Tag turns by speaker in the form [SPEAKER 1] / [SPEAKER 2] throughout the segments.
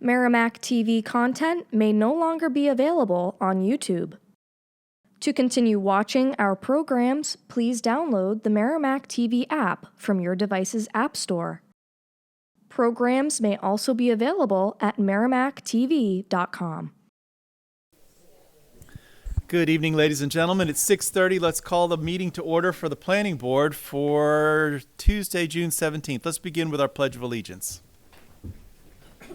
[SPEAKER 1] Merrimack TV content may no longer be available on YouTube. To continue watching our programs, please download the Merrimack TV app from your device's app store. Programs may also be available at merrimacktv.com.
[SPEAKER 2] Good evening, ladies and gentlemen. It's 6:30. Let's call the meeting to order for the Planning Board for Tuesday, June 17th. Let's begin with our Pledge of Allegiance. I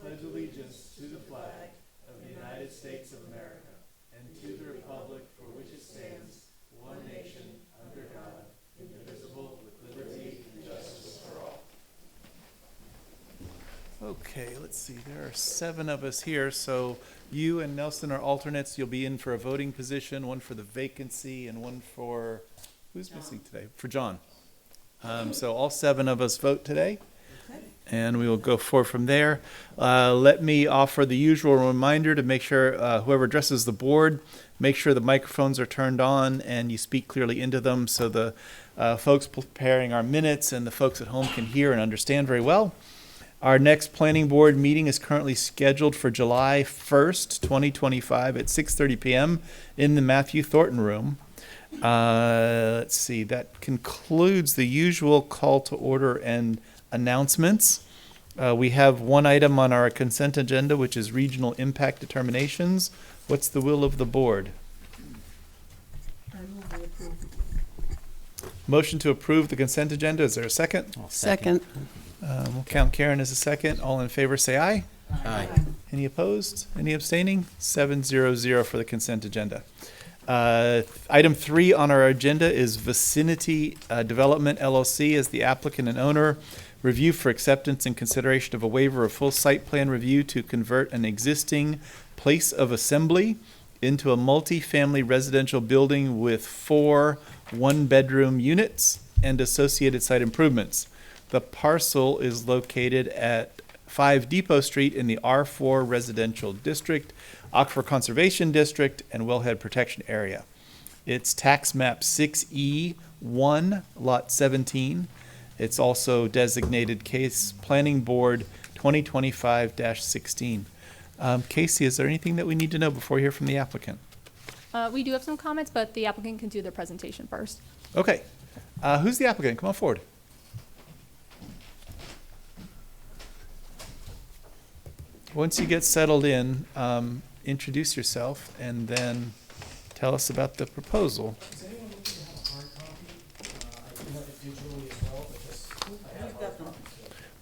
[SPEAKER 2] pledge allegiance to the flag of the United States of America and to the republic for which it stands, one nation, under God, indivisible, with liberty and justice for all. Okay, let's see. There are 7 of us here, so you and Nelson are alternates. You'll be in for a voting position, one for the vacancy and one for, who's missing today? For John. So all 7 of us vote today, and we will go forward from there. Let me offer the usual reminder to make sure whoever addresses the board, make sure the microphones are turned on and you speak clearly into them so the folks preparing our minutes and the folks at home can hear and understand very well. Our next planning board meeting is currently scheduled for July 1st, 2025 at 6:30 p.m. in the Matthew Thornton room. Let's see, that concludes the usual call to order and announcements. We have one item on our consent agenda, which is regional impact determinations. What's the will of the board? Motion to approve the consent agenda. Is there a second?
[SPEAKER 3] Second.
[SPEAKER 2] We'll count Karen as a second. All in favor say aye.
[SPEAKER 3] Aye.
[SPEAKER 2] Any opposed? Any abstaining? 7-0-0 for the consent agenda. Item 3 on our agenda is Vicinity Development LLC as the applicant and owner. Review for acceptance and consideration of a waiver of full site plan review to convert an existing place of assembly into a multi-family residential building with 4 one-bedroom units and associated site improvements. The parcel is located at 5 Depot Street in the R4 Residential District, Aquifer Conservation District, and Wellhead Protection Area. It's tax map 6E1, lot 17. It's also designated case Planning Board 2025-16. Casey, is there anything that we need to know before we hear from the applicant?
[SPEAKER 4] We do have some comments, but the applicant can do their presentation first.
[SPEAKER 2] Okay. Who's the applicant? Come on forward. Once you get settled in, introduce yourself and then tell us about the proposal.
[SPEAKER 5] Does anyone need to have a hard copy? I do have it digitally as well, but just I have hard copies.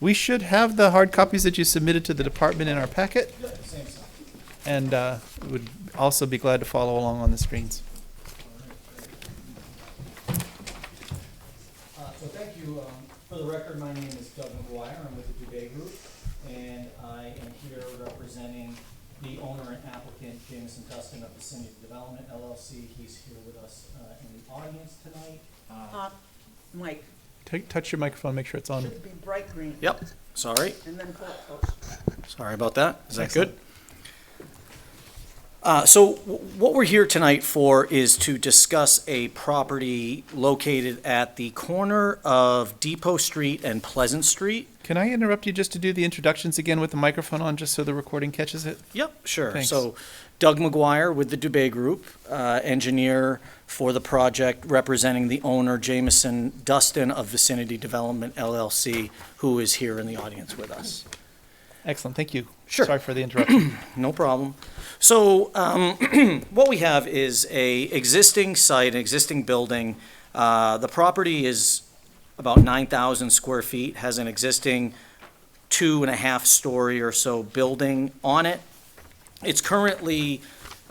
[SPEAKER 2] We should have the hard copies that you submitted to the department in our packet,
[SPEAKER 5] Same stuff.
[SPEAKER 2] and would also be glad to follow along on the screens.
[SPEAKER 5] So thank you. For the record, my name is Doug McGuire. I'm with the Dubay Group, and I am here representing the owner and applicant, Jameson Dustin of Vicinity Development LLC. He's here with us in the audience tonight.
[SPEAKER 3] Mike,
[SPEAKER 2] Touch your microphone, make sure it's on.
[SPEAKER 3] should be bright green.
[SPEAKER 6] Yep, sorry.
[SPEAKER 3] And then pull it close.
[SPEAKER 6] Sorry about that. Is that
[SPEAKER 2] Excellent.
[SPEAKER 6] good? So what we're here tonight for is to discuss a property located at the corner of Depot Street and Pleasant Street.
[SPEAKER 2] Can I interrupt you just to do the introductions again with the microphone on, just so the recording catches it?
[SPEAKER 6] Yep, sure.
[SPEAKER 2] Thanks.
[SPEAKER 6] So Doug McGuire with the Dubay Group, engineer for the project, representing the owner, Jameson Dustin of Vicinity Development LLC, who is here in the audience with us.
[SPEAKER 2] Excellent, thank you.
[SPEAKER 6] Sure.
[SPEAKER 2] Sorry for the interruption.
[SPEAKER 6] No problem. So what we have is a existing site, an existing building. The property is about 9,000 square feet, has an existing 2.5-story or so building on it. It's currently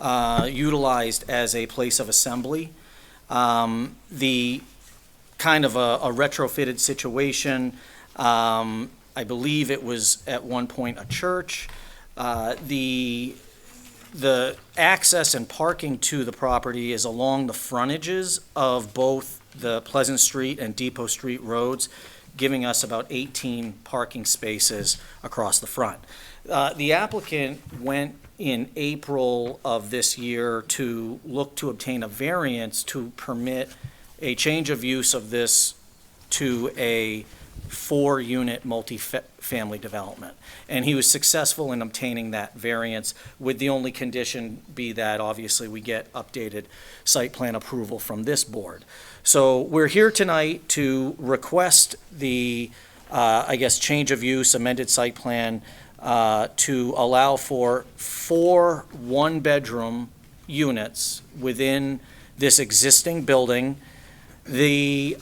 [SPEAKER 6] utilized as a place of assembly. The kind of a retrofitted situation. I believe it was at one point a church. The access and parking to the property is along the frontages of both the Pleasant Street and Depot Street roads, giving us about 18 parking spaces across the front. The applicant went in April of this year to look to obtain a variance to permit a change of use of this to a 4-unit multi-family development. And he was successful in obtaining that variance, with the only condition be that obviously we get updated site plan approval from this board. So we're here tonight to request the, change of use, amended site plan, to allow for 4 one-bedroom units within this existing building. The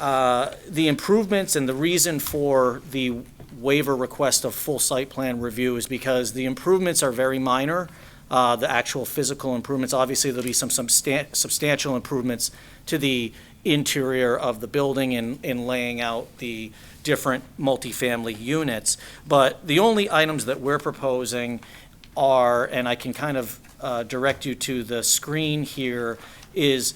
[SPEAKER 6] improvements and the reason for the waiver request of full site plan review is because the improvements are very minor. The actual physical improvements, obviously there'll be some substantial improvements to the interior of the building in laying out the different multifamily units. But the only items that we're proposing are, and I can kind of direct you to the screen here, is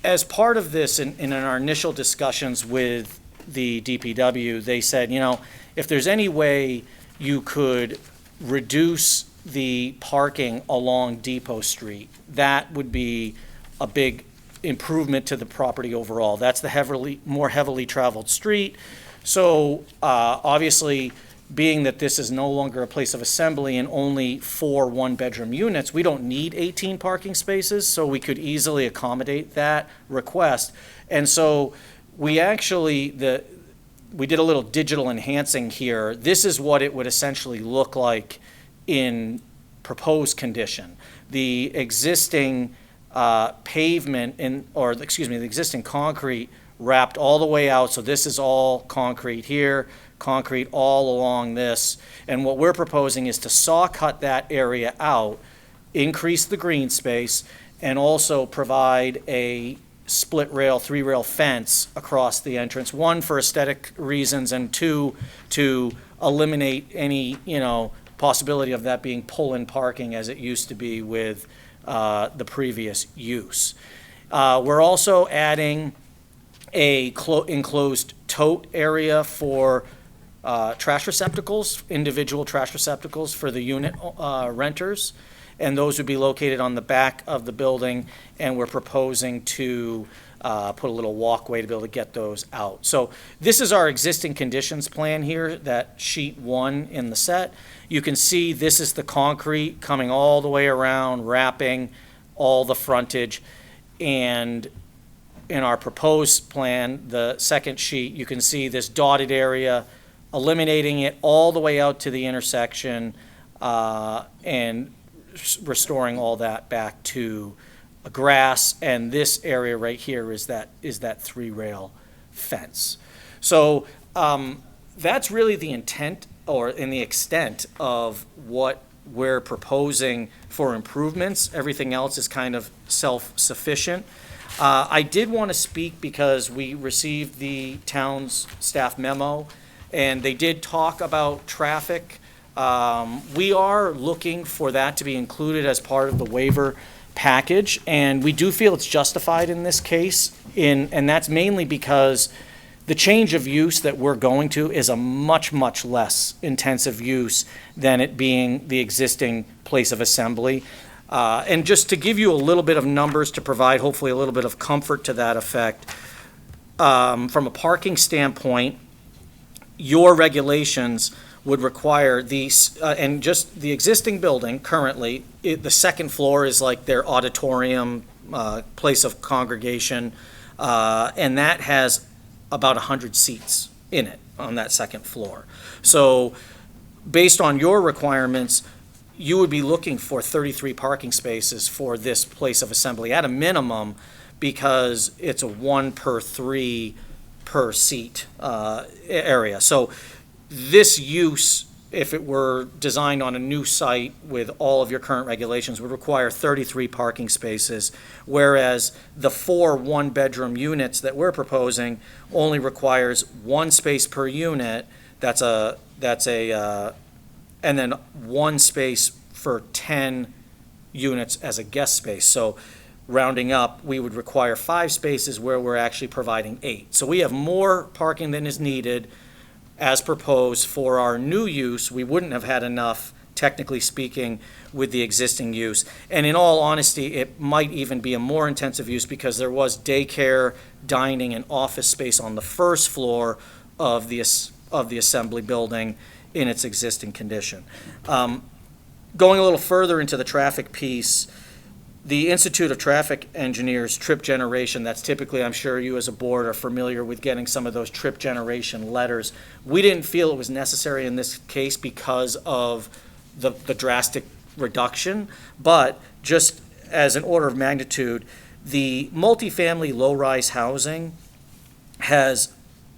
[SPEAKER 6] as part of this, in our initial discussions with the DPW, they said, if there's any way you could reduce the parking along Depot Street, that would be a big improvement to the property overall. That's the more heavily traveled street. So obviously, being that this is no longer a place of assembly and only 4 one-bedroom units, we don't need 18 parking spaces, so we could easily accommodate that request. And so we did a little digital enhancing here. This is what it would essentially look like in proposed condition. The existing pavement, the existing concrete wrapped all the way out, so this is all concrete here, concrete all along this, and what we're proposing is to saw cut that area out, increase the green space, and also provide a split rail, 3-rail fence across the entrance, 1 for aesthetic reasons, and 2 to eliminate any, possibility of that being pull-in parking as it used to be with the previous use. We're also adding a enclosed tote area for trash receptacles, individual trash receptacles for the unit renters, and those would be located on the back of the building, and we're proposing to put a little walkway to be able to get those out. So this is our existing conditions plan here, that sheet 1 in the set. You can see this is the concrete coming all the way around, wrapping all the frontage, and in our proposed plan, the second sheet, you can see this dotted area, eliminating it all the way out to the intersection, and restoring all that back to a grass, and this area right here is that 3-rail fence. So that's really the intent in the extent of what we're proposing for improvements. Everything else is kind of self-sufficient. I did want to speak because we received the town's staff memo, and they did talk about traffic. We are looking for that to be included as part of the waiver package, and we do feel it's justified in this case, and that's mainly because the change of use that we're going to is a much, much less intensive use than it being the existing place of assembly. And just to give you a little bit of numbers to provide hopefully a little bit of comfort to that effect, from a parking standpoint, your regulations would require these, and just the existing building currently, the second floor is like their auditorium, place of congregation, and that has about 100 seats in it on that second floor. So based on your requirements, you would be looking for 33 parking spaces for this place of assembly at a minimum, because it's a 1 per 3 per seat area. So this use, if it were designed on a new site with all of your current regulations, would require 33 parking spaces, whereas the 4 one-bedroom units that we're proposing only requires 1 space per unit. And then 1 space for 10 units as a guest space. So rounding up, we would require 5 spaces where we're actually providing 8. So we have more parking than is needed. As proposed for our new use, we wouldn't have had enough, technically speaking, with the existing use. And in all honesty, it might even be a more intensive use because there was daycare, dining, and office space on the first floor of the of the assembly building in its existing condition. Going a little further into the traffic piece, the Institute of Traffic Engineers trip generation, that's typically, I'm sure you as a board are familiar with getting some of those trip generation letters. We didn't feel it was necessary in this case because of the drastic reduction, but just as an order of magnitude, the multifamily low-rise housing has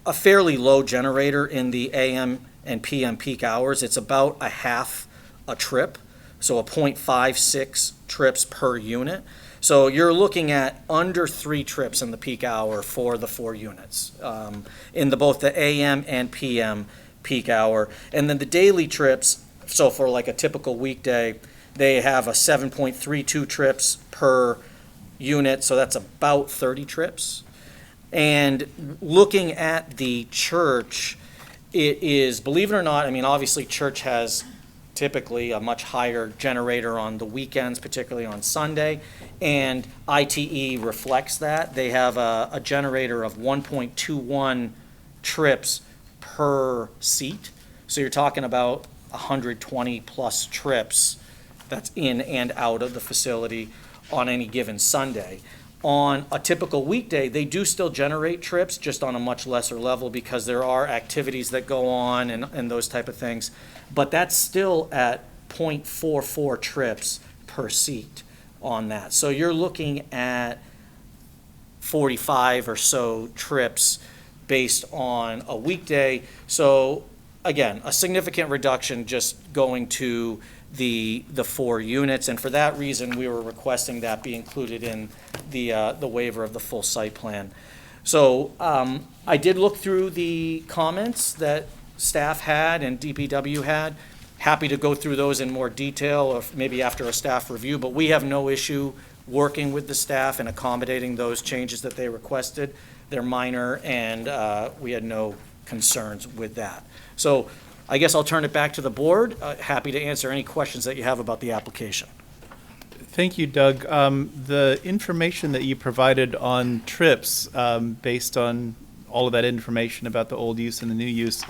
[SPEAKER 6] a fairly low generator in the AM and PM peak hours. It's about a half a trip, so a 0.56 trips per unit. So you're looking at under 3 trips in the peak hour for the 4 units, in both the AM and PM peak hour. And then the daily trips, so for like a typical weekday, they have a 7.32 trips per unit, so that's about 30 trips. And looking at the church, it is, believe it or not, I mean, obviously church has typically a much higher generator on the weekends, particularly on Sunday, and ITE reflects that. They have a generator of 1.21 trips per seat. So you're talking about 120 plus trips that's in and out of the facility on any given Sunday. On a typical weekday, they do still generate trips, just on a much lesser level because there are activities that go on and those type of things. But that's still at 0.44 trips per seat on that. So you're looking at 45 or so trips based on a weekday. So again, a significant reduction just going to the 4 units, and for that reason, we were requesting that be included in the waiver of the full site plan. So I did look through the comments that staff had and DPW had. Happy to go through those in more detail, or maybe after a staff review, but we have no issue working with the staff and accommodating those changes that they requested. They're minor, and we had no concerns with that. So I guess I'll turn it back to the board. Happy to answer any questions that you have about the application.
[SPEAKER 2] Thank you, Doug. The information that you provided on trips, based on all of that information about the old use and the new use,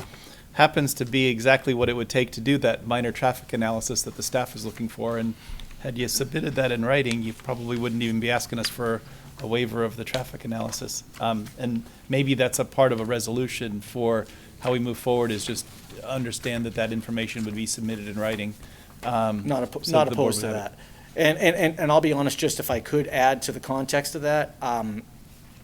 [SPEAKER 2] happens to be exactly what it would take to do that minor traffic analysis that the staff is looking for. And had you submitted that in writing, you probably wouldn't even be asking us for a waiver of the traffic analysis. And maybe that's a part of a resolution for how we move forward, is just understand that information would be submitted in writing.
[SPEAKER 6] Not
[SPEAKER 2] so the board
[SPEAKER 6] opposed to
[SPEAKER 2] would have
[SPEAKER 6] that. And I'll be honest, just if I could add to the context of that,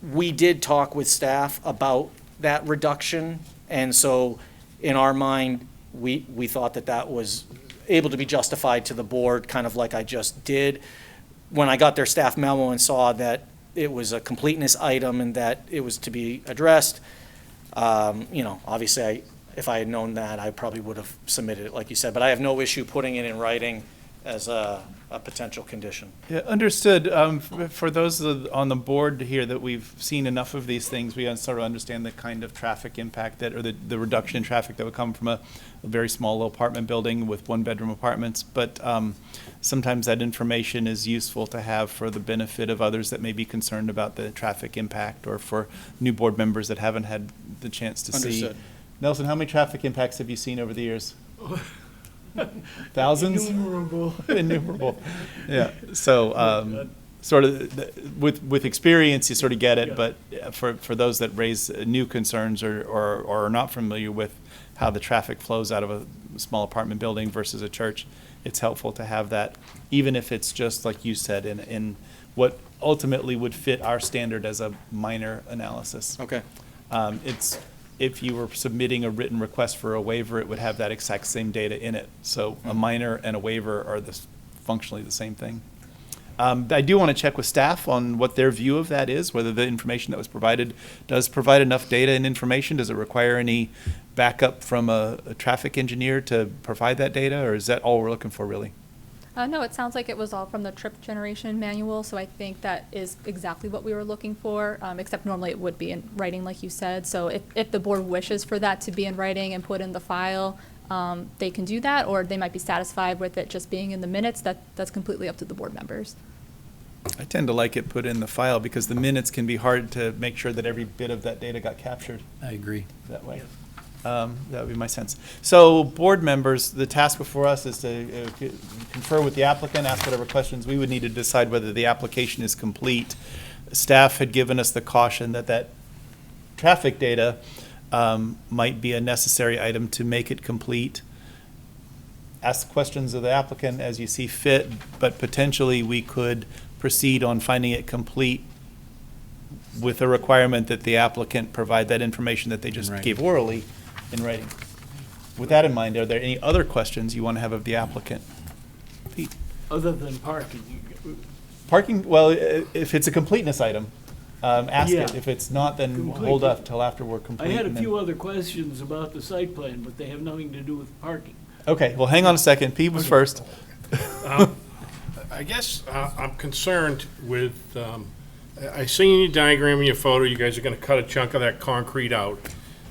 [SPEAKER 6] we did talk with staff about that reduction, and so in our mind, we thought that was able to be justified to the board, kind of like I just did. When I got their staff memo and saw that it was a completeness item and that it was to be addressed, obviously if I had known that, I probably would have submitted it, like you said, but I have no issue putting it in writing as a potential condition.
[SPEAKER 2] Yeah, understood. For those on the board here that we've seen enough of these things, we sort of understand the kind of traffic impact that, or the reduction in traffic that would come from a very small little apartment building with 1-bedroom apartments. But sometimes that information is useful to have for the benefit of others that may be concerned about the traffic impact, or for new board members that haven't had the chance to see.
[SPEAKER 6] Understood.
[SPEAKER 2] Nelson, how many traffic impacts have you seen over the years? Thousands? Innumerable. Yeah. So, sort of with experience, you sort of get it. But for those that raise new concerns or are not familiar with how the traffic flows out of a small apartment building versus a church, it's helpful to have that, even if it's just like you said, in what ultimately would fit our standard as a minor analysis.
[SPEAKER 6] Okay.
[SPEAKER 2] If you were submitting a written request for a waiver, it would have that exact same data in it. So a minor and a waiver are functionally the same thing. I do want to check with staff on what their view of that is, whether the information that was provided does provide enough data and information. Does it require any backup from a traffic engineer to provide that data, or is that all we're looking for, really?
[SPEAKER 4] No, it sounds like it was all from the trip generation manual, so I think that is exactly what we were looking for, except normally it would be in writing, like you said. So if the board wishes for that to be in writing and put in the file, they can do that, or they might be satisfied with it just being in the minutes. That's completely up to the board members.
[SPEAKER 2] I tend to like it put in the file because the minutes can be hard to make sure that every bit of that data got captured
[SPEAKER 7] I agree.
[SPEAKER 2] that way. That would be my sense. So, board members, the task before us is to confer with the applicant, ask whatever questions we would need to decide whether the application is complete. Staff had given us the caution that traffic data might be a necessary item to make it complete. Ask questions of the applicant as you see fit, but potentially we could proceed on finding it complete with a requirement that the applicant provide that information that they just gave orally in writing. With that in mind, are there any other questions you want to have of the applicant? Pete?
[SPEAKER 7] Other than parking.
[SPEAKER 2] Parking, well, if it's a completeness item, ask it.
[SPEAKER 7] Yeah.
[SPEAKER 2] If it's not, then
[SPEAKER 7] Complete.
[SPEAKER 2] hold up till after we're
[SPEAKER 7] I
[SPEAKER 2] complete.
[SPEAKER 7] had a
[SPEAKER 2] and then-
[SPEAKER 7] few other questions about the site plan, but they have nothing to do with parking.
[SPEAKER 2] Okay, well, hang on a second. Pete was first.
[SPEAKER 8] I guess I'm concerned with, I see in your diagram, in your photo, you guys are gonna cut a chunk of that concrete out,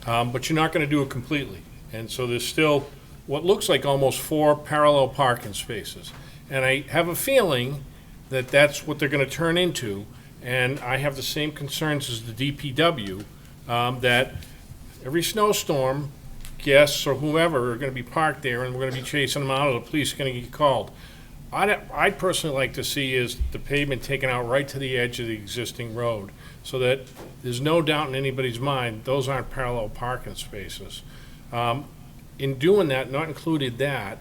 [SPEAKER 8] but you're not gonna do it completely. And so there's still what looks like almost 4 parallel parking spaces. And I have a feeling that that's what they're gonna turn into. And I have the same concerns as the DPW, that every snowstorm, guests or whoever are gonna be parked there and we're gonna be chasing them out, or the police are gonna get called. I'd personally like to see is the pavement taken out right to the edge of the existing road, so that there's no doubt in anybody's mind, those aren't parallel parking spaces. In doing that, not included that,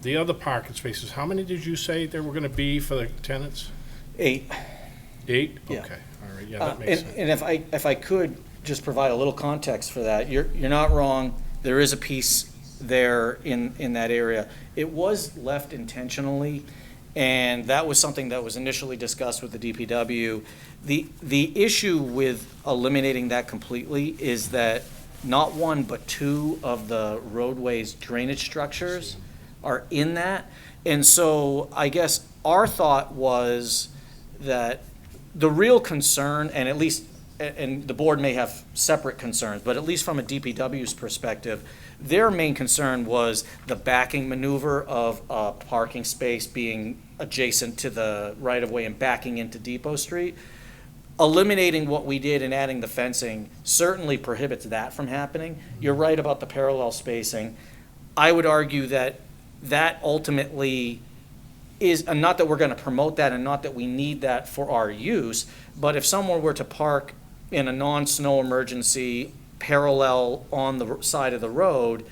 [SPEAKER 8] the other parking spaces, how many did you say there were gonna be for the tenants?
[SPEAKER 6] 8.
[SPEAKER 8] 8?
[SPEAKER 6] Yeah.
[SPEAKER 8] Okay, all right, yeah, that makes sense.
[SPEAKER 6] And if I could just provide a little context for that, you're not wrong. There is a piece there in that area. It was left intentionally, and that was something that was initially discussed with the DPW. The issue with eliminating that completely is that not one but 2 of the roadway's drainage structures are in that. And so I guess our thought was that the real concern, and at least, and the board may have separate concerns, but at least from a DPW's perspective, their main concern was the backing maneuver of a parking space being adjacent to the right-of-way and backing into Depot Street. Eliminating what we did and adding the fencing certainly prohibits that from happening. You're right about the parallel spacing. I would argue that that ultimately is, and not that we're going to promote that and not that we need that for our use, but if someone were to park in a non-snow emergency parallel on the side of the road,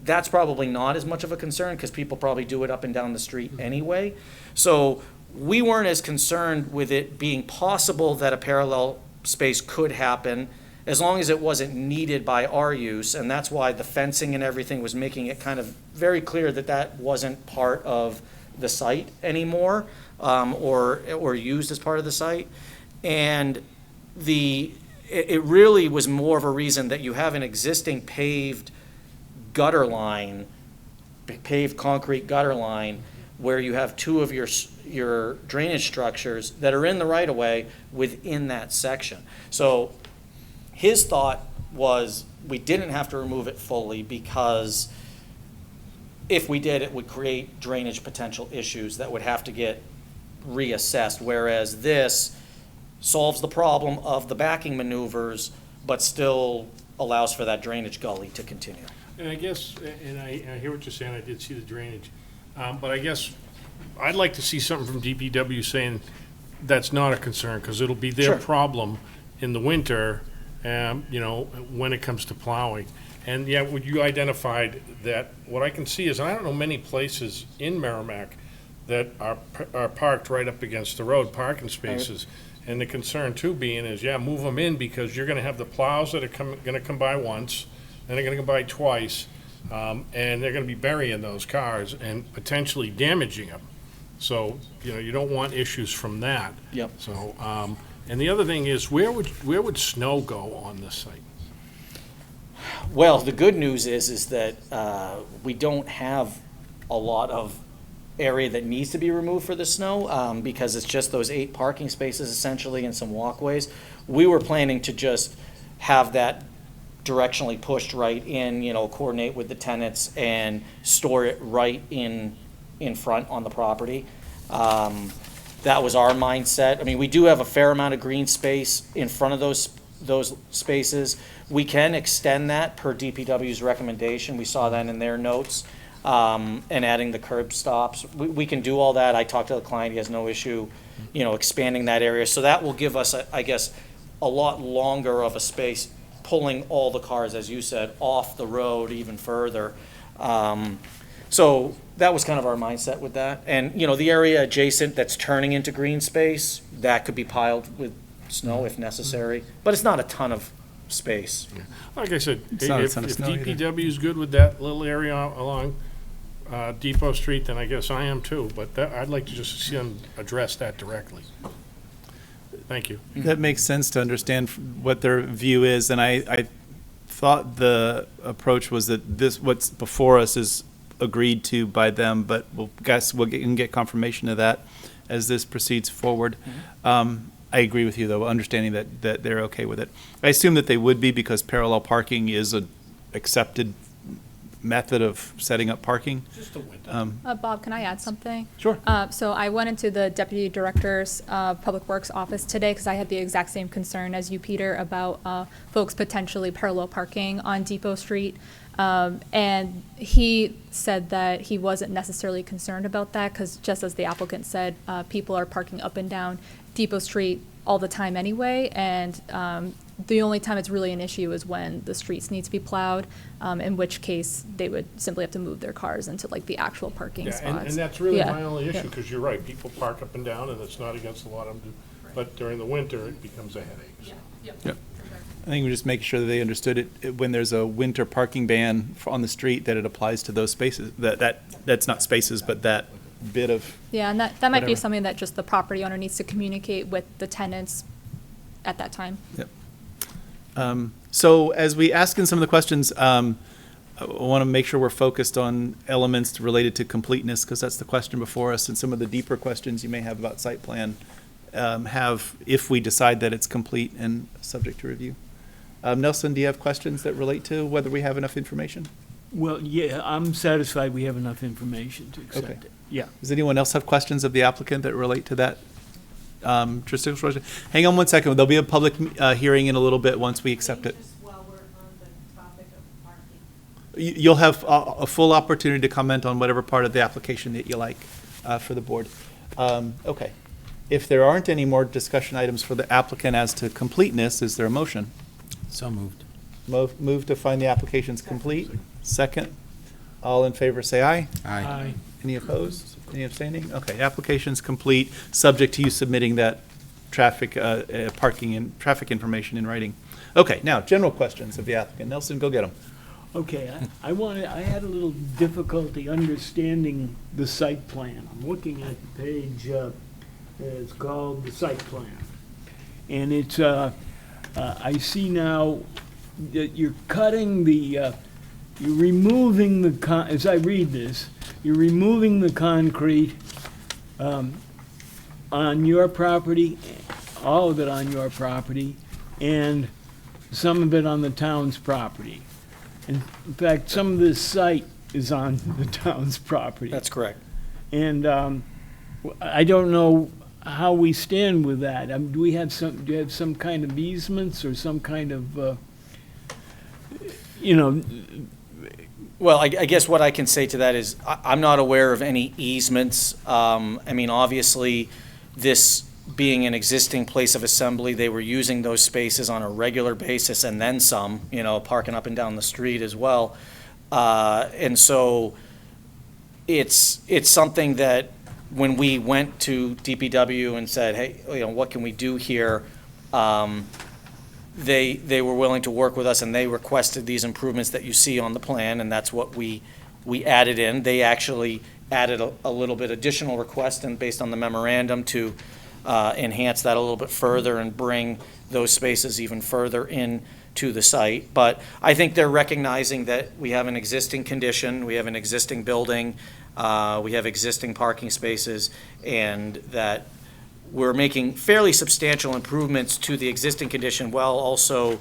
[SPEAKER 6] that's probably not as much of a concern because people probably do it up and down the street anyway. So we weren't as concerned with it being possible that a parallel space could happen as long as it wasn't needed by our use, and that's why the fencing and everything was making it kind of very clear that that wasn't part of the site anymore, or used as part of the site. And it really was more of a reason that you have an existing paved gutter line, paved concrete gutter line, where you have 2 of your drainage structures that are in the right-of-way within that section. So his thought was we didn't have to remove it fully because if we did, it would create drainage potential issues that would have to get reassessed, whereas this solves the problem of the backing maneuvers, but still allows for that drainage gully to continue.
[SPEAKER 8] And I guess, and I hear what you're saying, I did see the drainage, but I guess I'd like to see something from DPW saying that's not a concern, because it'll be their
[SPEAKER 6] Sure.
[SPEAKER 8] problem in the winter, when it comes to plowing. And yeah, what you identified that, what I can see is, and I don't know many places in Merrimack that are parked right up against the road, parking spaces. And the concern too being is, move them in, because you're gonna have the plows that are gonna come by once, then they're gonna come by twice, and they're gonna be burying those cars and potentially damaging them. So, you don't want issues from that.
[SPEAKER 6] Yep.
[SPEAKER 8] So, and the other thing is, where would snow go on this site?
[SPEAKER 6] Well, the good news is that we don't have a lot of area that needs to be removed for the snow, because it's just those 8 parking spaces essentially and some walkways. We were planning to just have that directionally pushed right in, coordinate with the tenants and store it right in front on the property. That was our mindset. I mean, we do have a fair amount of green space in front of those those spaces. We can extend that per DPW's recommendation. We saw that in their notes. And adding the curb stops. We can do all that. I talked to the client, he has no issue, expanding that area. So that will give us, I guess, a lot longer of a space, pulling all the cars, as you said, off the road even further. So that was kind of our mindset with that. And, the area adjacent that's turning into green space, that could be piled with snow if necessary, but it's not a ton of space.
[SPEAKER 8] Like I said,
[SPEAKER 2] It's not a
[SPEAKER 8] if
[SPEAKER 2] ton of snow either.
[SPEAKER 8] DPW is good with that little area along Depot Street, then I guess I am too, but I'd like to just see them address that directly. Thank you.
[SPEAKER 2] That makes sense to understand what their view is, and I thought the approach was that what's before us is agreed to by them, but we'll get confirmation of that as this proceeds forward. I agree with you, though, understanding that they're okay with it. I assume that they would be, because parallel parking is an accepted method of setting up parking.
[SPEAKER 8] Just the window.
[SPEAKER 4] Bob, can I add something?
[SPEAKER 2] Sure.
[SPEAKER 4] So I went into the Deputy Director's Public Works office today because I had the exact same concern as you, Peter, about folks potentially parallel parking on Depot Street. And he said that he wasn't necessarily concerned about that because, just as the applicant said, people are parking up and down Depot Street all the time anyway, and the only time it's really an issue is when the streets need to be plowed, in which case they would simply have to move their cars into like the actual parking
[SPEAKER 8] Yeah,
[SPEAKER 4] spots.
[SPEAKER 8] and that's really
[SPEAKER 4] Yeah.
[SPEAKER 8] my only
[SPEAKER 4] Yeah.
[SPEAKER 8] issue, because you're right, people park up and down, and it's not against the law to do, but during the winter, it becomes a headache. So.
[SPEAKER 2] I think we just make sure that they understood it when there's a winter parking ban on the street, that it applies to those spaces. That's not spaces, but that bit of.
[SPEAKER 4] Yeah, and that might be
[SPEAKER 2] Whatever.
[SPEAKER 4] something that just the property owner needs to communicate with the tenants at that time.
[SPEAKER 2] Yep. So as we ask in some of the questions, I want to make sure we're focused on elements related to completeness, because that's the question before us, and some of the deeper questions you may have about site plan if we decide that it's complete and subject to review. Nelson, do you have questions that relate to whether we have enough information?
[SPEAKER 7] Well, yeah, I'm satisfied we have enough information to accept
[SPEAKER 2] Okay.
[SPEAKER 7] it. Yeah.
[SPEAKER 2] Does anyone else have questions of the applicant that relate to that jurisdictional question? Hang on one second. There'll be a public hearing in a little bit once we accept it.
[SPEAKER 3] Just while we're on the topic of parking.
[SPEAKER 2] You'll have a full opportunity to comment on whatever part of the application that you like for the board. Okay. If there aren't any more discussion items for the applicant as to completeness, is there a motion?
[SPEAKER 9] So moved.
[SPEAKER 2] Move to find the applications complete. Second. All in favor, say aye.
[SPEAKER 9] Aye.
[SPEAKER 2] Any opposed? Any abstaining? Okay, application's complete, subject to you submitting that traffic, parking and traffic information in writing. Okay, now, general questions of the applicant. Nelson, go get them.
[SPEAKER 7] Okay, I had a little difficulty understanding the site plan. I'm looking at the page, it's called the site plan. And it's, I see now that you're cutting the, you're removing the, as I read this, you're removing the concrete on your property, all of it on your property, and some of it on the town's property. In fact, some of this site is on the town's property.
[SPEAKER 6] That's correct.
[SPEAKER 7] And I don't know how we stand with that. Do you have some kind of easements or some kind of,
[SPEAKER 6] Well, I guess what I can say to that is I'm not aware of any easements. I mean, obviously, this being an existing place of assembly, they were using those spaces on a regular basis and then some, parking up and down the street as well. And so it's something that when we went to DPW and said, hey, what can we do here? They were willing to work with us, and they requested these improvements that you see on the plan, and that's what we added in. They actually added a little bit additional request, and based on the memorandum, to enhance that a little bit further and bring those spaces even further in to the site. But I think they're recognizing that we have an existing condition, we have an existing building, we have existing parking spaces, and that we're making fairly substantial improvements to the existing condition while also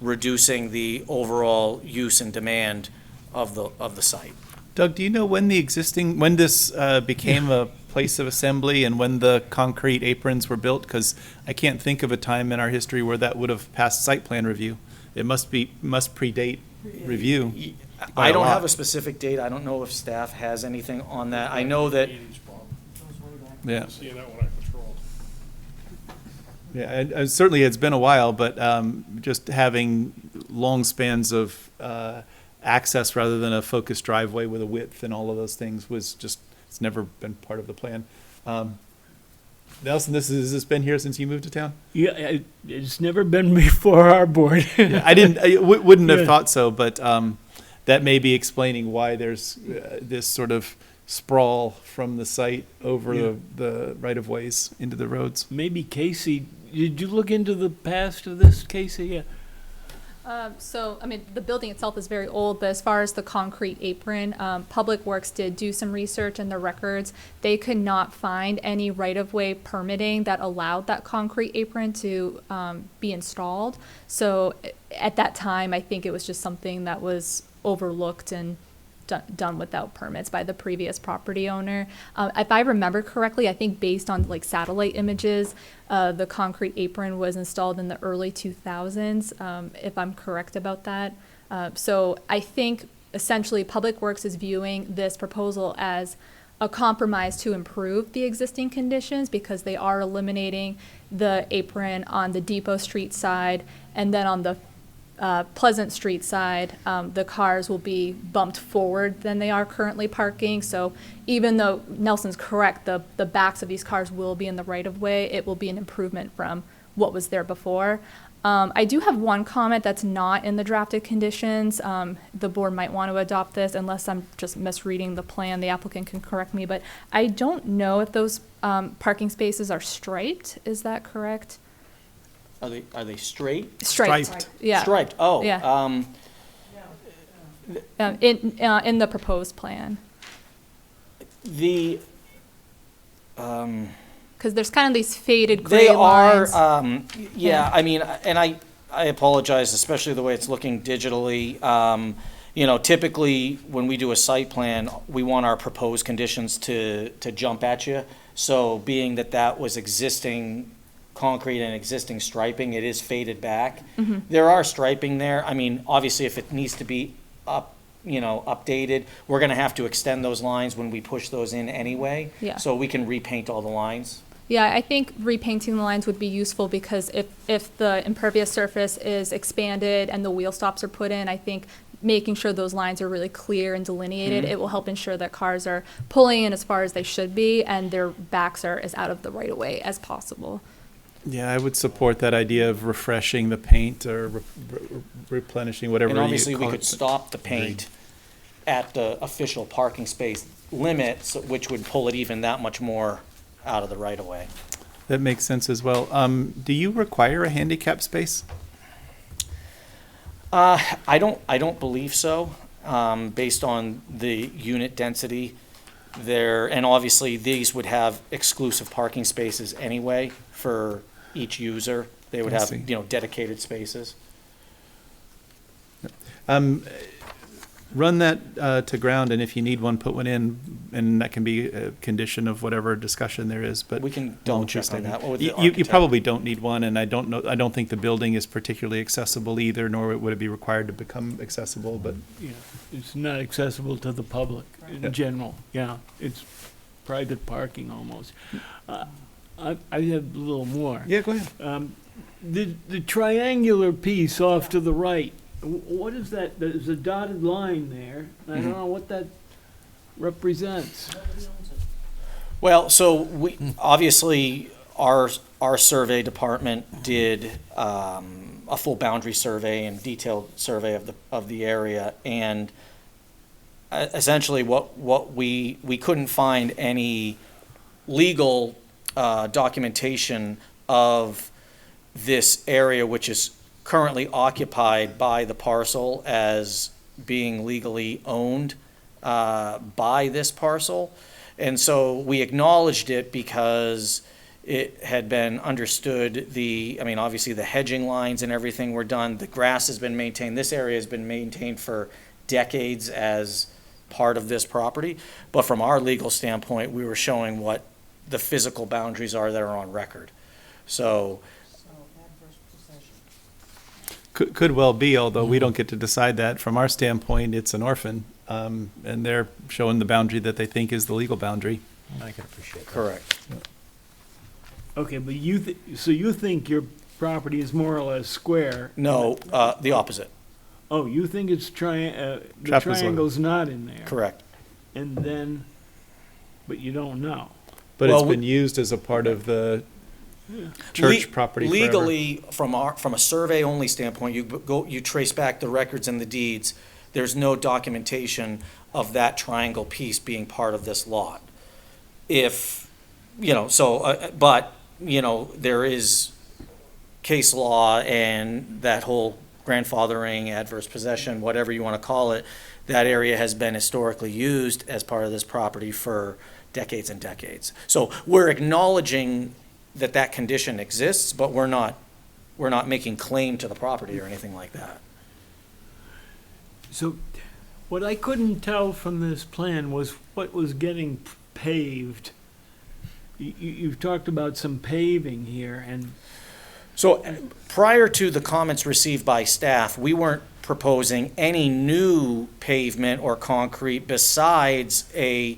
[SPEAKER 6] reducing the overall use and demand of the site.
[SPEAKER 2] Doug, do you know when this became a place of assembly and when the concrete aprons were built? Because I can't think of a time in our history where that would have passed site plan review. It must predate review. by
[SPEAKER 6] I don't
[SPEAKER 2] lot.
[SPEAKER 6] have a specific date. I don't know if staff has anything on that. I know that,
[SPEAKER 2] Yeah.
[SPEAKER 8] Seeing that one I controlled.
[SPEAKER 2] Yeah, and certainly it's been a while, but just having long spans of access rather than a focused driveway with a width and all of those things was just, it's never been part of the plan. Nelson, has this been here since you moved to town?
[SPEAKER 7] Yeah, it's never been before our board.
[SPEAKER 2] Wouldn't have
[SPEAKER 7] Yeah.
[SPEAKER 2] thought so, but that may be explaining why there's this sort of sprawl from the site over
[SPEAKER 7] Yeah.
[SPEAKER 2] the right-of-ways into the roads.
[SPEAKER 7] Maybe Casey, did you look into the past of this, Casey? Yeah.
[SPEAKER 4] So, I mean, the building itself is very old, but as far as the concrete apron, Public Works did do some research in their records. They could not find any right-of-way permitting that allowed that concrete apron to be installed. So at that time, I think it was just something that was overlooked and done without permits by the previous property owner. If I remember correctly, I think based on like satellite images, the concrete apron was installed in the early 2000s, if I'm correct about that. So I think essentially Public Works is viewing this proposal as a compromise to improve the existing conditions because they are eliminating the apron on the Depot Street side, and then on the Pleasant Street side, the cars will be bumped forward than they are currently parking. So even though Nelson's correct, the backs of these cars will be in the right of way, it will be an improvement from what was there before. I do have one comment that's not in the drafted conditions. The board might want to adopt this unless I'm just misreading the plan. The applicant can correct me, but I don't know if those parking spaces are striped. Is that correct?
[SPEAKER 6] are they straight?
[SPEAKER 2] Striped.
[SPEAKER 4] Yeah.
[SPEAKER 6] Striped, oh.
[SPEAKER 4] Yeah. In the proposed plan.
[SPEAKER 6] The,
[SPEAKER 4] Because there's kind of these faded gray
[SPEAKER 6] they are,
[SPEAKER 4] lines.
[SPEAKER 6] yeah,
[SPEAKER 4] Yeah.
[SPEAKER 6] I mean, and I apologize, especially the way it's looking digitally. You know, typically, when we do a site plan, we want our proposed conditions to jump at you. So being that was existing concrete and existing striping, it is faded back.
[SPEAKER 4] Mm-hmm.
[SPEAKER 6] There are striping there. I mean, obviously, if it needs to be updated, we're gonna have to extend those lines when we push those in anyway.
[SPEAKER 4] Yeah.
[SPEAKER 6] So we can repaint all the lines.
[SPEAKER 4] Yeah, I think repainting the lines would be useful because if the impervious surface is expanded and the wheel stops are put in, I think making sure those lines are really clear and delineated, it will help ensure that cars are pulling in as far as they should be and their backs are as out of the right of way as possible.
[SPEAKER 2] Yeah, I would support that idea of refreshing the paint or replenishing whatever
[SPEAKER 6] And
[SPEAKER 2] you
[SPEAKER 6] obviously, we
[SPEAKER 2] call
[SPEAKER 6] could
[SPEAKER 2] it.
[SPEAKER 6] stop the paint at the official parking space limits, which would pull it even that much more out of the right of way.
[SPEAKER 2] That makes sense as well. Do you require a handicap space?
[SPEAKER 6] I don't believe so, based on the unit density there, and obviously these would have exclusive parking spaces anyway for each user. They would
[SPEAKER 2] I
[SPEAKER 6] have,
[SPEAKER 2] see.
[SPEAKER 6] dedicated spaces.
[SPEAKER 2] Run that to ground, and if you need one, put one in, and that can be a condition of whatever discussion there is, but.
[SPEAKER 6] We can double check on that with the
[SPEAKER 2] You
[SPEAKER 6] architect.
[SPEAKER 2] probably don't need one, and I don't think the building is particularly accessible either, nor would it be required to become accessible, but.
[SPEAKER 7] Yeah, it's not accessible to the public in general. Yeah, it's private parking almost. I have a little more.
[SPEAKER 2] Yeah, go ahead.
[SPEAKER 7] The triangular piece off to the right, what is that? There's a dotted line there. I don't know what that represents.
[SPEAKER 6] Well, so we, obviously, our survey department did a full boundary survey and detailed survey of the area, and essentially what we couldn't find any legal documentation of this area, which is currently occupied by the parcel as being legally owned by this parcel. And so we acknowledged it because it had been understood obviously the hedging lines and everything were done. The grass has been maintained. This area has been maintained for decades as part of this property. But from our legal standpoint, we were showing what the physical boundaries are that are on record. So,
[SPEAKER 3] So adverse possession.
[SPEAKER 2] Could well be, although we don't get to decide that. From our standpoint, it's an orphan, and they're showing the boundary that they think is the legal boundary.
[SPEAKER 9] I can appreciate that.
[SPEAKER 6] correct.
[SPEAKER 7] Okay, but so you think your property is more or less square?
[SPEAKER 6] No, the opposite,
[SPEAKER 7] Oh, you think it's the
[SPEAKER 2] Trapezoid.
[SPEAKER 7] triangle's not in there?
[SPEAKER 6] correct.
[SPEAKER 7] And then, but you don't know.
[SPEAKER 2] But
[SPEAKER 6] Well,
[SPEAKER 2] it's been used as a part of the
[SPEAKER 6] Le-
[SPEAKER 2] church property forever.
[SPEAKER 6] Legally, from a survey-only standpoint, you trace back the records and the deeds, there's no documentation of that triangle piece being part of this lot. If, but, there is case law and that whole grandfathering, adverse possession, whatever you want to call it, that area has been historically used as part of this property for decades and decades. So we're acknowledging that condition exists, but we're not making claim to the property or anything like that.
[SPEAKER 7] So what I couldn't tell from this plan was what was getting paved. You've talked about some paving here, and
[SPEAKER 6] So prior to the comments received by staff, we weren't proposing any new pavement or concrete besides a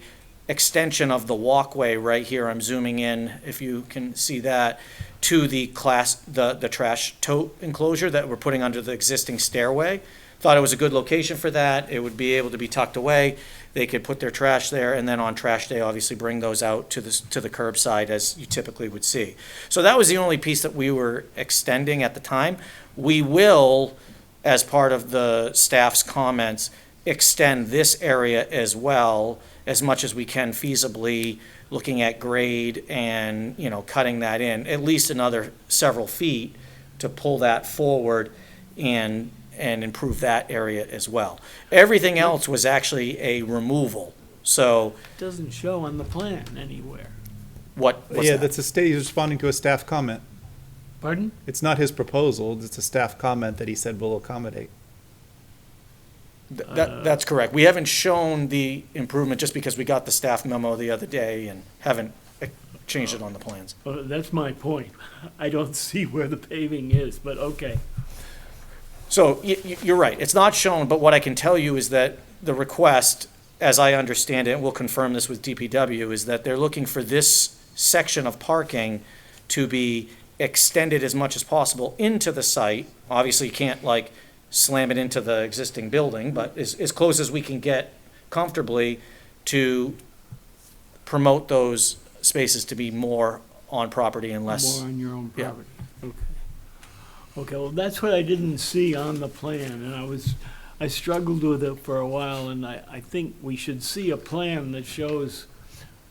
[SPEAKER 6] extension of the walkway right here. I'm zooming in, if you can see that, to the trash tote enclosure that we're putting under the existing stairway. Thought it was a good location for that. It would be able to be tucked away. They could put their trash there, and then on trash day, obviously bring those out to the curbside as you typically would see. So that was the only piece that we were extending at the time. We will, as part of the staff's comments, extend this area as well, as much as we can feasibly, looking at grade and, cutting that in, at least another several feet to pull that forward and improve that area as well. Everything else was actually a removal. So
[SPEAKER 7] it doesn't show on the plan anywhere.
[SPEAKER 6] what's
[SPEAKER 2] Yeah,
[SPEAKER 6] that?
[SPEAKER 2] that's he's responding to a staff comment.
[SPEAKER 7] Pardon?
[SPEAKER 2] It's not his proposal, it's a staff comment that he said will accommodate.
[SPEAKER 6] That's correct. We haven't shown the improvement just because we got the staff memo the other day and haven't changed it on the plans.
[SPEAKER 7] That's my point. I don't see where the paving is, but okay.
[SPEAKER 6] So you're right, it's not shown, but what I can tell you is that the request, as I understand it, and we'll confirm this with DPW, is that they're looking for this section of parking to be extended as much as possible into the site. Obviously, you can't slam it into the existing building, but as close as we can get comfortably to promote those spaces to be more on property and less.
[SPEAKER 7] More on your own
[SPEAKER 6] yeah.
[SPEAKER 7] property. Okay. Okay, well, that's what I didn't see on the plan, and I struggled with it for a while, and I think we should see a plan that shows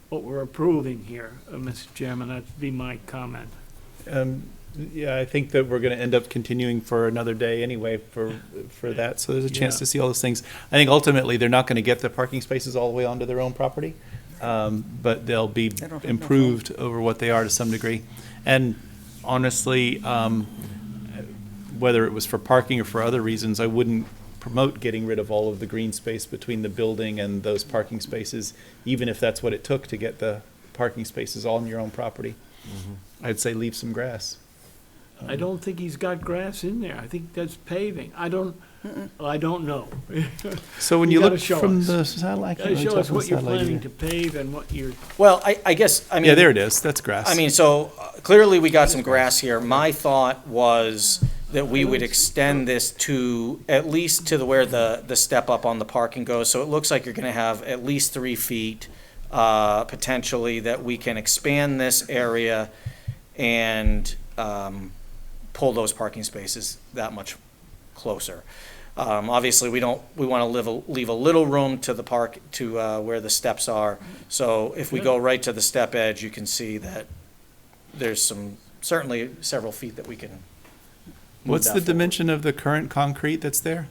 [SPEAKER 7] what we're approving here, Mr. Chairman. That'd be my comment.
[SPEAKER 2] Yeah, I think that we're going to end up continuing for another day anyway for that. So there's a chance
[SPEAKER 7] Yeah.
[SPEAKER 2] to see all those things. I think ultimately they're not going to get the parking spaces all the way onto their own property, but they'll be improved over what they are to some degree. And honestly, whether it was for parking or for other reasons, I wouldn't promote getting rid of all of the green space between the building and those parking spaces, even if that's what it took to get the parking spaces all on your own property. I'd say leave some grass.
[SPEAKER 7] I don't think he's got grass in there. I think that's paving. I don't know.
[SPEAKER 2] So when
[SPEAKER 7] You
[SPEAKER 2] you
[SPEAKER 7] gotta
[SPEAKER 2] look
[SPEAKER 7] show
[SPEAKER 2] from
[SPEAKER 7] us.
[SPEAKER 2] the satellite,
[SPEAKER 7] Gotta show us what you're planning to pave and what you're,
[SPEAKER 6] Well, I guess, I mean.
[SPEAKER 2] Yeah, there it is. That's grass.
[SPEAKER 6] I mean, so clearly we got some grass here. My thought was that we would extend this to, at least to where the step up on the parking goes. So it looks like you're gonna have at least 3 feet, potentially, that we can expand this area and, pull those parking spaces that much closer. Obviously, we wanna leave a little room to the park, to, where the steps are. So if we go right to the step edge, you can see that there's certainly several feet that we can move
[SPEAKER 2] What's
[SPEAKER 6] that
[SPEAKER 2] the
[SPEAKER 6] forward.
[SPEAKER 2] dimension of the current concrete that's there?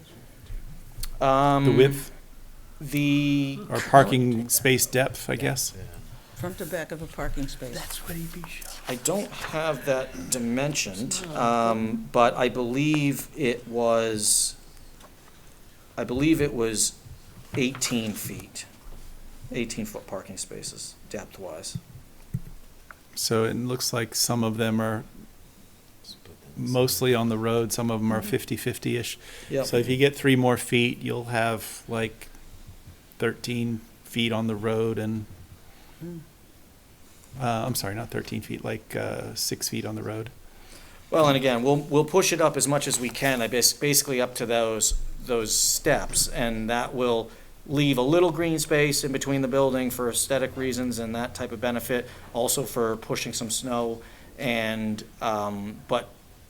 [SPEAKER 2] The
[SPEAKER 6] The
[SPEAKER 2] width
[SPEAKER 6] The,
[SPEAKER 2] or parking space depth, I guess?
[SPEAKER 3] Front to back of a parking space.
[SPEAKER 6] I don't have that dimensioned, but I believe it was 18 feet, 18-foot parking spaces, depth-wise.
[SPEAKER 2] So it looks like some of them are mostly on the road, some of them are 50-50-ish.
[SPEAKER 6] Yep.
[SPEAKER 2] So if you get 3 more feet, you'll have like 13 feet on the road and, I'm sorry, not 13 feet, like 6 feet on the road.
[SPEAKER 6] Well, and again, we'll push it up as much as we can, basically up to those steps, and that will leave a little green space in between the building for aesthetic reasons and that type of benefit, also for pushing some snow, and, but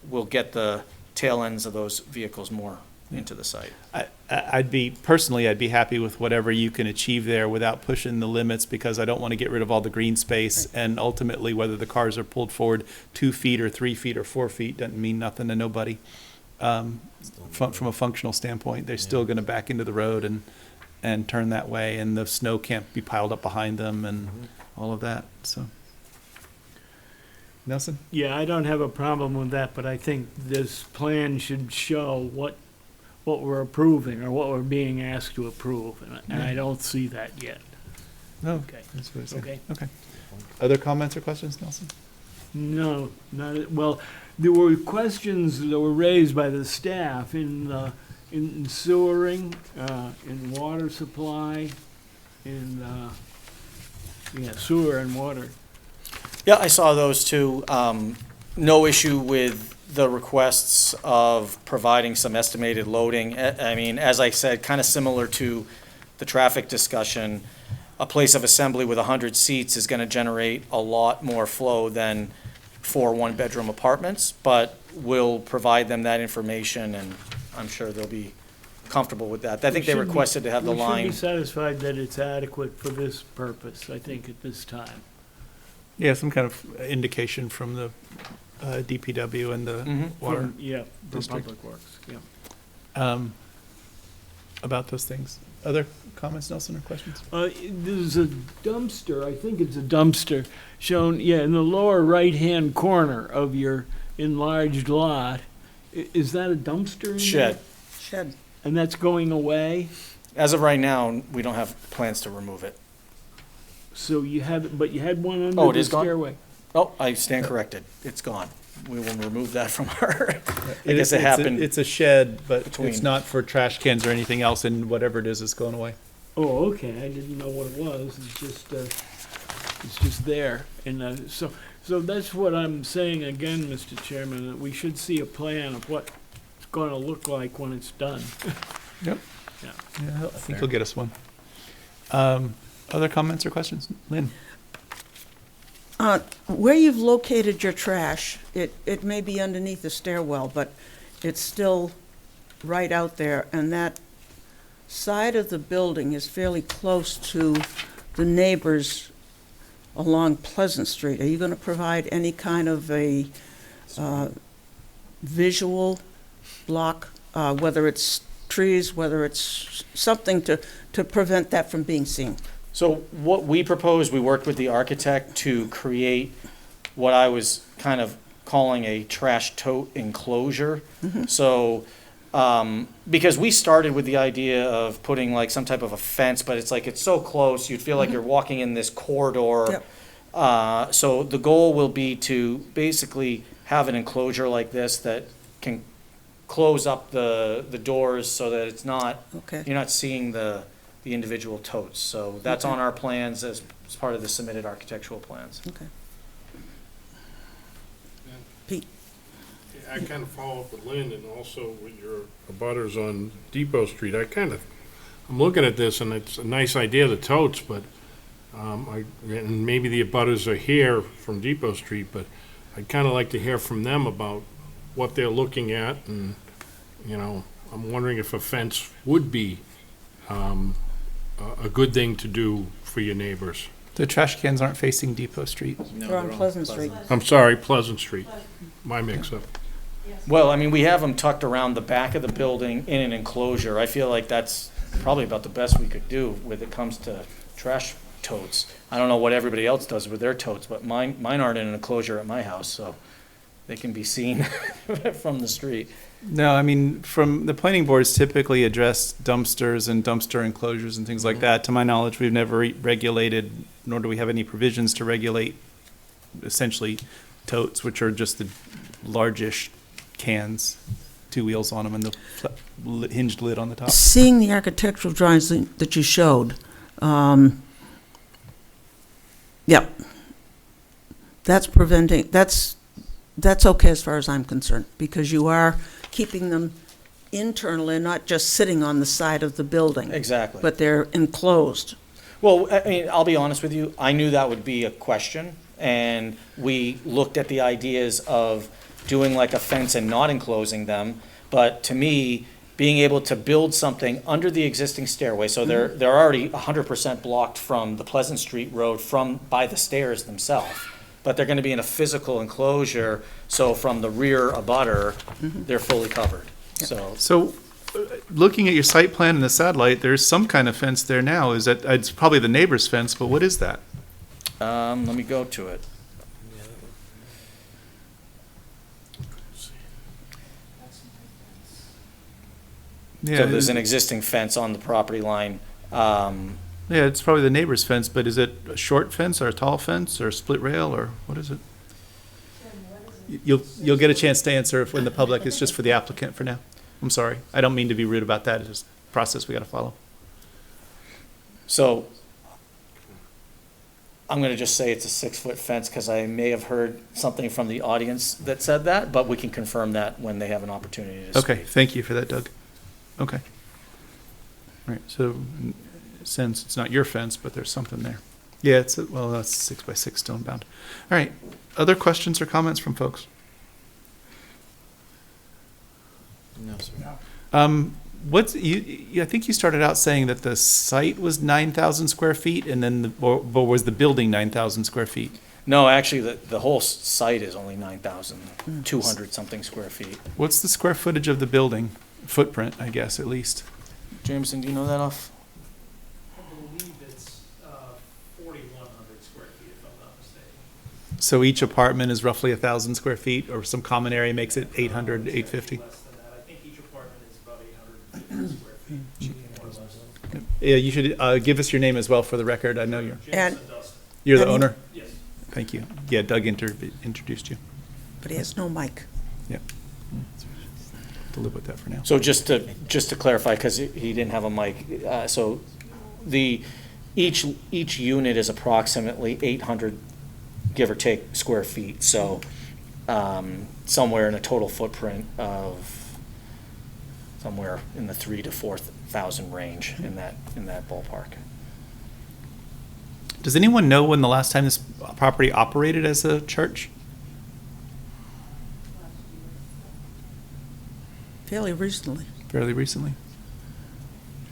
[SPEAKER 6] we'll get the tail ends of those vehicles more into the site.
[SPEAKER 2] I'd be happy with whatever you can achieve there without pushing the limits, because I don't want to get rid of all the green space. And ultimately, whether the cars are pulled forward 2 feet or 3 feet or 4 feet doesn't mean nothing to nobody. From a functional standpoint, they're still going to back into the road and turn that way, and the snow can't be piled up behind them and all of that. So, Nelson?
[SPEAKER 7] Yeah, I don't have a problem with that, but I think this plan should show what we're approving or what we're being asked to approve, and I don't see that yet.
[SPEAKER 2] No.
[SPEAKER 7] Okay.
[SPEAKER 2] That's what I said.
[SPEAKER 7] Okay.
[SPEAKER 2] Okay. Other comments or questions, Nelson?
[SPEAKER 7] No, not, well, there were questions that were raised by the staff in sewering, in water supply, in, sewer and water.
[SPEAKER 6] Yeah, I saw those too. No issue with the requests of providing some estimated loading. I mean, as I said, kind of similar to the traffic discussion, a place of assembly with 100 seats is going to generate a lot more flow than 4 one-bedroom apartments, but we'll provide them that information, and I'm sure they'll be comfortable with that. I think they requested to have the
[SPEAKER 7] We should
[SPEAKER 6] line.
[SPEAKER 7] be satisfied that it's adequate for this purpose, I think, at this time.
[SPEAKER 2] Yeah, some kind of indication from the DPW and the water
[SPEAKER 7] Yeah, for
[SPEAKER 2] district.
[SPEAKER 7] Public Works, yeah.
[SPEAKER 2] About those things. Other comments, Nelson, or questions?
[SPEAKER 7] There's a dumpster, I think it's a dumpster, shown, in the lower right-hand corner of your enlarged lot. Is that a dumpster in there?
[SPEAKER 6] Shed.
[SPEAKER 3] Shed.
[SPEAKER 7] And that's going away?
[SPEAKER 6] As of right now, we don't have plans to remove it.
[SPEAKER 7] So you have, but you had one
[SPEAKER 6] Oh,
[SPEAKER 7] under
[SPEAKER 6] it
[SPEAKER 7] the
[SPEAKER 6] is gone?
[SPEAKER 7] stairway?
[SPEAKER 6] Oh, I stand corrected. It's gone. We will remove that from our, I
[SPEAKER 2] It's
[SPEAKER 6] guess it happened.
[SPEAKER 2] It's a shed, but
[SPEAKER 6] between-
[SPEAKER 2] it's not for trash cans or anything else, and whatever it is going away.
[SPEAKER 7] Oh, okay, I didn't know what it was, it's just there. And so that's what I'm saying again, Mr. Chairman, that we should see a plan of what it's gonna look like when it's done.
[SPEAKER 2] Yep.
[SPEAKER 7] Yeah.
[SPEAKER 2] Yeah, I think he'll get us one. Other comments or questions? Lynn?
[SPEAKER 3] Where you've located your trash, it may be underneath the stairwell, but it's still right out there, and that side of the building is fairly close to the neighbors along Pleasant Street. Are you going to provide any kind of a visual block, whether it's trees, whether it's something to prevent that from being seen?
[SPEAKER 6] So what we proposed, we worked with the architect to create what I was kind of calling a trash tote enclosure. So, because we started with the idea of putting like some type of a fence, but it's like, it's so close, you'd feel like you're walking in this corridor.
[SPEAKER 3] Yep.
[SPEAKER 6] So the goal will be to basically have an enclosure like this that can close up the doors so that it's not,
[SPEAKER 3] Okay.
[SPEAKER 6] you're not seeing the individual totes. So that's
[SPEAKER 3] Okay.
[SPEAKER 6] on our plans as part of the submitted architectural plans.
[SPEAKER 3] Okay. Pete?
[SPEAKER 8] I kind of follow up with Lynn and also with your abutters on Depot Street. I'm looking at this and it's a nice idea, the totes, but, and maybe the abutters are here from Depot Street, but I'd kind of like to hear from them about what they're looking at, and, I'm wondering if a fence would be, a good thing to do for your neighbors.
[SPEAKER 2] The trash cans aren't facing Depot Street.
[SPEAKER 3] They're on Pleasant Street.
[SPEAKER 8] I'm sorry, Pleasant Street, my mix-up.
[SPEAKER 6] Well, I mean, we have them tucked around the back of the building in an enclosure. I feel like that's probably about the best we could do when it comes to trash totes. I don't know what everybody else does with their totes, but mine aren't in an enclosure at my house, so. they can be seen from the street.
[SPEAKER 2] No, I mean, from the planning boards typically address dumpsters and dumpster enclosures and things like that. To my knowledge, we've never regulated, nor do we have any provisions to regulate essentially totes, which are just the largish cans, 2 wheels on them and the hinged lid on the top.
[SPEAKER 3] Seeing the architectural drawings that you showed, yep. That's okay as far as I'm concerned, because you are keeping them internal and not just sitting on the side of the building.
[SPEAKER 6] Exactly.
[SPEAKER 3] But they're enclosed.
[SPEAKER 6] Well, I mean, I'll be honest with you, I knew that would be a question, and we looked at the ideas of doing like a fence and not enclosing them, but to me, being able to build something under the existing stairway, so they're already 100% blocked from the Pleasant Street Road by the stairs themselves, but they're gonna be in a physical enclosure, so from the rear abutter, they're fully covered, so.
[SPEAKER 2] So, looking at your site plan and the satellite, there's some kind of fence there now. Is that, it's probably the neighbor's fence, but what is that?
[SPEAKER 6] Let me go to it.
[SPEAKER 2] Yeah,
[SPEAKER 6] So there's an existing fence on the property line.
[SPEAKER 2] yeah, it's probably the neighbor's fence, but is it a short fence or a tall fence or a split rail or what is it? You'll get a chance to answer if when the public, it's just for the applicant for now. I'm sorry. I don't mean to be rude about that. It's just a process we gotta follow.
[SPEAKER 6] So I'm gonna just say it's a 6-foot fence because I may have heard something from the audience that said that, but we can confirm that when they have an opportunity to speak.
[SPEAKER 2] Okay, thank you for that, Doug. Okay. All right, so since it's not your fence, but there's something there. Yeah, well, that's 6x6 stone bound. All right, other questions or comments from folks?
[SPEAKER 9] No, sir.
[SPEAKER 2] I think you started out saying that the site was 9,000 square feet and then, or was the building 9,000 square feet?
[SPEAKER 6] No, actually, the whole site is only 9,200 something square feet.
[SPEAKER 2] What's the square footage of the building? Footprint, I guess, at least.
[SPEAKER 6] Jameson, do you know that off?
[SPEAKER 5] I believe it's 4,100 square feet, if I'm not mistaken.
[SPEAKER 2] So each apartment is roughly 1,000 square feet, or some common area makes it 800, 850?
[SPEAKER 5] Less than that. I think each apartment is about 850 square feet, more or less.
[SPEAKER 2] Yeah, you should give us your name as well for the record. I know
[SPEAKER 3] And-
[SPEAKER 5] Jameson Dustin.
[SPEAKER 2] you're the
[SPEAKER 3] And-
[SPEAKER 2] owner?
[SPEAKER 5] Yes.
[SPEAKER 2] Thank you. Yeah, Doug introduced you.
[SPEAKER 3] But he has no mic.
[SPEAKER 2] Yeah. To live with that for now.
[SPEAKER 6] So just to clarify, because he didn't have a mic, so each unit is approximately 800, give or take, square feet. So somewhere in a total footprint of somewhere in the 3,000 to 4,000 range in that ballpark.
[SPEAKER 2] Does anyone know when the last time this property operated as a church?
[SPEAKER 3] Fairly recently.
[SPEAKER 2] Fairly recently?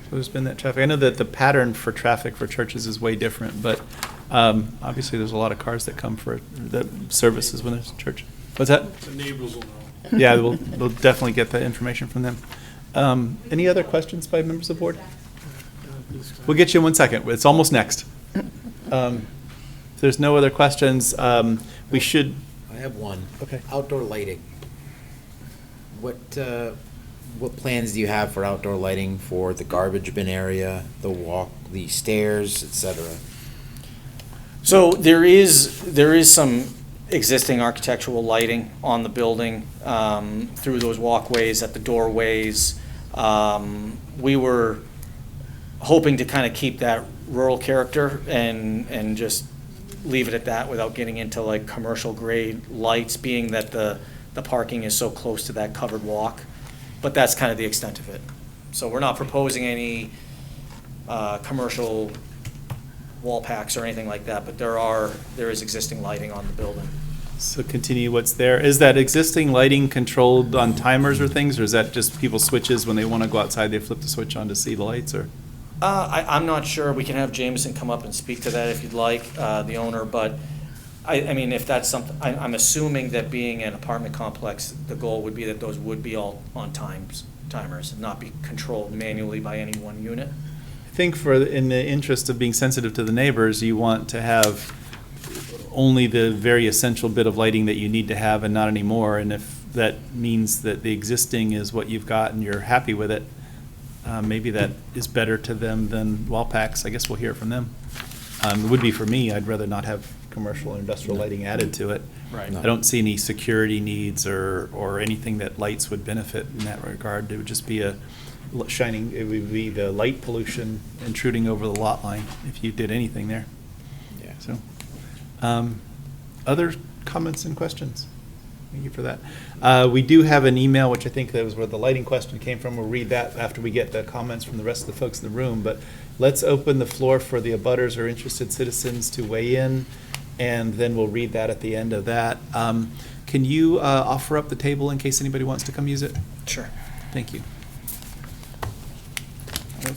[SPEAKER 2] So there's been that traffic. I know that the pattern for traffic for churches is way different, but obviously there's a lot of cars that come for the services when there's church. What's that?
[SPEAKER 8] The neighbors will know.
[SPEAKER 2] Yeah, we'll definitely get that information from them. Any other questions by members of the board? We'll get you in 1 second. It's almost next. If there's no other questions, we should,
[SPEAKER 9] I have one.
[SPEAKER 2] Okay.
[SPEAKER 9] Outdoor lighting. What plans do you have for outdoor lighting for the garbage bin area, the stairs, etc.?
[SPEAKER 6] So there is some existing architectural lighting on the building through those walkways, at the doorways. We were hoping to kind of keep that rural character and just leave it at that without getting into like commercial grade lights, being that the parking is so close to that covered walk. But that's kind of the extent of it. So we're not proposing any commercial wall packs or anything like that, but there is existing lighting on the building.
[SPEAKER 2] so continue what's there. Is that existing lighting controlled on timers or things, or is that just people switches when they want to go outside, they flip the switch on to see the lights, or?
[SPEAKER 6] I'm not sure. We can have Jameson come up and speak to that if you'd like, the owner, but I mean, if that's something, I'm assuming that being an apartment complex, the goal would be that those would be all on timers and not be controlled manually by any one unit.
[SPEAKER 2] I think in the interest of being sensitive to the neighbors, you want to have only the very essential bit of lighting that you need to have and not anymore. And if that means that the existing is what you've got and you're happy with it, maybe that is better to them than Wallpac's. I guess we'll hear from them. It would be for me. I'd rather not have commercial or industrial lighting added to it.
[SPEAKER 6] Right.
[SPEAKER 2] I don't see any security needs or anything that lights would benefit in that regard. It would just be it would be the light pollution intruding over the lot line if you did anything there.
[SPEAKER 9] Yeah.
[SPEAKER 2] So, other comments and questions? Thank you for that. We do have an email, which I think that was where the lighting question came from. We'll read that after we get the comments from the rest of the folks in the room. But let's open the floor for the abutters or interested citizens to weigh in, and then we'll read that at the end of that. Can you offer up the table in case anybody wants to come use it?
[SPEAKER 6] Sure.
[SPEAKER 2] Thank you.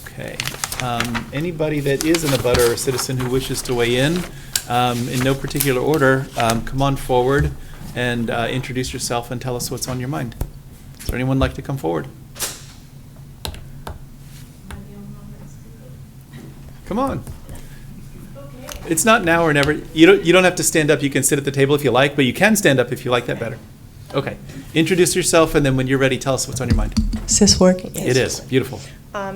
[SPEAKER 2] Okay. Anybody that is an abutter or citizen who wishes to weigh in no particular order, come on forward and introduce yourself and tell us what's on your mind. Is there anyone like to come forward? Come on. It's not now or never. You don't have to stand up. You can sit at the table if you like, but you can stand up if you like that better. Okay. Introduce yourself, and then when you're ready, tell us what's on your mind.
[SPEAKER 10] Is this working?
[SPEAKER 2] It is. Beautiful.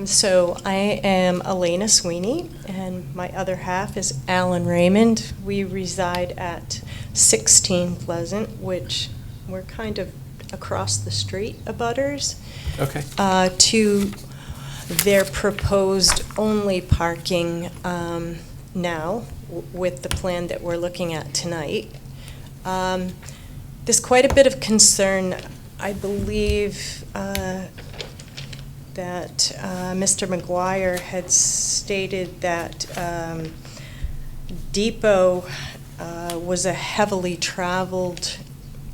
[SPEAKER 10] So I am Elena Sweeney, and my other half is Alan Raymond. We reside at 16 Pleasant, which we're kind of across the street abutters.
[SPEAKER 2] Okay.
[SPEAKER 10] To their proposed only parking now with the plan that we're looking at tonight. There's quite a bit of concern, I believe, that Mr. McGuire had stated that Depot was a heavily traveled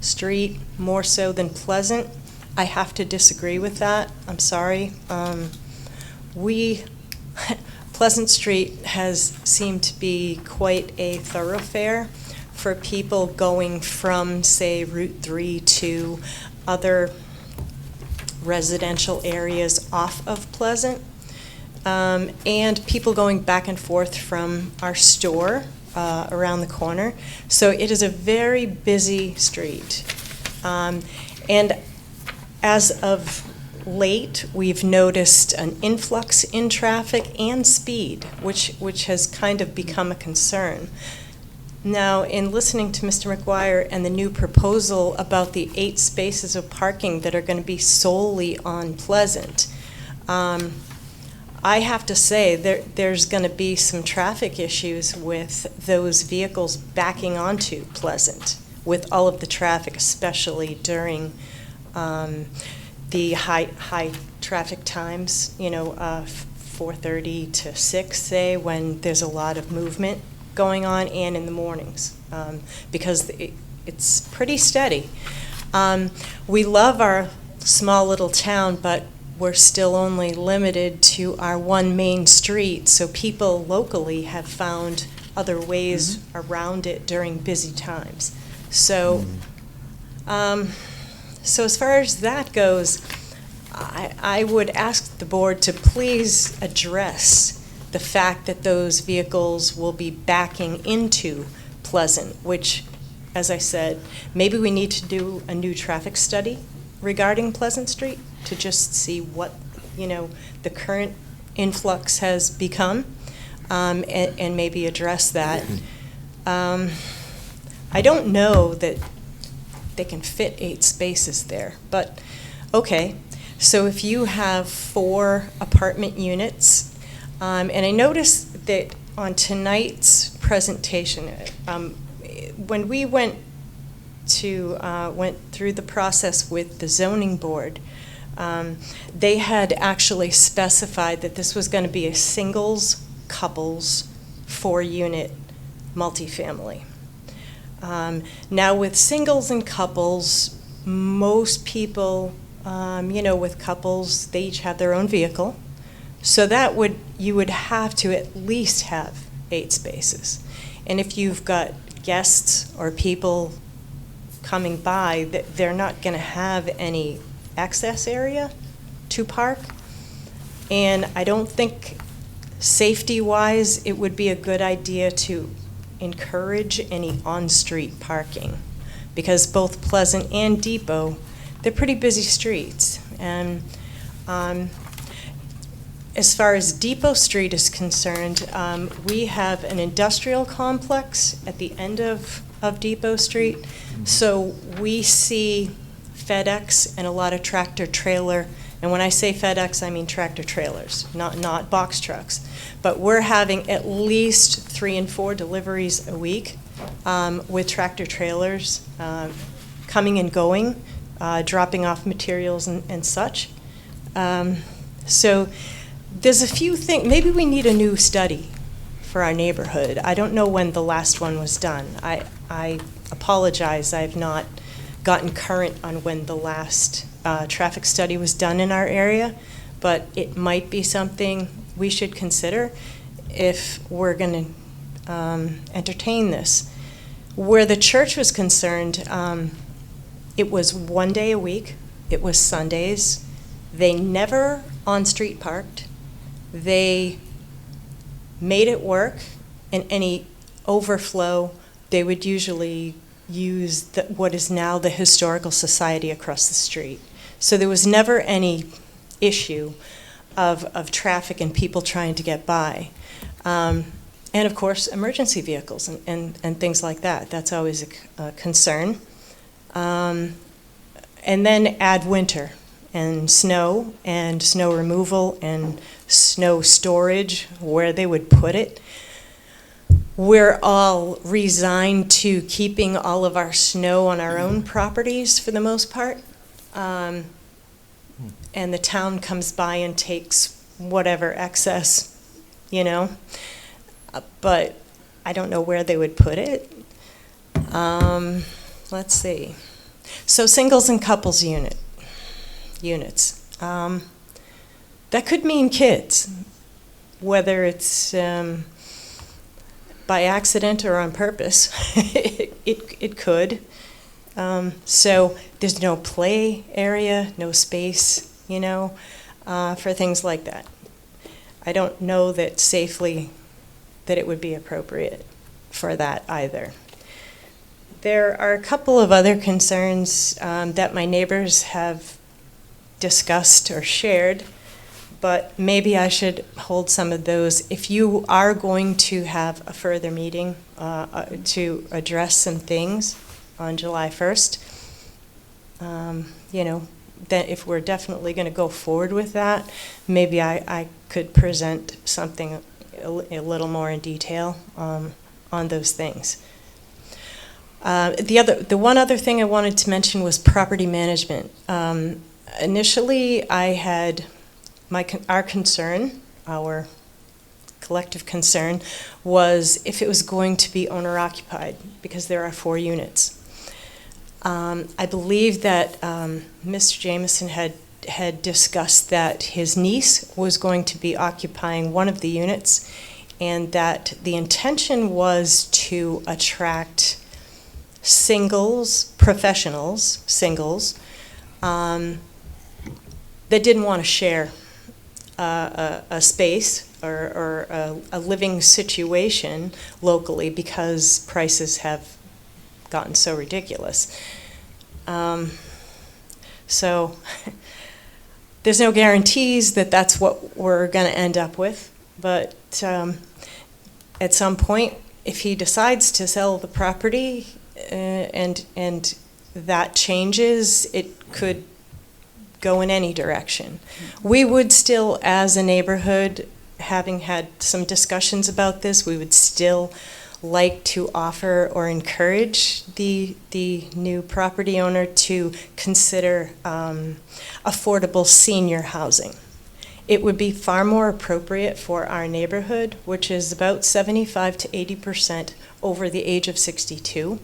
[SPEAKER 10] street, more so than Pleasant. I have to disagree with that. I'm sorry. Pleasant Street has seemed to be quite a thoroughfare for people going from, say, Route 3 to other residential areas off of Pleasant, and people going back and forth from our store around the corner. So it is a very busy street. And as of late, we've noticed an influx in traffic and speed, which has kind of become a concern. Now, in listening to Mr. McGuire and the new proposal about the 8 spaces of parking that are going to be solely on Pleasant, I have to say there's going to be some traffic issues with those vehicles backing onto Pleasant with all of the traffic, especially during the high traffic times, 4:30 to 6, say, when there's a lot of movement going on, and in the mornings, because it's pretty steady. We love our small little town, but we're still only limited to our one main street, so people locally have found other ways around it during busy times. So, so as far as that goes, I would ask the board to please address the fact that those vehicles will be backing into Pleasant, which, as I said, maybe we need to do a new traffic study regarding Pleasant Street to just see what, the current influx has become, and maybe address that. I don't know that they can fit 8 spaces there, but okay. So if you have 4 apartment units, and I noticed that on tonight's presentation, when we went through the process with the zoning board, they had actually specified that this was going to be a singles, couples, 4-unit multifamily. Now with singles and couples, most people, with couples, they each have their own vehicle. So you would have to at least have 8 spaces. And if you've got guests or people coming by, they're not going to have any access area to park. And I don't think safety-wise it would be a good idea to encourage any on-street parking, because both Pleasant and Depot, they're pretty busy streets. And as far as Depot Street is concerned, we have an industrial complex at the end of Depot Street. So we see FedEx and a lot of tractor trailer, and when I say FedEx, I mean tractor trailers, not box trucks. But we're having at least 3 and 4 deliveries a week with tractor trailers coming and going, dropping off materials and such. So there's a few things, maybe we need a new study for our neighborhood. I don't know when the last one was done. I apologize, I've not gotten current on when the last traffic study was done in our area, but it might be something we should consider if we're going to entertain this. Where the church was concerned, it was 1 day a week. It was Sundays. They never on-street parked. They made it work, and any overflow, they would usually use what is now the Historical Society across the street. So there was never any issue of traffic and people trying to get by. And of course, emergency vehicles and things like that. That's always a concern. And then add winter and snow removal and snow storage, where they would put it. We're all resigned to keeping all of our snow on our own properties for the most part. And the town comes by and takes whatever excess, but I don't know where they would put it. Let's see. So singles and couples units. That could mean kids, whether it's by accident or on purpose. it could. So there's no play area, no space, for things like that. I don't know that safely that it would be appropriate for that either. There are a couple of other concerns that my neighbors have discussed or shared, but maybe I should hold some of those. If you are going to have a further meeting to address some things on July 1st, that if we're definitely going to go forward with that, maybe I could present something a little more in detail on those things. The one other thing I wanted to mention was property management. Initially, I had our concern, our collective concern, was if it was going to be owner-occupied, because there are 4 units. I believe that Mr. Jameson had discussed that his niece was going to be occupying one of the units, and that the intention was to attract professionals, singles, that didn't want to share a space or a living situation locally because prices have gotten so ridiculous. So there's no guarantees that that's what we're going to end up with, but at some point, if he decides to sell the property and that changes, it could go in any direction. We would still, as a neighborhood, having had some discussions about this, we would still like to offer or encourage the new property owner to consider affordable senior housing. It would be far more appropriate for our neighborhood, which is about 75 to 80% over the age of 62.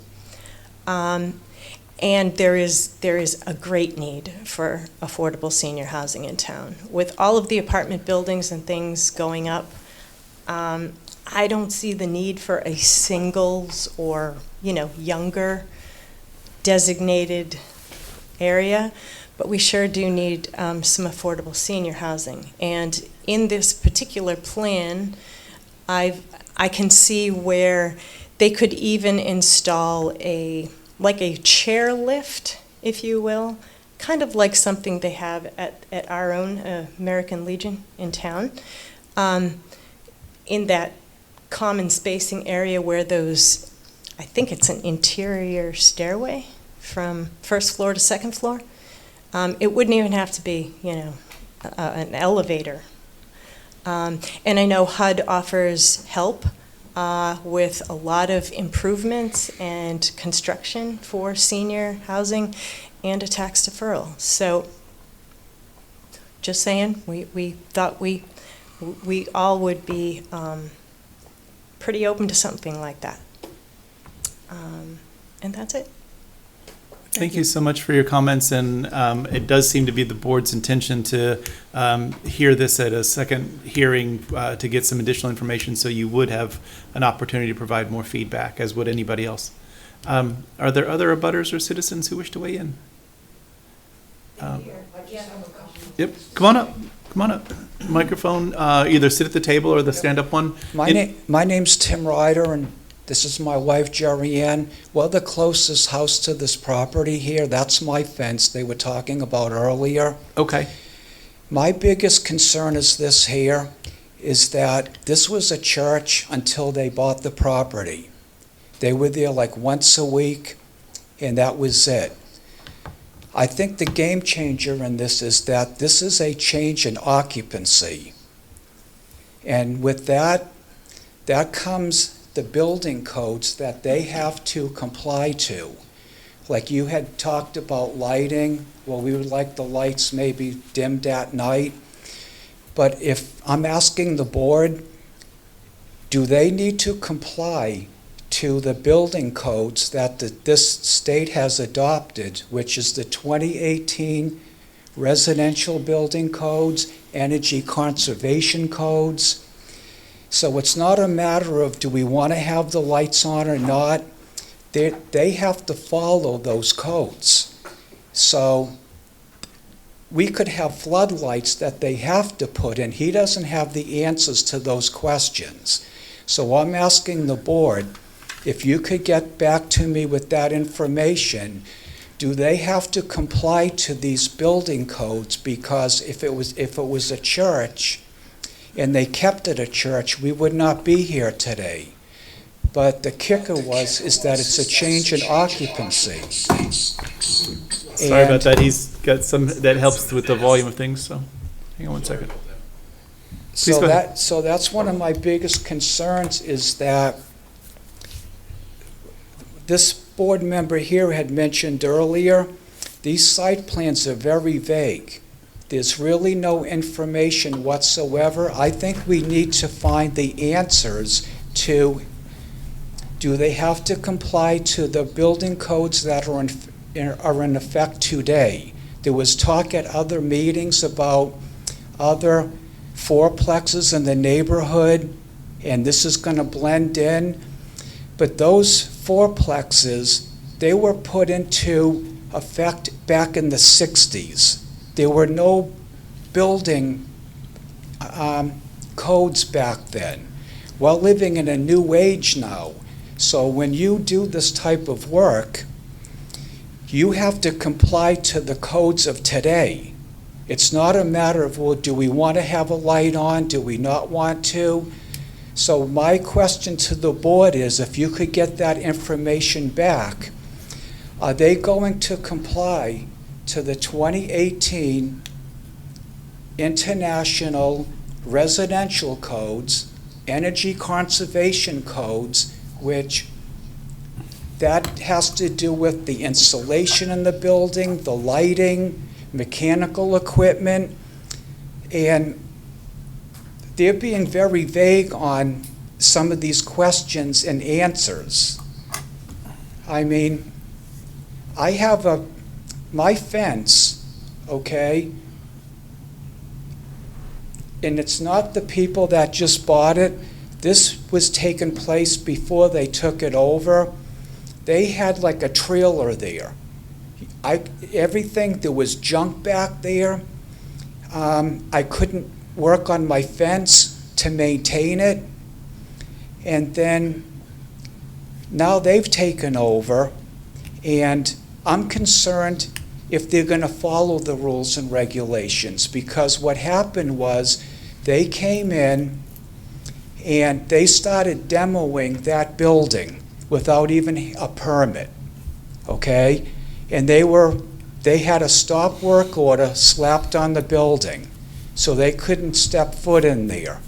[SPEAKER 10] And there is a great need for affordable senior housing in town. With all of the apartment buildings and things going up, I don't see the need for a singles or, younger designated area, but we sure do need some affordable senior housing. And in this particular plan, I can see where They could even install like a chair lift, if you will, kind of like something they have at our own American Legion in town, in that common spacing area where those, I think it's an interior stairway from first floor to second floor. It wouldn't even have to be, an elevator. And I know HUD offers help with a lot of improvements and construction for senior housing and a tax deferral. So just saying, we thought we all would be pretty open to something like that. And that's it.
[SPEAKER 2] Thank you so much for your comments, and it does seem to be the board's intention to hear this at a second hearing to get some additional information, so you would have an opportunity to provide more feedback, as would anybody else. Are there other abutters or citizens who wish to weigh in? Yep, come on up. Come on up. Microphone, either sit at the table or the stand-up one.
[SPEAKER 11] My name's Tim Ryder, and this is my wife, Jerry Ann. We're the closest house to this property here. That's my fence they were talking about earlier.
[SPEAKER 2] Okay.
[SPEAKER 11] My biggest concern is this here, is that this was a church until they bought the property. They were there like once a week, and that was it. I think the game changer in this is that this is a change in occupancy. And with that comes the building codes that they have to comply to. Like you had talked about lighting, well, we would like the lights maybe dimmed at night. But if I'm asking the board, do they need to comply to the building codes that this state has adopted, which is the 2018 residential building codes, energy conservation codes? So it's not a matter of do we want to have the lights on or not. They have to follow those codes. So we could have floodlights that they have to put in. He doesn't have the answers to those questions. So I'm asking the board, if you could get back to me with that information, do they have to comply to these building codes? Because if it was a church and they kept it a church, we would not be here today. But the kicker is that it's a change in occupancy.
[SPEAKER 2] Sorry about that. He's got some that helps with the volume of things. So, hang on one second. Please go ahead.
[SPEAKER 11] So that's one of my biggest concerns, is that this board member here had mentioned earlier, these site plans are very vague. There's really no information whatsoever. I think we need to find the answers to, do they have to comply to the building codes that are in effect today? There was talk at other meetings about other fourplexes in the neighborhood, and this is going to blend in. But those fourplexes, they were put into effect back in the 60s. There were no building codes back then. We're living in a new age now. So when you do this type of work, you have to comply to the codes of today. It's not a matter of, well, do we want to have a light on? Do we not want to? So my question to the board is, if you could get that information back, are they going to comply to the 2018 International Residential Codes, Energy Conservation Codes, which that has to do with the insulation in the building, the lighting, mechanical equipment, and they're being very vague on some of these questions and answers. I mean, I have my fence, okay, and it's not the people that just bought it. This was taking place before they took it over. They had like a trailer there. There was junk back there. I couldn't work on my fence to maintain it. And then Now they've taken over, and I'm concerned if they're going to follow the rules and regulations, because what happened was they came in and they started demoing that building without even a permit, okay? And they had a stop work order slapped on the building, so they couldn't step foot in there.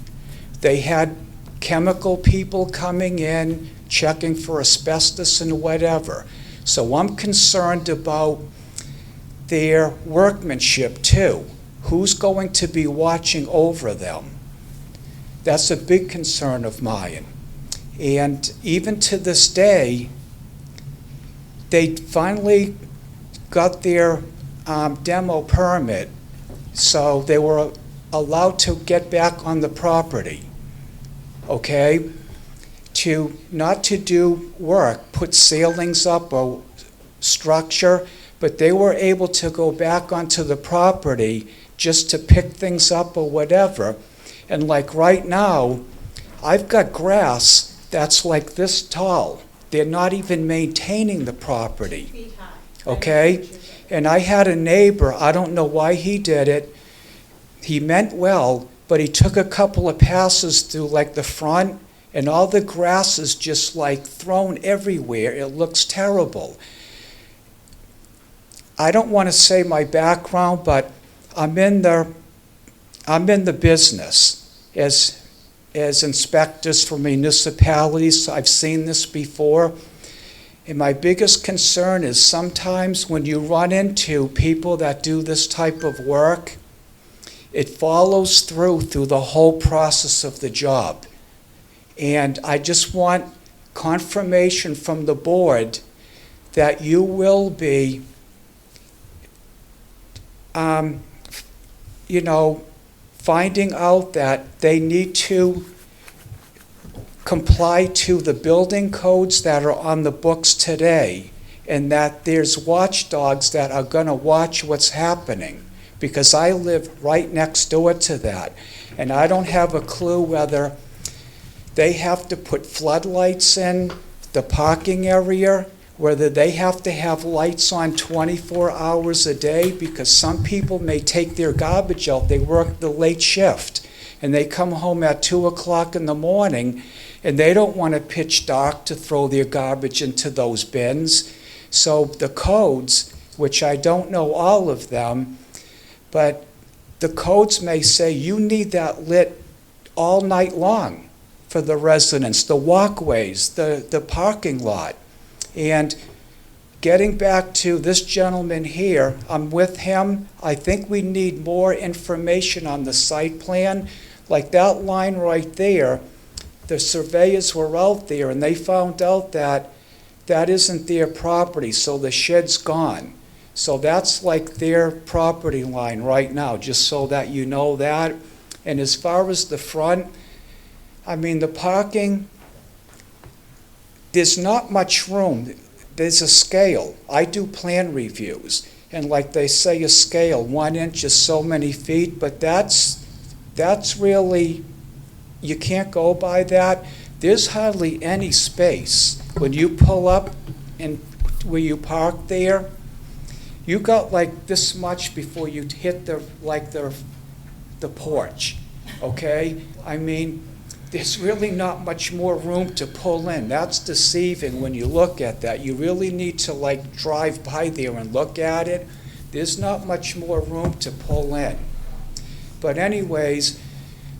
[SPEAKER 11] They had chemical people coming in, checking for asbestos and whatever. So I'm concerned about their workmanship too. Who's going to be watching over them? That's a big concern of mine. And even to this day, they finally got their demo permit, so they were allowed to get back on the property, okay? Not to do work, put ceilings up or structure, but they were able to go back onto the property just to pick things up or whatever. And like right now, I've got grass that's like this tall. They're not even maintaining the property, okay? And I had a neighbor, I don't know why he did it. He meant well, but he took a couple of passes through like the front, and all the grass is just like thrown everywhere. It looks terrible. I don't want to say my background, but I'm in the business as inspectors for municipalities. So I've seen this before. And my biggest concern is sometimes when you run into people that do this type of work, it follows through the whole process of the job. And I just want confirmation from the board that you will be, finding out that they need to comply to the building codes that are on the books today, and that there's watchdogs that are going to watch what's happening, because I live right next door to that, and I don't have a clue whether they have to put floodlights in the parking area, whether they have to have lights on 24 hours a day, because some people may take their garbage out. They work the late shift, and they come home at 2 o'clock in the morning, and they don't want to pitch dark to throw their garbage into those bins. So the codes, which I don't know all of them, but the codes may say you need that lit all night long for the residents, the walkways, the parking lot. And getting back to this gentleman here, I'm with him. I think we need more information on the site plan. Like that line right there, the surveyors were out there and they found out that that isn't their property, so the shed's gone. So that's like their property line right now, just so that you know that. And as far as the front, I mean, the parking, there's not much room. There's a scale. I do plan reviews, and like they say, a scale, 1 inch is so many feet, but that's really, you can't go by that. There's hardly any space. When you pull up and where you park there, you got like this much before you hit the porch, okay? I mean, there's really not much more room to pull in. That's deceiving when you look at that. You really need to like drive by there and look at it. There's not much more room to pull in. But anyways,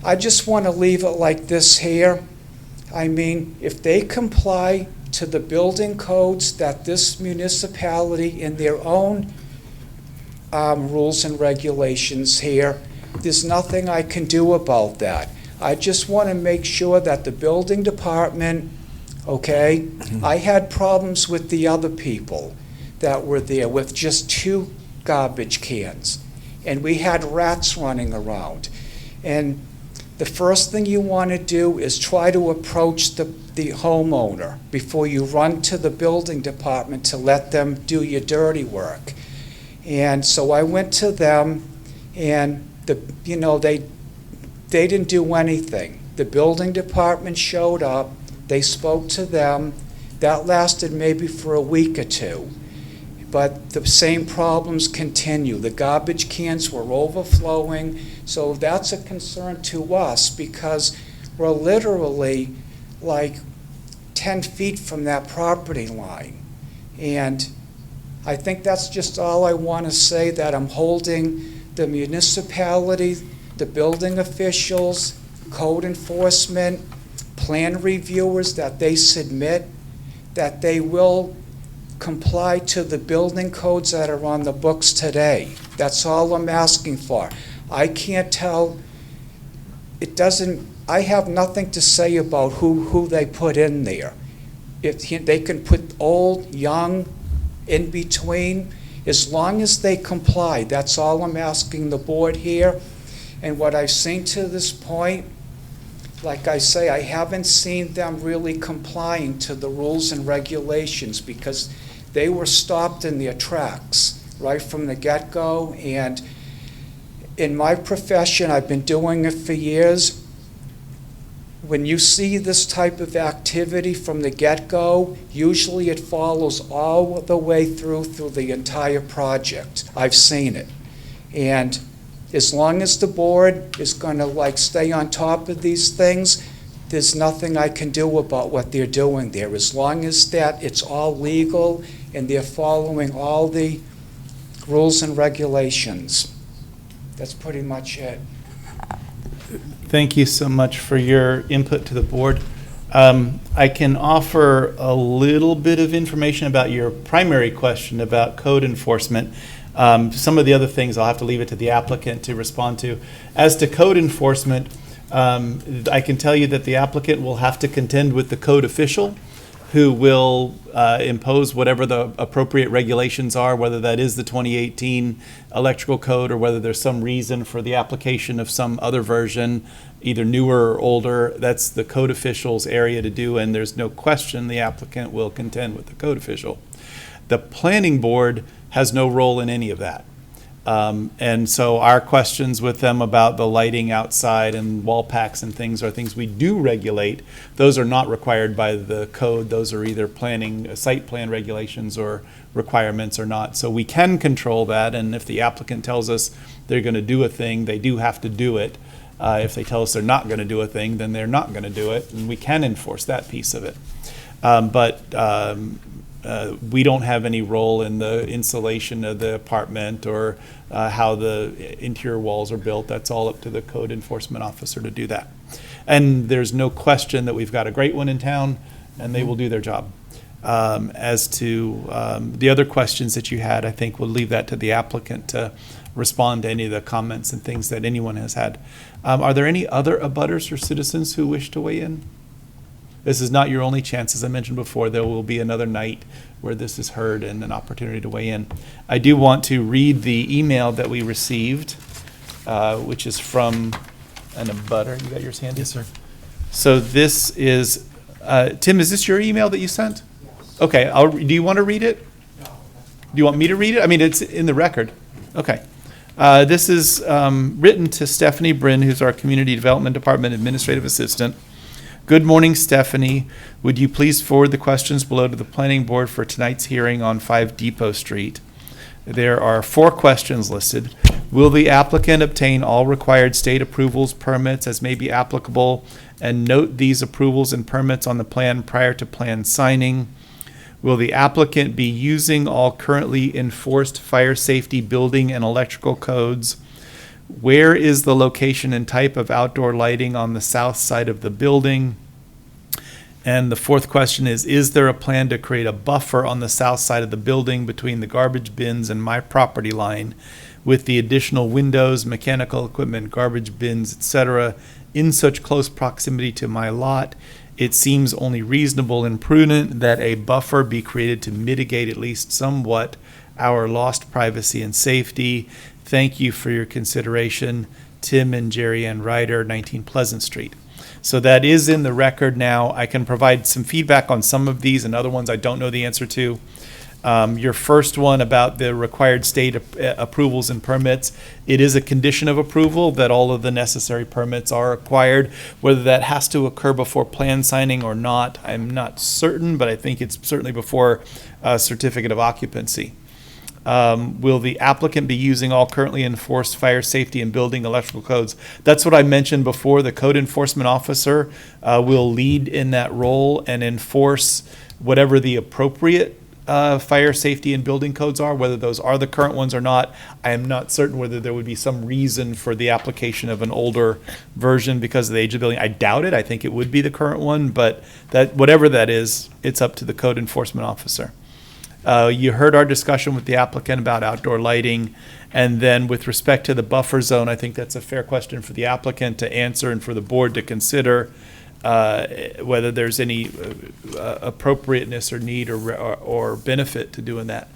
[SPEAKER 11] I just want to leave it like this here. I mean, if they comply to the building codes that this municipality in their own rules and regulations here, there's nothing I can do about that. I just want to make sure that the building department, okay, I had problems with the other people that were there with just 2 garbage cans, and we had rats running around. And the first thing you want to do is try to approach the homeowner before you run to the building department to let them do your dirty work. And so I went to them, and they didn't do anything. The building department showed up, they spoke to them, That lasted maybe for a week or two. But the same problems continue. The garbage cans were overflowing, so that's a concern to us because we're literally like 10 feet from that property line. And I think that's just all I want to say, that I'm holding the municipality, the building officials, code enforcement, plan reviewers, that they submit, that they will comply to the building codes that are on the books today. That's all I'm asking for. I can't tell, it doesn't, I have nothing to say about who they put in there. If they can put old, young, in between, as long as they comply, that's all I'm asking the board here. And what I've seen to this point, like I say, I haven't seen them really complying to the rules and regulations because they were stopped in their tracks right from the get-go. And in my profession, I've been doing it for years. When you see this type of activity from the get-go, usually it follows all the way through the entire project. I've seen it. And as long as the board is going to stay on top of these things, there's nothing I can do about what they're doing there. As long as that it's all legal and they're following all the rules and regulations. That's pretty much it.
[SPEAKER 2] Thank you so much for your input to the board. I can offer a little bit of information about your primary question about code enforcement. Some of the other things I'll have to leave it to the applicant to respond to. As to code enforcement, I can tell you that the applicant will have to contend with the code official who will impose whatever the appropriate regulations are, whether that is the 2018 electrical code or whether there's some reason for the application of some other version, either newer or older. That's the code official's area to do, and there's no question the applicant will contend with the code official. The planning board has no role in any of that. And so our questions with them about the lighting outside and wall packs and things are things we do regulate. Those are not required by the code. Those are either planning, site plan regulations or requirements or not. So we can control that, and if the applicant tells us they're going to do a thing, they do have to do it. If they tell us they're not going to do a thing, then they're not going to do it, and we can enforce that piece of it. We don't have any role in the insulation of the apartment or how the interior walls are built. That's all up to the code enforcement officer to do that. And there's no question that we've got a great one in town, and they will do their job. As to the other questions that you had, I think we'll leave that to the applicant to respond to any of the comments and things that anyone has had. Are there any other abutters or citizens who wish to weigh in? This is not your only chance. As I mentioned before, there will be another night where this is heard and an opportunity to weigh in. I do want to read the email that we received, which is from an abutter. You got yours handy? Yes, sir. So this is, Tim, is this your email that you sent? Yes. Okay, do you want to read it? No. Do you want me to read it? I mean, it's in the record. Okay. This is written to Stephanie Bryn, who's our Community Development Department Administrative Assistant. Good morning, Stephanie. Would you please forward the questions below to the planning board for tonight's hearing on 5 Depot Street? There are 4 questions listed. Will the applicant obtain all required state approvals, permits as may be applicable, and note these approvals and permits on the plan prior to plan signing? Will the applicant be using all currently enforced fire safety building and electrical codes? Where is the location and type of outdoor lighting on the south side of the building? And the 4th question is there a plan to create a buffer on the south side of the building between the garbage bins and my property line with the additional windows, mechanical equipment, garbage bins, etc., in such close proximity to my lot? It seems only reasonable and prudent that a buffer be created to mitigate at least somewhat our lost privacy and safety. Thank you for your consideration. Tim and Jerry Ann Ryder, 19 Pleasant Street. So that is in the record now. I can provide some feedback on some of these and other ones I don't know the answer to. Your first one about the required state approvals and permits, it is a condition of approval that all of the necessary permits are acquired. Whether that has to occur before plan signing or not, I'm not certain, but I think it's certainly before a certificate of occupancy. Will the applicant be using all currently enforced fire safety and building electrical codes? That's what I mentioned before. The code enforcement officer will lead in that role and enforce whatever the appropriate fire safety and building codes are, whether those are the current ones or not. I am not certain whether there would be some reason for the application of an older version because of the age of the building. I doubt it. I think it would be the current one, but that whatever that is, it's up to the code enforcement officer. You heard our discussion with the applicant about outdoor lighting, and then with respect to the buffer zone, I think that's a fair question for the applicant to answer and for the board to consider whether there's any appropriateness or need or benefit to doing that.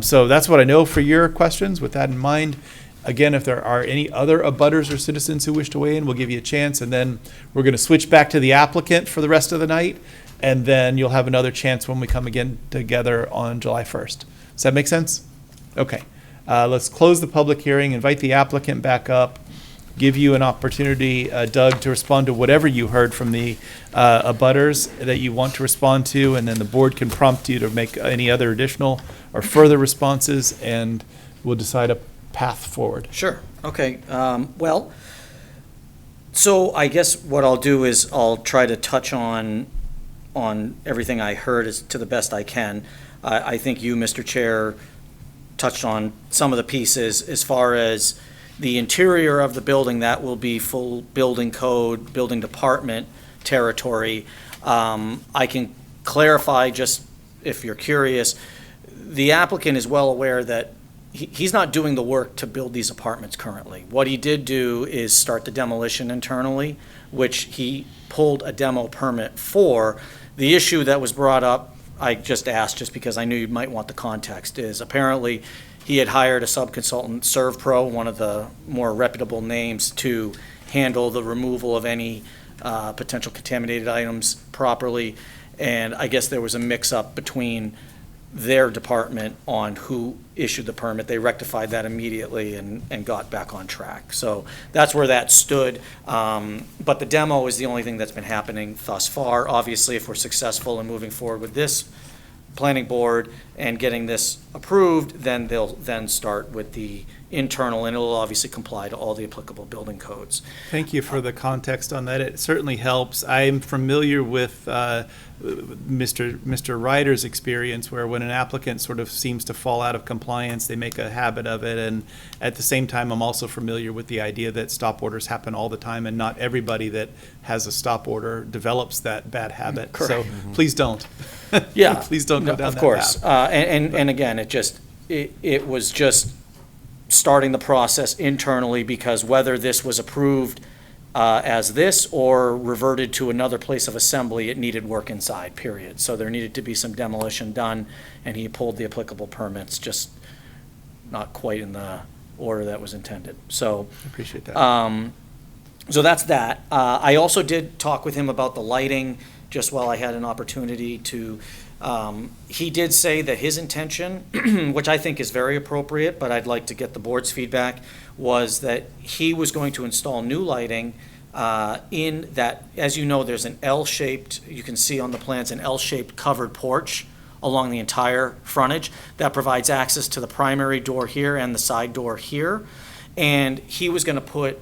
[SPEAKER 2] So that's what I know for your questions. With that in mind, again, if there are any other abutters or citizens who wish to weigh in, we'll give you a chance, and then we're going to switch back to the applicant for the rest of the night. And then you'll have another chance when we come again together on July 1st. Does that make sense? Okay. Let's close the public hearing, invite the applicant back up, give you an opportunity, Doug, to respond to whatever you heard from the abutters that you want to respond to, and then the board can prompt you to make any other additional or further responses, and we'll decide a path forward.
[SPEAKER 6] Sure. Okay. Well, so I guess what I'll do is I'll try to touch on everything I heard as to the best I can. I think you, Mr. Chair, touched on some of the pieces as far as the interior of the building. That will be full building code, building department territory. I can clarify, just if you're curious, the applicant is well aware that he's not doing the work to build these apartments currently. What he did do is start the demolition internally, which he pulled a demo permit for. The issue that was brought up, I just asked just because I knew you might want the context, is apparently he had hired a sub-consultant, ServPro, one of the more reputable names, to handle the removal of any potential contaminated items properly. And I guess there was a mix-up between their department on who issued the permit. They rectified that immediately and got back on track. So that's where that stood. But the demo is the only thing that's been happening thus far. Obviously, if we're successful in moving forward with this planning board and getting this approved, then they'll then start with the internal, and it'll obviously comply to all the applicable building codes.
[SPEAKER 2] Thank you for the context on that. It certainly helps. I'm familiar with Mr. Ryder's experience, where when an applicant sort of seems to fall out of compliance, they make a habit of it. And at the same time, I'm also familiar with the idea that stop orders happen all the time, and not everybody that has a stop order develops that bad habit.
[SPEAKER 6] Correct.
[SPEAKER 2] So please don't.
[SPEAKER 6] Yeah.
[SPEAKER 2] Please don't go down
[SPEAKER 6] of
[SPEAKER 2] that
[SPEAKER 6] course.
[SPEAKER 2] path.
[SPEAKER 6] And again, it was just starting the process internally, because whether this was approved as this or reverted to another place of assembly, it needed work inside, period. So there needed to be some demolition done, and he pulled the applicable permits, just not quite in the order that was intended. So
[SPEAKER 2] I appreciate that.
[SPEAKER 6] so that's that. I also did talk with him about the lighting, just while I had an opportunity to. He did say that his intention, which I think is very appropriate, but I'd like to get the board's feedback, was that he was going to install new lighting in that, as you know, there's an L-shaped, you can see on the plans, an L-shaped covered porch along the entire frontage that provides access to the primary door here and the side door here. And he was going to put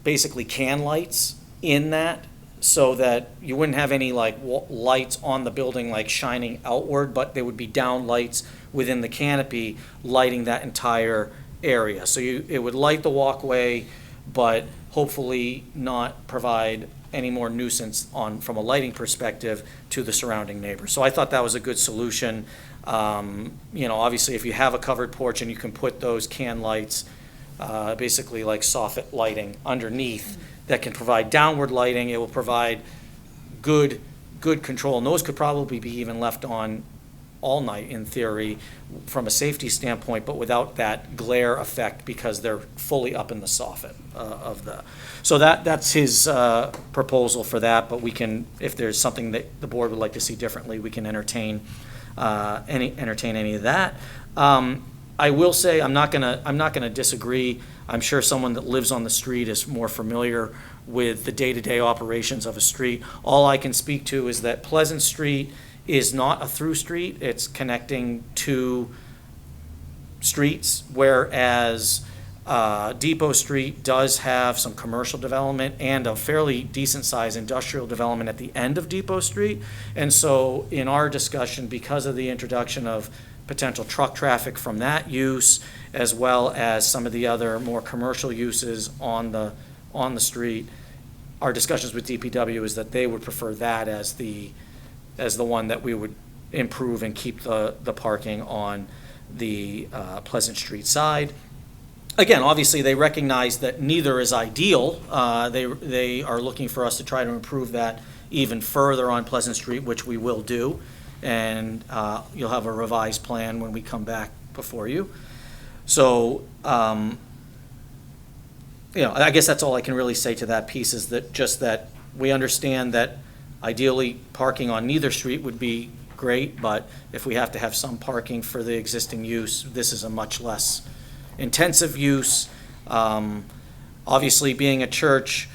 [SPEAKER 6] basically can lights in that, so that you wouldn't have any like lights on the building like shining outward, but there would be down lights within the canopy lighting that entire area. So it would light the walkway, but hopefully not provide any more nuisance from a lighting perspective to the surrounding neighbors. So I thought that was a good solution. Obviously if you have a covered porch and you can put those can lights, basically like soffit lighting underneath, that can provide downward lighting, it will provide good control. And those could probably be even left on all night in theory from a safety standpoint, but without that glare effect, because they're fully up in the soffit so that's his proposal for that. But we can, if there's something that the board would like to see differently, we can entertain entertain any of that. I will say, I'm not gonna disagree. I'm sure someone that lives on the street is more familiar with the day-to-day operations of a street. All I can speak to is that Pleasant Street is not a through street. It's connecting two streets, whereas Depot Street does have some commercial development and a fairly decent-sized industrial development at the end of Depot Street. And so in our discussion, because of the introduction of potential truck traffic from that use, as well as some of the other more commercial uses on the street, our discussions with DPW is that they would prefer that as the one that we would improve and keep the parking on the Pleasant Street side. Again, obviously, they recognize that neither is ideal. They are looking for us to try to improve that even further on Pleasant Street, which we will do. And you'll have a revised plan when we come back before you. So, I guess that's all I can really say to that piece, is that we understand that ideally parking on neither street would be great, but if we have to have some parking for the existing use, this is a much less intensive use. Obviously, being a church,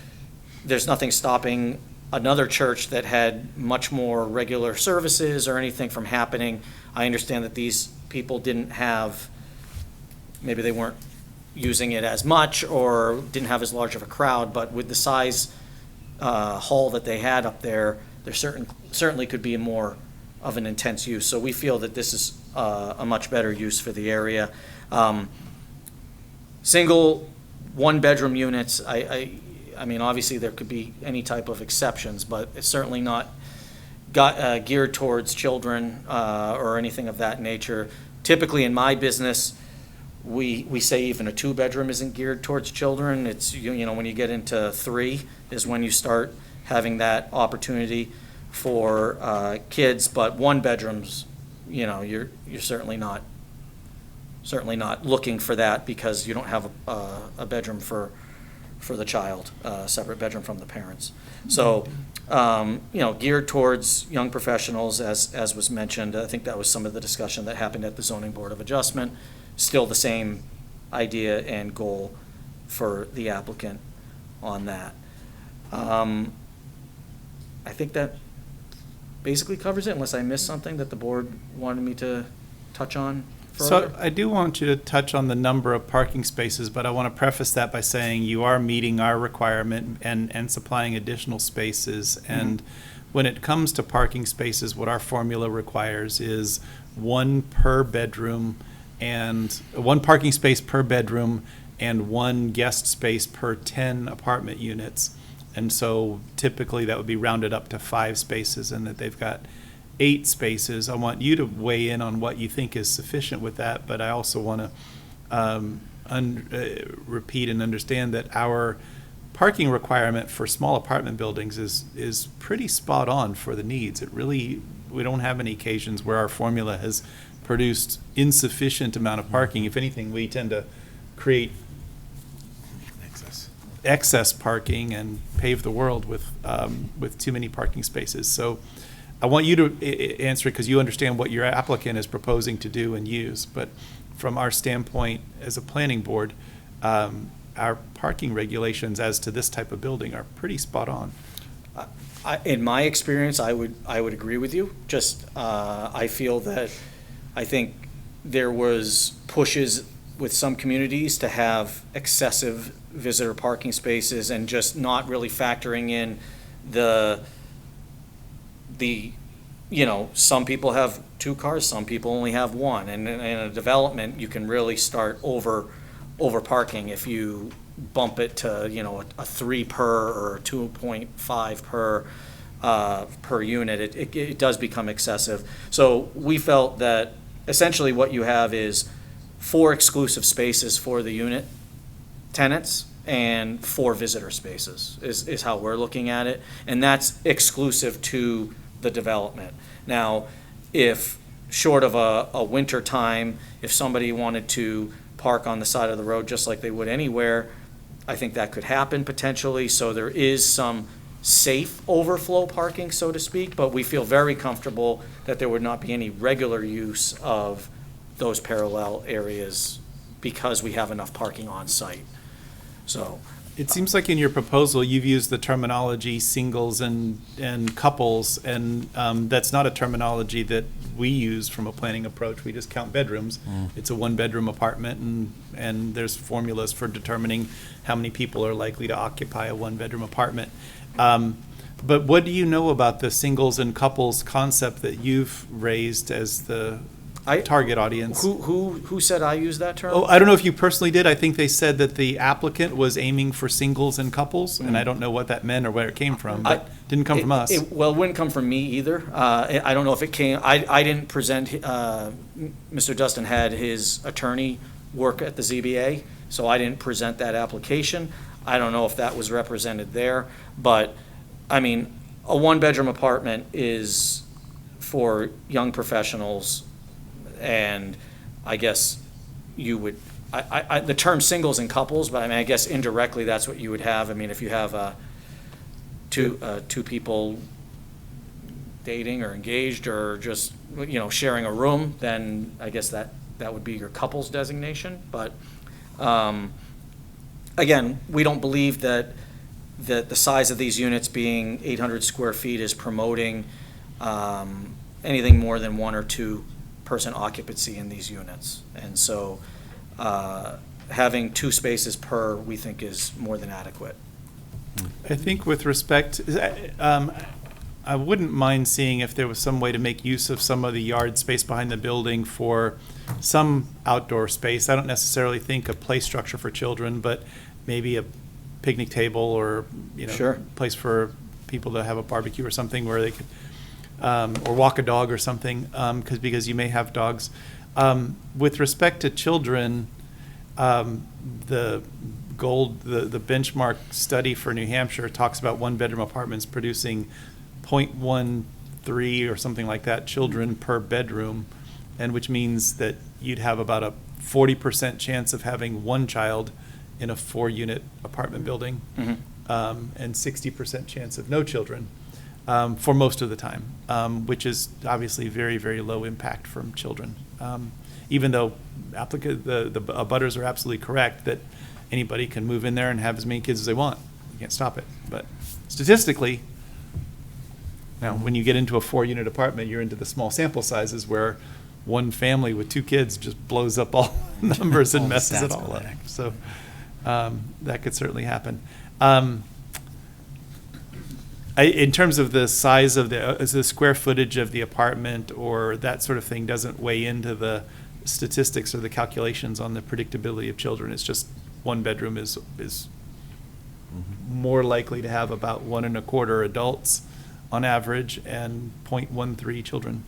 [SPEAKER 6] there's nothing stopping another church that had much more regular services or anything from happening. I understand that these people didn't have, maybe they weren't using it as much or didn't have as large of a crowd, but with the size hall that they had up there, there certainly could be more of an intense use. So we feel that this is a much better use for the area. Single, one-bedroom units, I mean, obviously there could be any type of exceptions, but it's certainly not geared towards children or anything of that nature. Typically in my business, we say even a two-bedroom isn't geared towards children. It's, when you get into three is when you start having that opportunity for kids, but one bedrooms, you're certainly not looking for that, because you don't have a bedroom for the child, a separate bedroom from the parents. So, geared towards young professionals, as was mentioned. I think that was some of the discussion that happened at the Zoning Board of Adjustment. Still the same idea and goal for the applicant on that. I think that basically covers it, unless I missed something that the board wanted me to touch on further.
[SPEAKER 2] So I do want you to touch on the number of parking spaces, but I want to preface that by saying you are meeting our requirement and supplying additional spaces. And when it comes to parking spaces, what our formula requires is one per bedroom, and one parking space per bedroom and one guest space per 10 apartment units. And so typically that would be rounded up to 5 spaces, and that they've got 8 spaces. I want you to weigh in on what you think is sufficient with that, but I also want to repeat and understand that our parking requirement for small apartment buildings is pretty spot on for the needs. We don't have any occasions where our formula has produced insufficient amount of parking. If anything, we tend to create excess parking and pave the world with too many parking spaces. So I want you to answer it because you understand what your applicant is proposing to do and use. But from our standpoint as a planning board, our parking regulations as to this type of building are pretty spot on.
[SPEAKER 6] In my experience, I would agree with you. Just I feel that I think there was pushes with some communities to have excessive visitor parking spaces and just not really factoring in some people have 2 cars, some people only have 1. And in a development, you can really start over parking if you bump it to, a 3 per or 2.5 per unit. It does become excessive. So we felt that essentially what you have is 4 exclusive spaces for the unit tenants and 4 visitor spaces is how we're looking at it. And that's exclusive to the development. Now, if short of a winter time, if somebody wanted to park on the side of the road just like they would anywhere, I think that could happen potentially. So there is some safe overflow parking, so to speak, but we feel very comfortable that there would not be any regular use of those parallel areas because we have enough parking on site. So,
[SPEAKER 2] It seems like in your proposal, you've used the terminology singles and couples, and that's not a terminology that we use from a planning approach. We just count bedrooms. It's a one-bedroom apartment, and there's formulas for determining how many people are likely to occupy a one-bedroom apartment. But what do you know about the singles and couples concept that you've raised as the target audience?
[SPEAKER 6] Who said I used that term?
[SPEAKER 2] Oh, I don't know if you personally did. I think they said that the applicant was aiming for singles and couples, and I don't know what that meant or where it came from, but didn't come from us.
[SPEAKER 6] Well, it wouldn't come from me either. I don't know if it came, I didn't present, Mr. Dustin had his attorney work at the ZBA, so I didn't present that application. I don't know if that was represented there, but, I mean, a one-bedroom apartment is for young professionals, and I guess you would, the term singles and couples, but I mean, I guess indirectly that's what you would have. I mean, if you have two people dating or engaged or just, sharing a room, then I guess that would be your couples designation. But again, we don't believe that the size of these units being 800 square feet is promoting anything more than one or two person occupancy in these units. And so having 2 spaces per, we think, is more than adequate.
[SPEAKER 2] I think with respect, I wouldn't mind seeing if there was some way to make use of some of the yard space behind the building for some outdoor space. I don't necessarily think a play structure for children, but maybe a picnic table or,
[SPEAKER 6] Sure.
[SPEAKER 2] place for people to have a barbecue or something where they could, or walk a dog or something, because you may have dogs. With respect to children, the benchmark study for New Hampshire talks about one-bedroom apartments producing 0.13 or something like that children per bedroom, and which means that you'd have about a 40% chance of having one child in a 4-unit apartment building, and 60% chance of no children for most of the time, which is obviously very, very low impact from children. Even though the abutters are absolutely correct that anybody can move in there and have as many kids as they want. You can't stop it. But statistically, now when you get into a 4-unit apartment, you're into the small sample sizes where one family with 2 kids just blows up all numbers and messes it all up. So that could certainly happen. In terms of the size of the square footage of the apartment or that sort of thing doesn't weigh into the statistics or the calculations on the predictability of children. It's just one bedroom is more likely to have about 1 1/4 adults on average and 0.13 children.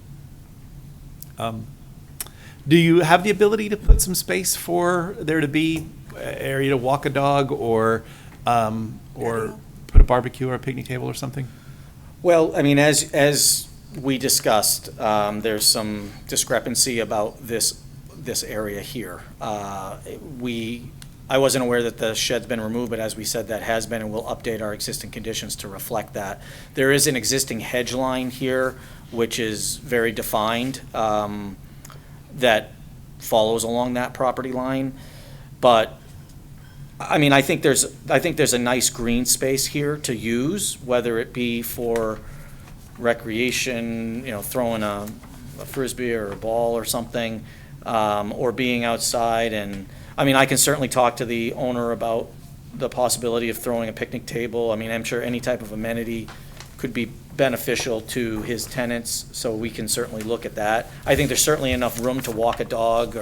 [SPEAKER 2] Do you have the ability to put some space for there to be an area to walk a dog or put a barbecue or a picnic table or something?
[SPEAKER 6] Well, I mean, as we discussed, there's some discrepancy about this area here. I wasn't aware that the shed's been removed, but as we said, that has been, and we'll update our existing conditions to reflect that. There is an existing hedge line here, which is very defined, that follows along that property line. But I mean, I think there's a nice green space here to use, whether it be for recreation, throwing a frisbee or a ball or something, or being outside. And I mean, I can certainly talk to the owner about the possibility of throwing a picnic table. I mean, I'm sure any type of amenity could be beneficial to his tenants, so we can certainly look at that. I think there's certainly enough room to walk a dog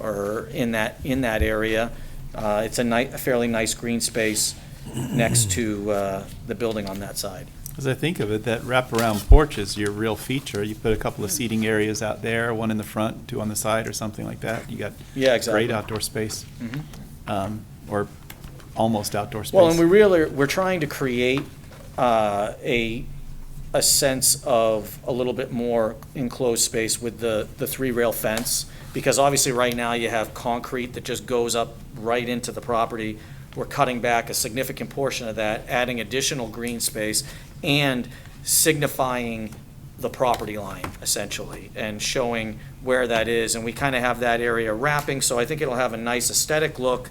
[SPEAKER 6] or in that area. It's a fairly nice green space next to the building on that side.
[SPEAKER 2] As I think of it, that wraparound porch is your real feature. You put a couple of seating areas out there, one in the front, 2 on the side, or something like that. You got
[SPEAKER 6] exactly.
[SPEAKER 2] Great outdoor space, or almost outdoor space.
[SPEAKER 6] Well, and we're trying to create a sense of a little bit more enclosed space with the 3-rail fence, because obviously right now you have concrete that just goes up right into the property we're cutting back a significant portion of that, adding additional green space, and signifying the property line, essentially, and showing where that is. And we kind of have that area wrapping, so I think it'll have a nice aesthetic look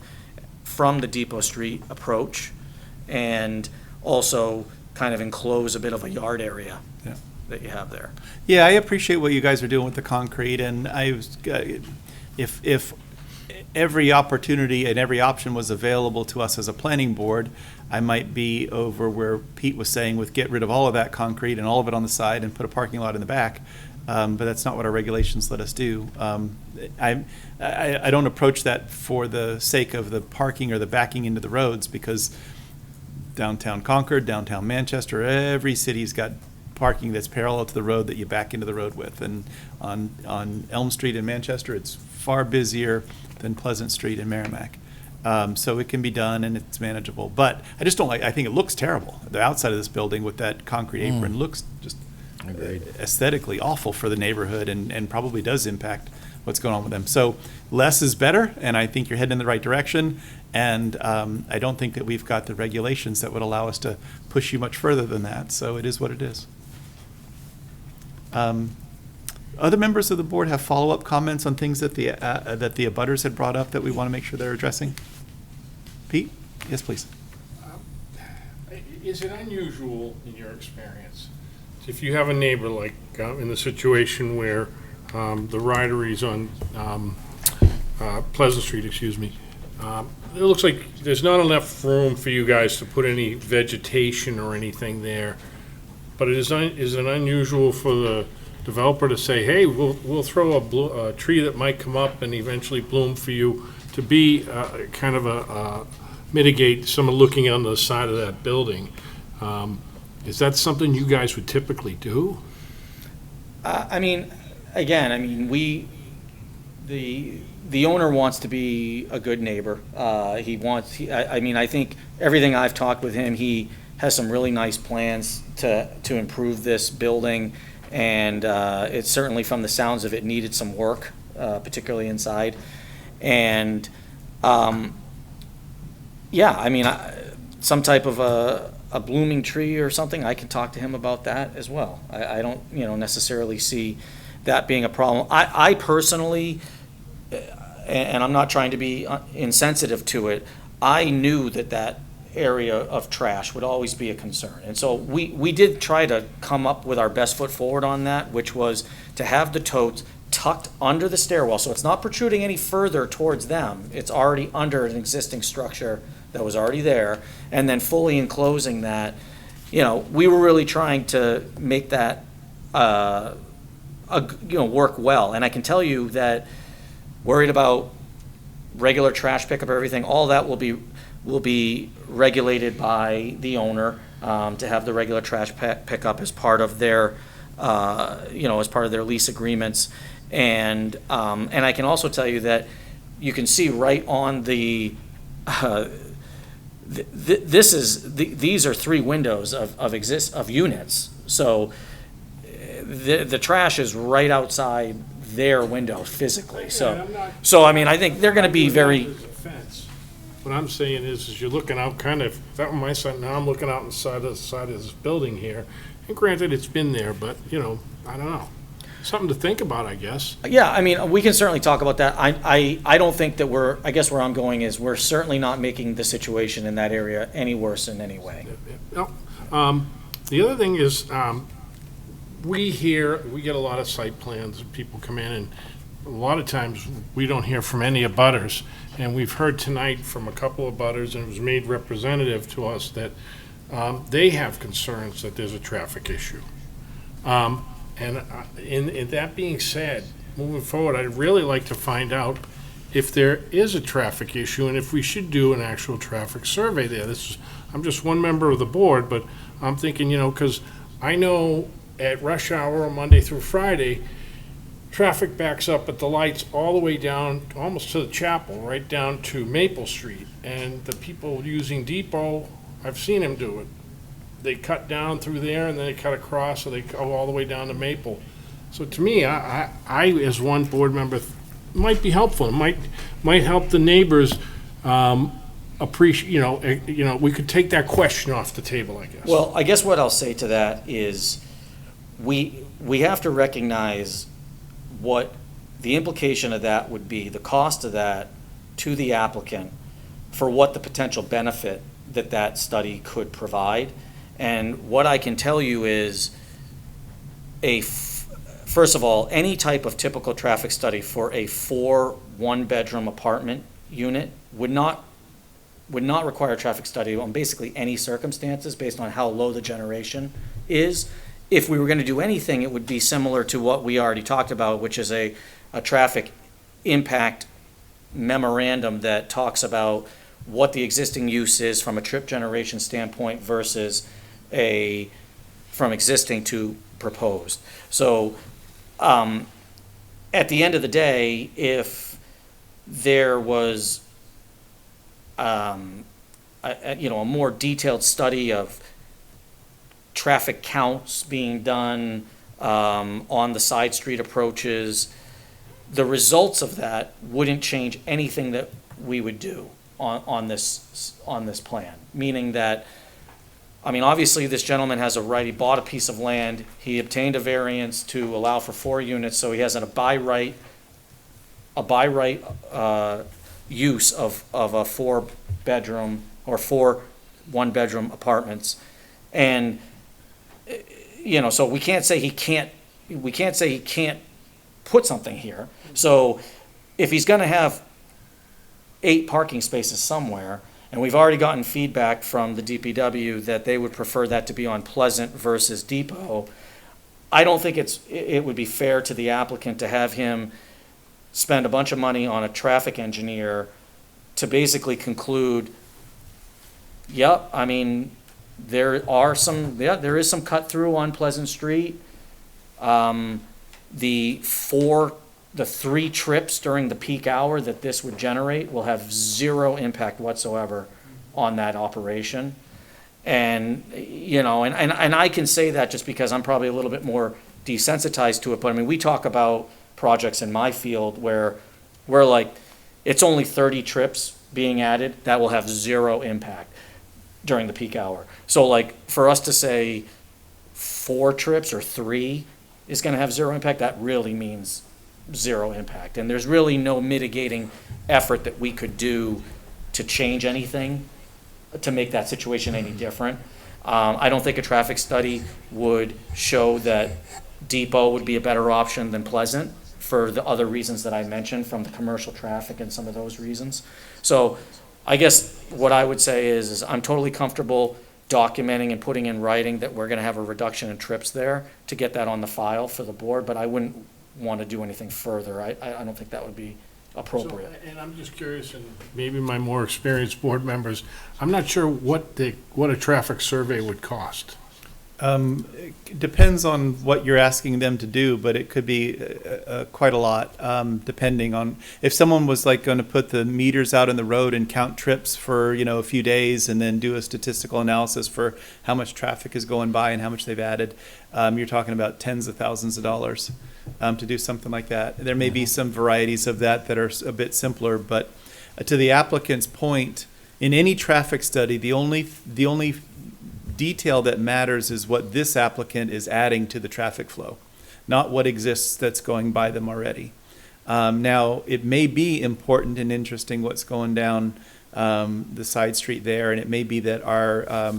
[SPEAKER 6] from the Depot Street approach, and also kind of enclose a bit of a yard area
[SPEAKER 2] Yeah.
[SPEAKER 6] that you have there.
[SPEAKER 2] Yeah, I appreciate what you guys are doing with the concrete, and if every opportunity and every option was available to us as a planning board, I might be over where Pete was saying with get rid of all of that concrete and all of it on the side and put a parking lot in the back. But that's not what our regulations let us do. I don't approach that for the sake of the parking or the backing into the roads, because downtown Concord, downtown Manchester, every city's got parking that's parallel to the road that you back into the road with. And on Elm Street in Manchester, it's far busier than Pleasant Street in Merrimack. So it can be done and it's manageable. But I just don't like, I think it looks terrible. The outside of this building with that concrete apron looks just aesthetically awful for the neighborhood, and probably does impact what's going on with them. So less is better, and I think you're heading in the right direction. And I don't think that we've got the regulations that would allow us to push you much further than that. So it is what it is. Other members of the board have follow-up comments on things that the abutters had brought up that we want to make sure they're addressing? Pete? Yes, please.
[SPEAKER 8] Is it unusual in your experience, if you have a neighbor like in the situation where the Ryderies on Pleasant Street, excuse me, it looks like there's not enough room for you guys to put any vegetation or anything there, but is it unusual for the developer to say, hey, we'll throw a tree that might come up and eventually bloom for you, to be kind of mitigate someone looking on the side of that building? Is that something you guys would typically do?
[SPEAKER 6] I mean, again, the owner wants to be a good neighbor. I think everything I've talked with him, he has some really nice plans to improve this building, and it certainly, from the sounds of it, needed some work, particularly inside. And some type of a blooming tree or something, I can talk to him about that as well. I don't, necessarily see that being a problem. I personally, and I'm not trying to be insensitive to it, I knew that area of trash would always be a concern. And so we did try to come up with our best foot forward on that, which was to have the totes tucked under the stairwell, so it's not protruding any further towards them. It's already under an existing structure that was already there, and then fully enclosing that. We were really trying to make that work well. And I can tell you that, worried about regular trash pickup, everything, all that will be regulated by the owner, to have the regular trash pickup as part of their lease agreements. And I can also tell you that you can see right on the these are 3 windows of units. So the trash is right outside their window physically. I think they're going to be very.
[SPEAKER 8] What I'm saying is you're looking out kind of, that on my side, now I'm looking out on the side of this building here. And granted, it's been there, but, I don't know. Something to think about, I guess.
[SPEAKER 6] Yeah, we can certainly talk about that. I don't think that where I'm going is we're certainly not making the situation in that area any worse in any way.
[SPEAKER 8] No. The other thing is, we get a lot of site plans, and people come in, and a lot of times we don't hear from any abutters. And we've heard tonight from a couple of abutters, and it was made representative to us that they have concerns that there's a traffic issue. And that being said, moving forward, I'd really like to find out if there is a traffic issue and if we should do an actual traffic survey there. I'm just one member of the board, but I'm thinking, because I know at rush hour, Monday through Friday, traffic backs up at the lights all the way down, almost to the chapel, right down to Maple Street. And the people using Depot, I've seen them do it. They cut down through there and then they cut across, so they go all the way down to Maple. So to me, I as one board member, might be helpful. It might help the neighbors appreciate, we could take that question off the table, I guess.
[SPEAKER 6] Well, I guess what I'll say to that is, we have to recognize what the implication of that would be, the cost of that to the applicant for what the potential benefit that study could provide. And what I can tell you is, first of all, any type of typical traffic study for a 4 one-bedroom apartment unit would not require a traffic study on basically any circumstances based on how low the generation is. If we were going to do anything, it would be similar to what we already talked about, which is a traffic impact memorandum that talks about what the existing use is from a trip generation standpoint versus from existing to proposed. So at the end of the day, if there was a more detailed study of traffic counts being done on the side street approaches, the results of that wouldn't change anything that we would do on this plan. Meaning that, obviously this gentleman has a right, he bought a piece of land, he obtained a variance to allow for 4 units, so he has a by right use of a 4-bedroom or 4 one-bedroom apartments. And so we can't say he can't put something here. So if he's going to have 8 parking spaces somewhere, and we've already gotten feedback from the DPW that they would prefer that to be on Pleasant versus Depot, I don't think it would be fair to the applicant to have him spend a bunch of money on a traffic engineer to basically conclude, yep, there is some cut through on Pleasant Street. The 3 trips during the peak hour that this would generate will have 0 impact whatsoever on that operation. And, and I can say that just because I'm probably a little bit more desensitized to it. But we talk about projects in my field where we're like, it's only 30 trips being added that will have 0 impact during the peak hour. So like for us to say 4 trips or 3 is going to have 0 impact, that really means 0 impact. And there's really no mitigating effort that we could do to change anything to make that situation any different. I don't think a traffic study would show that Depot would be a better option than Pleasant for the other reasons that I mentioned, from the commercial traffic and some of those reasons. So I guess what I would say is I'm totally comfortable documenting and putting in writing that we're going to have a reduction in trips there to get that on the file for the board, but I wouldn't want to do anything further. I don't think that would be appropriate.
[SPEAKER 8] So, and I'm just curious, and maybe my more experienced board members, I'm not sure what a traffic survey would cost.
[SPEAKER 2] It depends on what you're asking them to do, but it could be quite a lot, depending on if someone was like going to put the meters out in the road and count trips for a few days and then do a statistical analysis for how much traffic is going by and how much they've added. You're talking about tens of thousands of dollars to do something like that. There may be some varieties of that are a bit simpler, but to the applicant's point, in any traffic study, the only detail that matters is what this applicant is adding to the traffic flow, not what exists that's going by them already. Now, it may be important and interesting what's going down the side street there, and it may be that our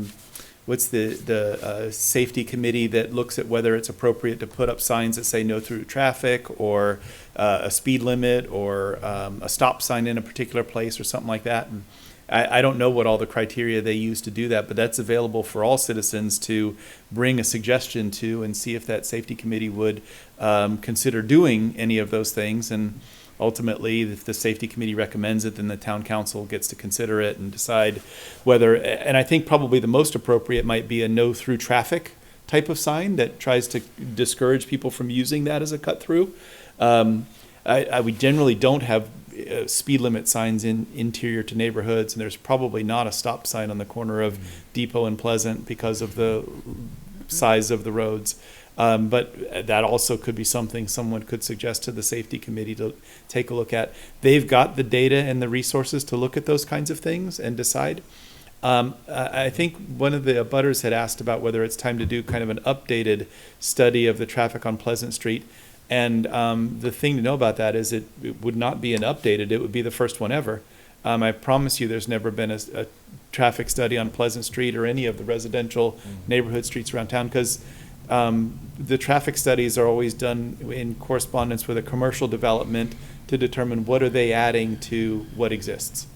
[SPEAKER 2] what's the safety committee that looks at whether it's appropriate to put up signs that say no through traffic or a speed limit or a stop sign in a particular place or something like that. And I don't know what all the criteria they use to do that, but that's available for all citizens to bring a suggestion to and see if that safety committee would consider doing any of those things. And ultimately, if the safety committee recommends it, then the town council gets to consider it and decide whether, and I think probably the most appropriate might be a no through traffic type of sign that tries to discourage people from using that as a cut through. We generally don't have speed limit signs in interior to neighborhoods, and there's probably not a stop sign on the corner of Depot and Pleasant because of the size of the roads. But that also could be something someone could suggest to the safety committee to take a look at. They've got the data and the resources to look at those kinds of things and decide. I think one of the abutters had asked about whether it's time to do kind of an updated study of the traffic on Pleasant Street. And the thing to know about that is it would not be an updated, it would be the first one ever. I promise you there's never been a traffic study on Pleasant Street or any of the residential neighborhood streets around town, because the traffic studies are always done in correspondence with a commercial development to determine what are they adding to what exists.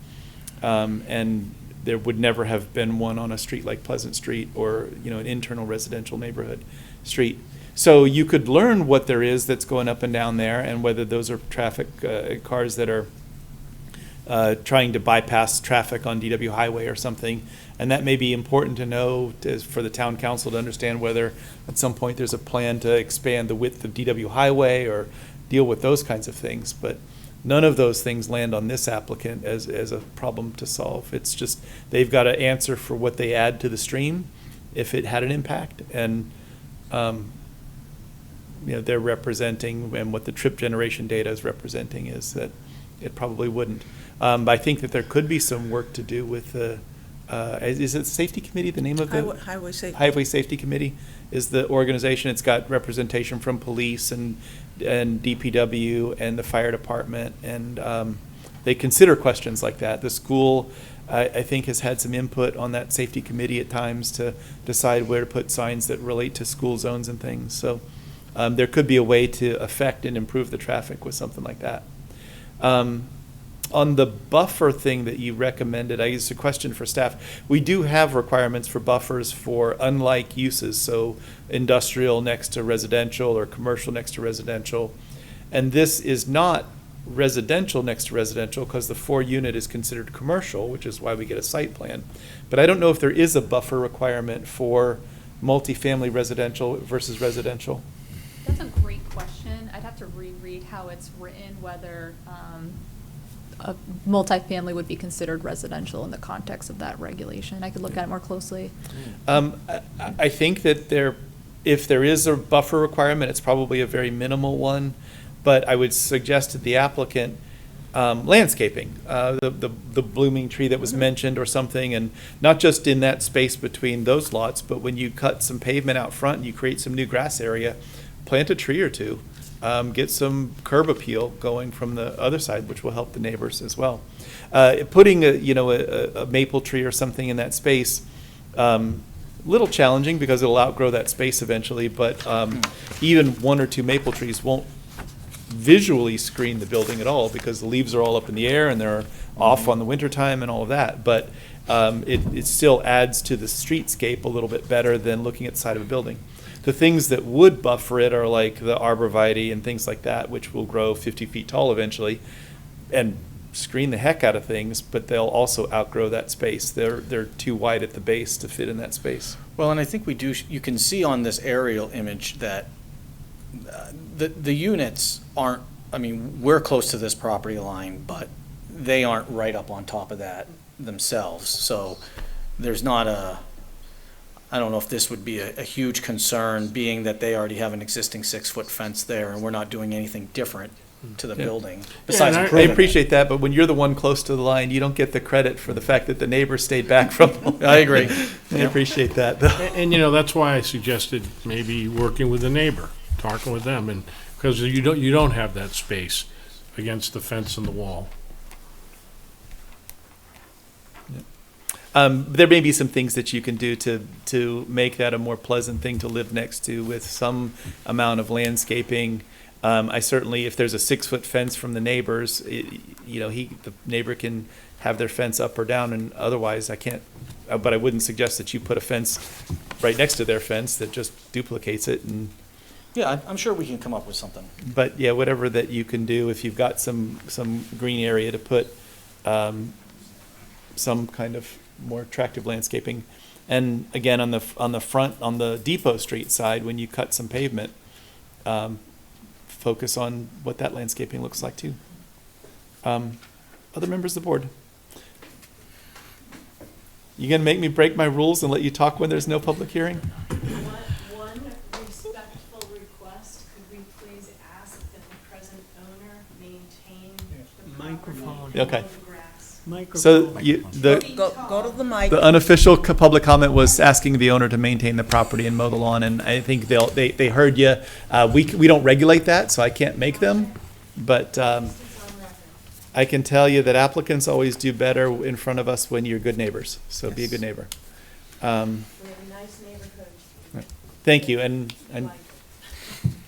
[SPEAKER 2] And there would never have been one on a street like Pleasant Street or, an internal residential neighborhood street. So you could learn what there is that's going up and down there and whether those are traffic cars that are trying to bypass traffic on DW Highway or something. And that may be important to know for the town council to understand whether at some point there's a plan to expand the width of DW Highway or deal with those kinds of things. But none of those things land on this applicant as a problem to solve. It's just they've got to answer for what they add to the stream if it had an impact. And they're representing, and what the trip generation data is representing is that it probably wouldn't. But I think that there could be some work to do with the, is it Safety Committee, the name of the?
[SPEAKER 3] Highway Safety.
[SPEAKER 2] Highway Safety Committee is the organization. It's got representation from police and DPW and the fire department, and they consider questions like that. The school, I think, has had some input on that safety committee at times to decide where to put signs that relate to school zones and things. So there could be a way to affect and improve the traffic with something like that. On the buffer thing that you recommended, I guess a question for staff. We do have requirements for buffers for unlike uses, so industrial next to residential or commercial next to residential. And this is not residential next to residential because the 4-unit is considered commercial, which is why we get a site plan. But I don't know if there is a buffer requirement for multifamily residential versus residential.
[SPEAKER 4] That's a great question. I'd have to reread how it's written, whether a multifamily would be considered residential in the context of that regulation. I could look at it more closely.
[SPEAKER 2] I think that if there is a buffer requirement, it's probably a very minimal one, but I would suggest to the applicant landscaping, the blooming tree that was mentioned or something, and not just in that space between those lots, but when you cut some pavement out front and you create some new grass area, plant a tree or two. Get some curb appeal going from the other side, which will help the neighbors as well. Putting a maple tree or something in that space, little challenging because it'll outgrow that space eventually. But even 1 or 2 maple trees won't visually screen the building at all because the leaves are all up in the air and they're off on the wintertime and all of that. But it still adds to the streetscape a little bit better than looking at the side of a building. The things that would buffer it are like the arborvitae and things like that, which will grow 50 feet tall eventually and screen the heck out of things, but they'll also outgrow that space. They're too wide at the base to fit in that space.
[SPEAKER 6] Well, and I think you can see on this aerial image that the units aren't, we're close to this property line, but they aren't right up on top of that themselves. So there's not I don't know if this would be a huge concern, being that they already have an existing 6-foot fence there and we're not doing anything different to the building. Besides
[SPEAKER 2] I appreciate that, but when you're the one close to the line, you don't get the credit for the fact that the neighbor stayed back from the line.
[SPEAKER 6] I agree.
[SPEAKER 2] I appreciate that, though.
[SPEAKER 8] And that's why I suggested maybe working with the neighbor, talking with them, and because you don't have that space against the fence and the wall.
[SPEAKER 2] There may be some things that you can do to make that a more pleasant thing to live next to with some amount of landscaping. I certainly, if there's a 6-foot fence from the neighbors, the neighbor can have their fence up or down, and otherwise I can't, but I wouldn't suggest that you put a fence right next to their fence that just duplicates it. And
[SPEAKER 6] yeah, I'm sure we can come up with something.
[SPEAKER 2] But yeah, whatever that you can do, if you've got some green area to put some kind of more attractive landscaping. And again, on the front, on the Depot Street side, when you cut some pavement, focus on what that landscaping looks like too. Other members of the board? You gonna make me break my rules and let you talk when there's no public hearing?
[SPEAKER 12] One
[SPEAKER 10] respectful request, could we please ask that the present owner maintain the
[SPEAKER 7] Microphone.
[SPEAKER 10] property
[SPEAKER 2] Okay.
[SPEAKER 10] and the grass?
[SPEAKER 7] Microphone.
[SPEAKER 2] So
[SPEAKER 3] Go to the mic.
[SPEAKER 2] the unofficial public comment was asking the owner to maintain the property and mow the lawn, and I think they heard you. We don't regulate that, so I can't make them, but I can tell you that applicants always do better in front of us when you're good neighbors, so be a good neighbor.
[SPEAKER 10] We have a nice neighborhood.
[SPEAKER 2] Thank you, and all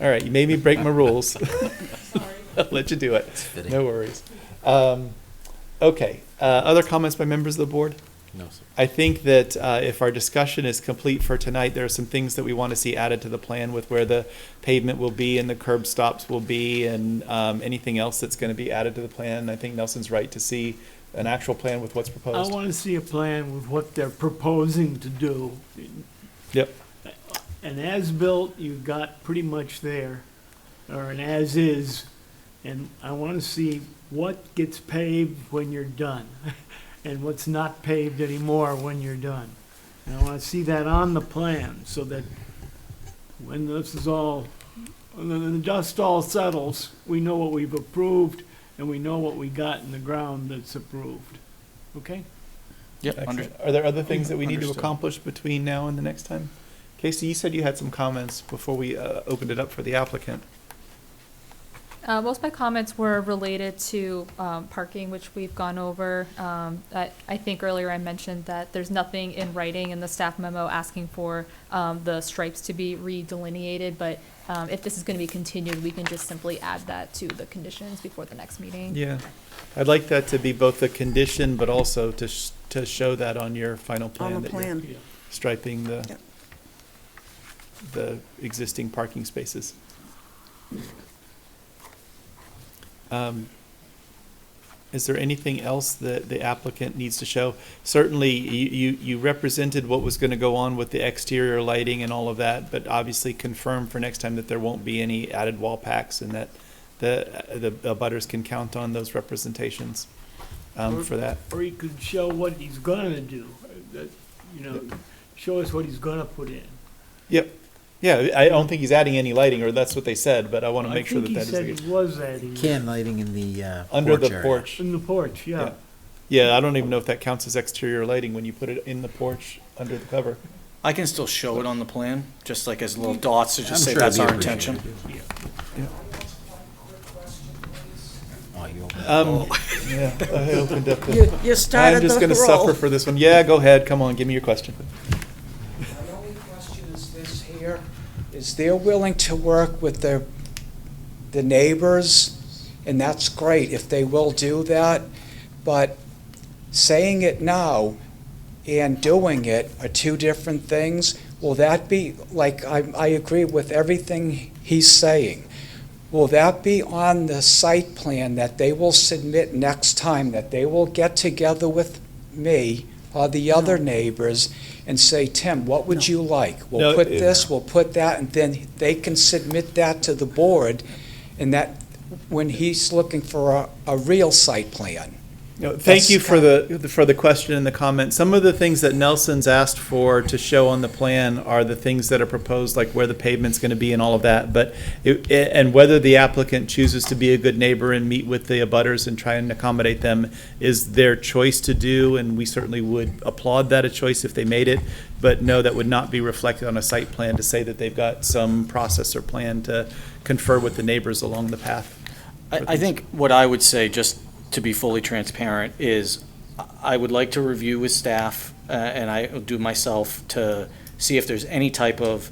[SPEAKER 2] right, you made me break my rules.
[SPEAKER 10] Sorry.
[SPEAKER 2] I'll let you do it.
[SPEAKER 9] fitting.
[SPEAKER 2] No worries. Okay, other comments by members of the board?
[SPEAKER 9] No, sir.
[SPEAKER 2] I think that if our discussion is complete for tonight, there are some things that we want to see added to the plan with where the pavement will be and the curb stops will be and anything else that's going to be added to the plan. I think Nelson's right to see an actual plan with what's
[SPEAKER 7] I
[SPEAKER 2] proposed.
[SPEAKER 7] want to see a plan with what they're proposing to do.
[SPEAKER 2] Yep.
[SPEAKER 7] An as-built, you've got pretty much there, or an as-is, and I want to see what gets paved when you're done, and what's not paved anymore when you're done. And I want to see that on the plan, so that when this is all, when the dust all settles, we know what we've approved, and we know what we got in the ground that's approved. Okay?
[SPEAKER 6] Yep,
[SPEAKER 2] Excellent. Are there other things that we need to
[SPEAKER 6] Understood.
[SPEAKER 2] accomplish between now and the next time? Casey, you said you had some comments before we opened it up for the applicant.
[SPEAKER 4] Most of my comments were related to parking, which we've gone over. I think earlier I mentioned that there's nothing in writing in the staff memo asking for the stripes to be redelineated, but if this is going to be continued, we can just simply add that to the conditions before the next meeting.
[SPEAKER 2] Yeah, I'd like that to be both a condition, but also to show that on your final plan.
[SPEAKER 3] On the
[SPEAKER 2] that you're
[SPEAKER 3] plan.
[SPEAKER 2] striping
[SPEAKER 3] Yep.
[SPEAKER 2] the existing parking spaces. Is there anything else that the applicant needs to show? Certainly, you represented what was going to go on with the exterior lighting and all of that, but obviously confirm for next time that there won't be any added wall packs and that the abutters can count on those representations for that.
[SPEAKER 7] Or you could show what he's gonna do, that, show us what he's gonna put in.
[SPEAKER 2] Yep. Yeah, I don't think he's adding any lighting, or that's what they said, but I want to make sure that that is the
[SPEAKER 7] I think
[SPEAKER 2] case.
[SPEAKER 7] he said he was adding.
[SPEAKER 9] Can lighting in the
[SPEAKER 2] Under the
[SPEAKER 9] area.
[SPEAKER 2] porch.
[SPEAKER 7] In the porch, yeah.
[SPEAKER 2] Yeah, I don't even know if that counts as exterior lighting when you put it in the porch under the cover.
[SPEAKER 6] I can still show it on the plan, just like as little dots to
[SPEAKER 9] I'm
[SPEAKER 6] just say
[SPEAKER 9] sure
[SPEAKER 6] that's
[SPEAKER 9] it'd
[SPEAKER 6] our
[SPEAKER 9] be
[SPEAKER 6] intention.
[SPEAKER 9] appreciated. Oh, you
[SPEAKER 2] Yeah, I opened up
[SPEAKER 3] You started
[SPEAKER 2] I'm just
[SPEAKER 3] the
[SPEAKER 2] going to
[SPEAKER 3] roll.
[SPEAKER 2] suffer for this one. Yeah, go ahead. Come on, give me your question.
[SPEAKER 11] My only question is this here, is they're willing to work with the neighbors, and that's great if they will do that, but saying it now and doing it are two different things. Will that be, like, I agree with everything he's saying. Will that be on the site plan that they will submit next time, that they will get together with me or the other neighbors and say, Tim, what would you like?
[SPEAKER 2] No,
[SPEAKER 11] We'll put this, we'll put that, and then they can submit that to the board, and that, when he's looking for a real site plan.
[SPEAKER 2] No, thank you for the question and the comment. Some of the things that Nelson's asked for to show on the plan are the things that are proposed, like where the pavement's going to be and all of that. But and whether the applicant chooses to be a good neighbor and meet with the abutters and try and accommodate them is their choice to do, and we certainly would applaud that a choice if they made it. But no, that would not be reflected on a site plan to say that they've got some process or plan to confer with the neighbors along the path.
[SPEAKER 6] I think what I would say, just to be fully transparent, is I would like to review with staff, and I will do myself, to see if there's any type of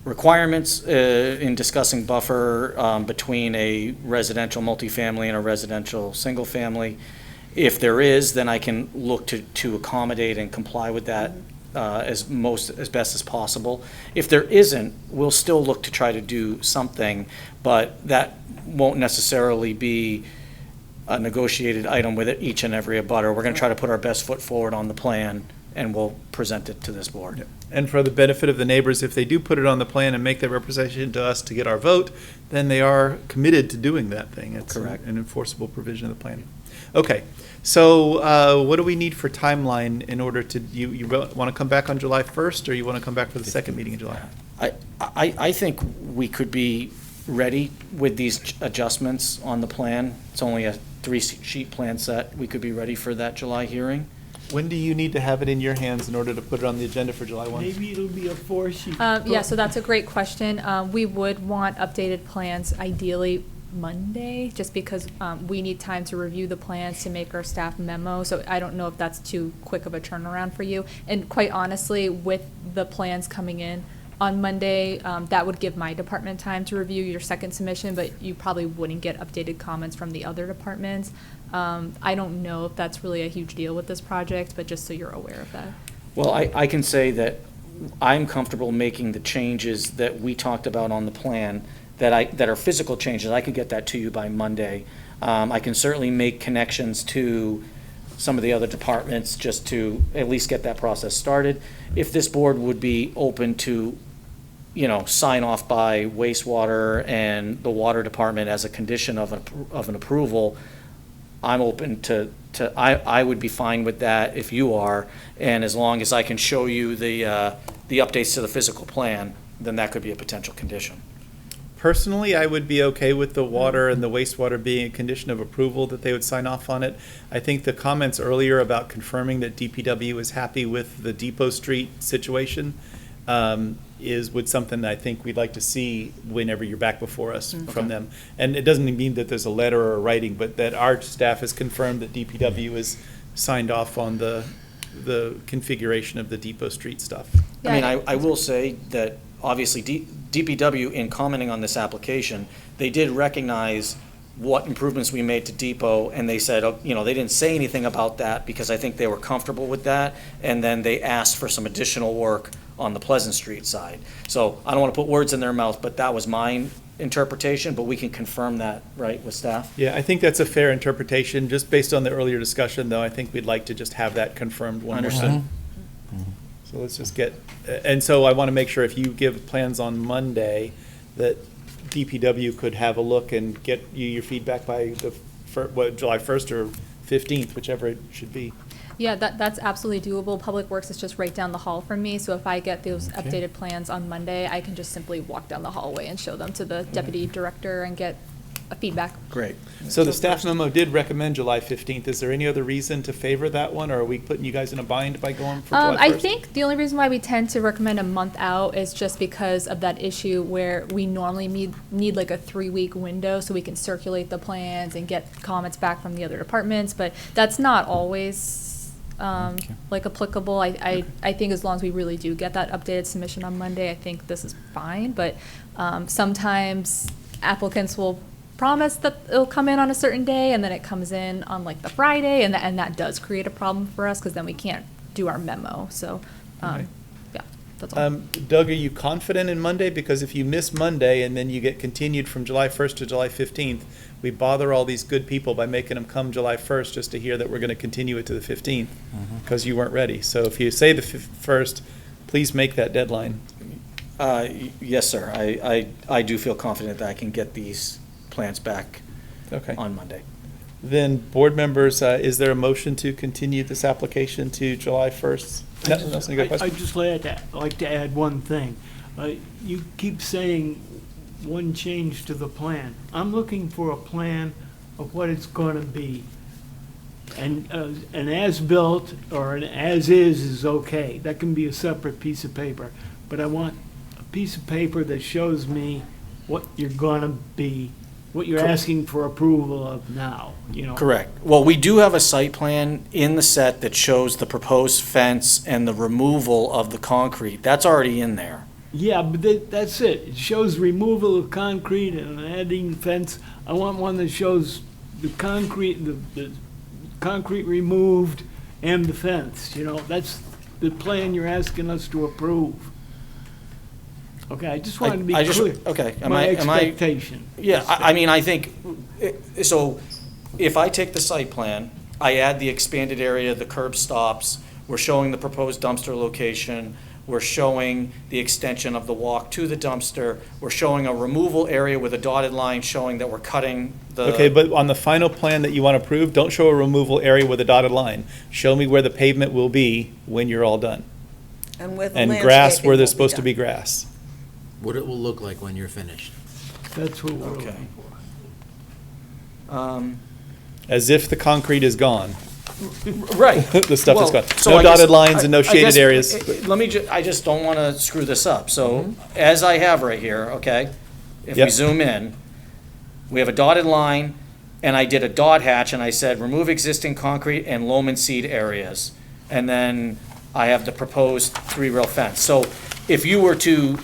[SPEAKER 6] requirements in discussing buffer between a residential multifamily and a residential single family. If there is, then I can look to accommodate and comply with that as best as possible. If there isn't, we'll still look to try to do something, but that won't necessarily be a negotiated item with each and every abutter. We're going to try to put our best foot forward on the plan, and we'll present it to this board.
[SPEAKER 2] And for the benefit of the neighbors, if they do put it on the plan and make that representation to us to get our vote, then they are committed to doing that thing. It's
[SPEAKER 6] Correct.
[SPEAKER 2] an enforceable provision of the plan. Okay, so what do we need for timeline in order to, you want to come back on July 1st, or you want to come back for the second meeting in July?
[SPEAKER 6] I think we could be ready with these adjustments on the plan. It's only a 3-sheet plan set. We could be ready for that July hearing.
[SPEAKER 2] When do you need to have it in your hands in order to put it on the agenda for July 1?
[SPEAKER 7] Maybe it'll be a 4-sheet.
[SPEAKER 4] Yeah, so that's a great question. We would want updated plans ideally Monday, just because we need time to review the plans to make our staff memo. So I don't know if that's too quick of a turnaround for you. And quite honestly, with the plans coming in on Monday, that would give my department time to review your second submission, but you probably wouldn't get updated comments from the other departments. I don't know if that's really a huge deal with this project, but just so you're aware of that.
[SPEAKER 6] Well, I can say that I'm comfortable making the changes that we talked about on the plan, that are physical changes. I can get that to you by Monday. I can certainly make connections to some of the other departments just to at least get that process started. If this board would be open to, sign off by wastewater and the water department as a condition of an approval, I'm open to, I would be fine with that if you are, and as long as I can show you the updates to the physical plan, then that could be a potential condition.
[SPEAKER 2] Personally, I would be okay with the water and the wastewater being a condition of approval, that they would sign off on it. I think the comments earlier about confirming that DPW is happy with the Depot Street situation would something I think we'd like to see whenever you're back before us from them. And it doesn't mean that there's a letter or a writing, but that our staff has confirmed that DPW is signed off on the configuration of the Depot Street stuff.
[SPEAKER 6] I mean, I will say that obviously DPW, in commenting on this application, they did recognize what improvements we made to Depot, and they said, they didn't say anything about that because I think they were comfortable with that, and then they asked for some additional work on the Pleasant Street side. So I don't want to put words in their mouth, but that was my interpretation, but we can confirm that, right, with staff?
[SPEAKER 2] Yeah, I think that's a fair interpretation. Just based on the earlier discussion, though, I think we'd like to just have that confirmed one more time. So let's just and so I want to make sure if you give plans on Monday, that DPW could have a look and get you your feedback by July 1st or 15th, whichever it should be.
[SPEAKER 4] Yeah, that's absolutely doable. Public Works is just right down the hall from me, so if I get those updated plans on Monday, I can just simply walk down the hallway and show them to the deputy director and get a feedback.
[SPEAKER 6] Great.
[SPEAKER 2] So the staff memo did recommend July 15th. Is there any other reason to favor that one, or are we putting you guys in a bind by going for July 1st?
[SPEAKER 4] I think the only reason why we tend to recommend a month out is just because of that issue where we normally need like a 3-week window so we can circulate the plans and get comments back from the other departments, but that's not always like applicable. I think as long as we really do get that updated submission on Monday, I think this is fine, but sometimes applicants will promise that it'll come in on a certain day and then it comes in on like the Friday, and that does create a problem for us because then we can't do our memo. So
[SPEAKER 2] Okay.
[SPEAKER 4] yeah, that's all.
[SPEAKER 2] Doug, are you confident in Monday? Because if you miss Monday and then you get continued from July 1st to July 15th, we bother all these good people by making them come July 1st just to hear that we're going to continue it to the 15th because you weren't ready. So if you say the 1st, please make that deadline.
[SPEAKER 6] Yes, sir. I do feel confident that I can get these plans back on Monday.
[SPEAKER 2] Then, board members, is there a motion to continue this application to July 1st?
[SPEAKER 7] I'd just like to add one thing. You keep saying one change to the plan. I'm looking for a plan of what it's going to be. And an as-built or an as-is is okay. That can be a separate piece of paper. But I want a piece of paper that shows me what you're going to be, what you're asking for approval of now,
[SPEAKER 6] Correct. Well, we do have a site plan in the set that shows the proposed fence and the removal of the concrete. That's already in there.
[SPEAKER 7] Yeah, but that's it. It shows removal of concrete and adding fence. I want one that shows the concrete removed and the fence, That's the plan you're asking us to approve. Okay, I just wanted to be clear.
[SPEAKER 6] Okay.
[SPEAKER 7] My expectation.
[SPEAKER 6] Yeah, I mean, I think, so if I take the site plan, I add the expanded area, the curb stops, we're showing the proposed dumpster location, we're showing the extension of the walk to the dumpster, we're showing a removal area with a dotted line showing that we're cutting the...
[SPEAKER 2] Okay, but on the final plan that you want to approve, don't show a removal area with a dotted line. Show me where the pavement will be when you're all done.
[SPEAKER 3] And where the
[SPEAKER 2] And
[SPEAKER 3] landscaping
[SPEAKER 2] grass where
[SPEAKER 3] will
[SPEAKER 2] there's
[SPEAKER 3] be
[SPEAKER 2] supposed to
[SPEAKER 3] done.
[SPEAKER 2] be grass.
[SPEAKER 9] what it will look like when you're finished.
[SPEAKER 7] That's what we're
[SPEAKER 6] Okay.
[SPEAKER 7] looking for.
[SPEAKER 2] As if the concrete is gone.
[SPEAKER 6] Right.
[SPEAKER 2] The stuff is
[SPEAKER 6] Well,
[SPEAKER 2] gone.
[SPEAKER 6] so
[SPEAKER 2] No
[SPEAKER 6] I guess-
[SPEAKER 2] dotted lines and no
[SPEAKER 6] I
[SPEAKER 2] shaded
[SPEAKER 6] guess-
[SPEAKER 2] areas.
[SPEAKER 6] Let me I just don't want to screw this up. So as I have right here, okay? If we
[SPEAKER 2] Yep.
[SPEAKER 6] zoom in, we have a dotted line, and I did a dot hatch, and I said, remove existing concrete and loam and seed areas. And then I have the proposed 3-rail fence. So if you were to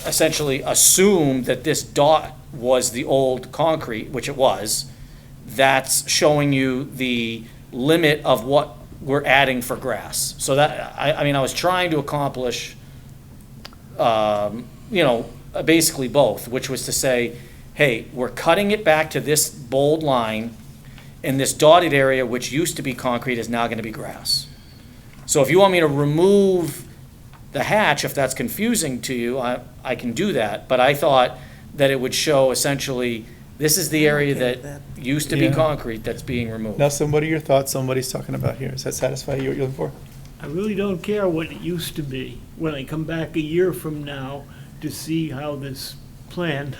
[SPEAKER 6] essentially assume that this dot was the old concrete, which it was, that's showing you the limit of what we're adding for grass. So that, I mean, I was trying to accomplish, basically both, which was to say, hey, we're cutting it back to this bold line, and this dotted area, which used to be concrete, is now gonna be grass. So if you want me to remove the hatch, if that's confusing to you, I can do that, but I thought that it would show essentially, this is the area
[SPEAKER 3] okay with
[SPEAKER 6] that used to be
[SPEAKER 2] Yeah.
[SPEAKER 6] concrete that's being removed.
[SPEAKER 2] Nelson, what are your thoughts on what he's talking about here? Does that satisfy you, what you're looking for?
[SPEAKER 7] I really don't care what it used to be when I come back a year from now to see how this plan.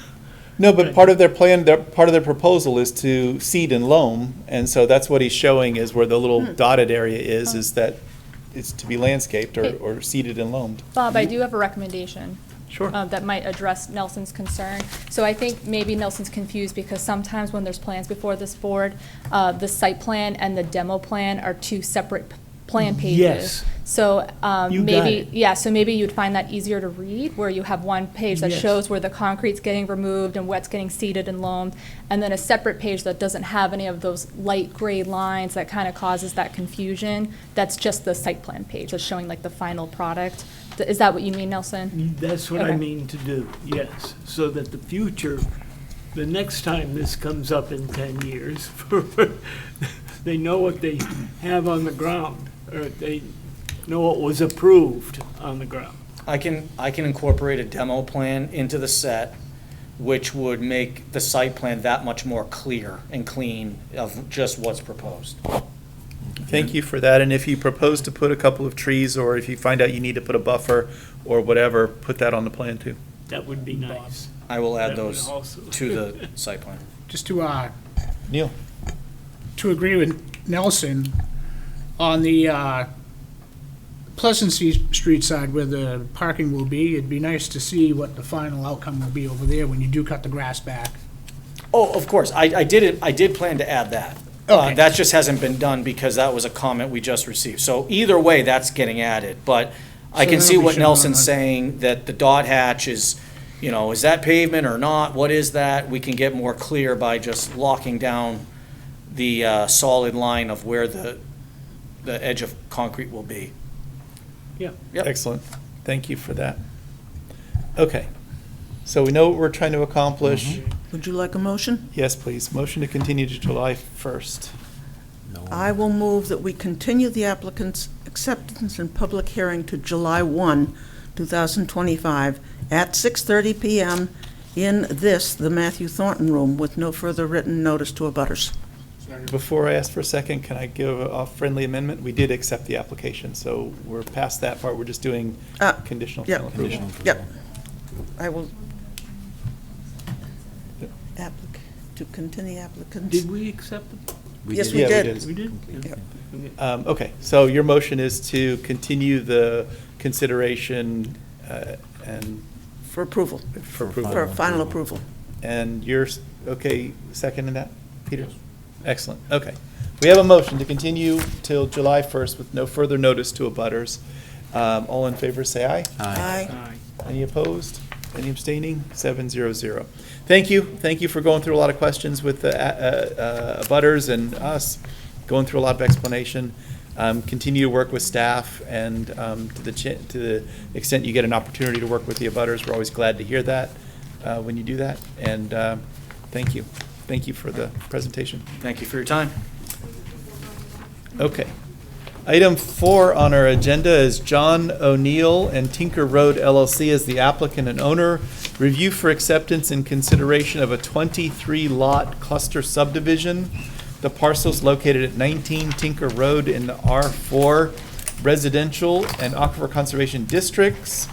[SPEAKER 2] No, but part of their plan, part of their proposal is to seed and loam, and so that's what he's showing is where the little dotted area is that it's to be landscaped or seeded and loamed.
[SPEAKER 4] Bob, I do have a recommendation.
[SPEAKER 2] Sure.
[SPEAKER 4] That might address Nelson's concern. So I think maybe Nelson's confused because sometimes when there's plans before this board, the site plan and the demo plan are two separate plan pages.
[SPEAKER 7] Yes.
[SPEAKER 4] So
[SPEAKER 7] You got
[SPEAKER 4] maybe,
[SPEAKER 7] it.
[SPEAKER 4] yeah, so maybe you'd find that easier to read, where you have one page that
[SPEAKER 7] Yes.
[SPEAKER 4] shows where the concrete's getting removed and what's getting seeded and loamed, and then a separate page that doesn't have any of those light gray lines that kind of causes that confusion. That's just the site plan page, that's showing like the final product. Is that what you mean, Nelson?
[SPEAKER 7] That's what I
[SPEAKER 4] Okay.
[SPEAKER 7] mean to do, yes, so that the future, the next time this comes up in 10 years, they know what they have on the ground, or they know what was approved on the ground.
[SPEAKER 6] I can incorporate a demo plan into the set, which would make the site plan that much more clear and clean of just what's proposed.
[SPEAKER 2] Thank you for that, and if you propose to put a couple of trees, or if you find out you need to put a buffer or whatever, put that on the plan too.
[SPEAKER 7] That would be nice.
[SPEAKER 6] I will add
[SPEAKER 7] That would
[SPEAKER 6] those
[SPEAKER 7] also-
[SPEAKER 6] to the site plan.
[SPEAKER 12] Just to
[SPEAKER 2] Neil?
[SPEAKER 12] agree with Nelson, on the Pleasant Street side where the parking will be, it'd be nice to see what the final outcome will be over there when you do cut the grass back.
[SPEAKER 6] Oh, of course, I did plan to add that.
[SPEAKER 12] Okay.
[SPEAKER 6] That just hasn't been done because that was a comment we just received. So either way, that's getting added, but I
[SPEAKER 12] So
[SPEAKER 6] can
[SPEAKER 12] then
[SPEAKER 6] see
[SPEAKER 12] we
[SPEAKER 6] what
[SPEAKER 12] should
[SPEAKER 6] Nelson's
[SPEAKER 12] run on-
[SPEAKER 6] saying, that the dot hatch is, is that pavement or not? What is that? We can get more clear by just locking down the solid line of where the edge of concrete will be.
[SPEAKER 7] Yeah.
[SPEAKER 6] Yep.
[SPEAKER 2] Excellent. Thank you for that. Okay, so we know what we're trying to accomplish.
[SPEAKER 3] Would you like a motion?
[SPEAKER 2] Yes, please. Motion to continue to July 1st.
[SPEAKER 9] No.
[SPEAKER 3] I will move that we continue the applicant's acceptance and public hearing to July 1, 2025, at 6:30 PM in the Matthew Thornton Room, with no further written notice to abutters.
[SPEAKER 2] Before I ask for a second, can I give a friendly amendment? We did accept the application, so we're past that part. We're just doing conditional
[SPEAKER 3] yeah.
[SPEAKER 2] final approval.
[SPEAKER 9] Conditional approval.
[SPEAKER 3] Yep. I will.
[SPEAKER 2] Yep.
[SPEAKER 3] To continue applicants.
[SPEAKER 7] Did we accept it?
[SPEAKER 3] Yes,
[SPEAKER 2] we did.
[SPEAKER 7] We did?
[SPEAKER 3] Yep.
[SPEAKER 2] Okay, so your motion is to continue the consideration and
[SPEAKER 3] For approval,
[SPEAKER 2] for approval.
[SPEAKER 3] for final approval.
[SPEAKER 2] And you're, okay, seconding that, Peter? Excellent, okay. We have a motion to continue till July 1st with no further notice to abutters. All in favor, say aye.
[SPEAKER 3] Aye.
[SPEAKER 7] Aye.
[SPEAKER 2] Any opposed? Any abstaining? 700. Thank you for going through a lot of questions with the abutters and us, going through a lot of explanation. Continue to work with staff, and to the extent you get an opportunity to work with the abutters, we're always glad to hear that when you do that. And thank you. Thank you for the presentation.
[SPEAKER 6] Thank you for your time.
[SPEAKER 2] Okay. Item 4 on our agenda is John O'Neill and Tinker Road LLC as the applicant and owner. Review for acceptance and consideration of a 23-lot cluster subdivision. The parcel's located at 19 Tinker Road in the R4 residential and aquifer conservation districts.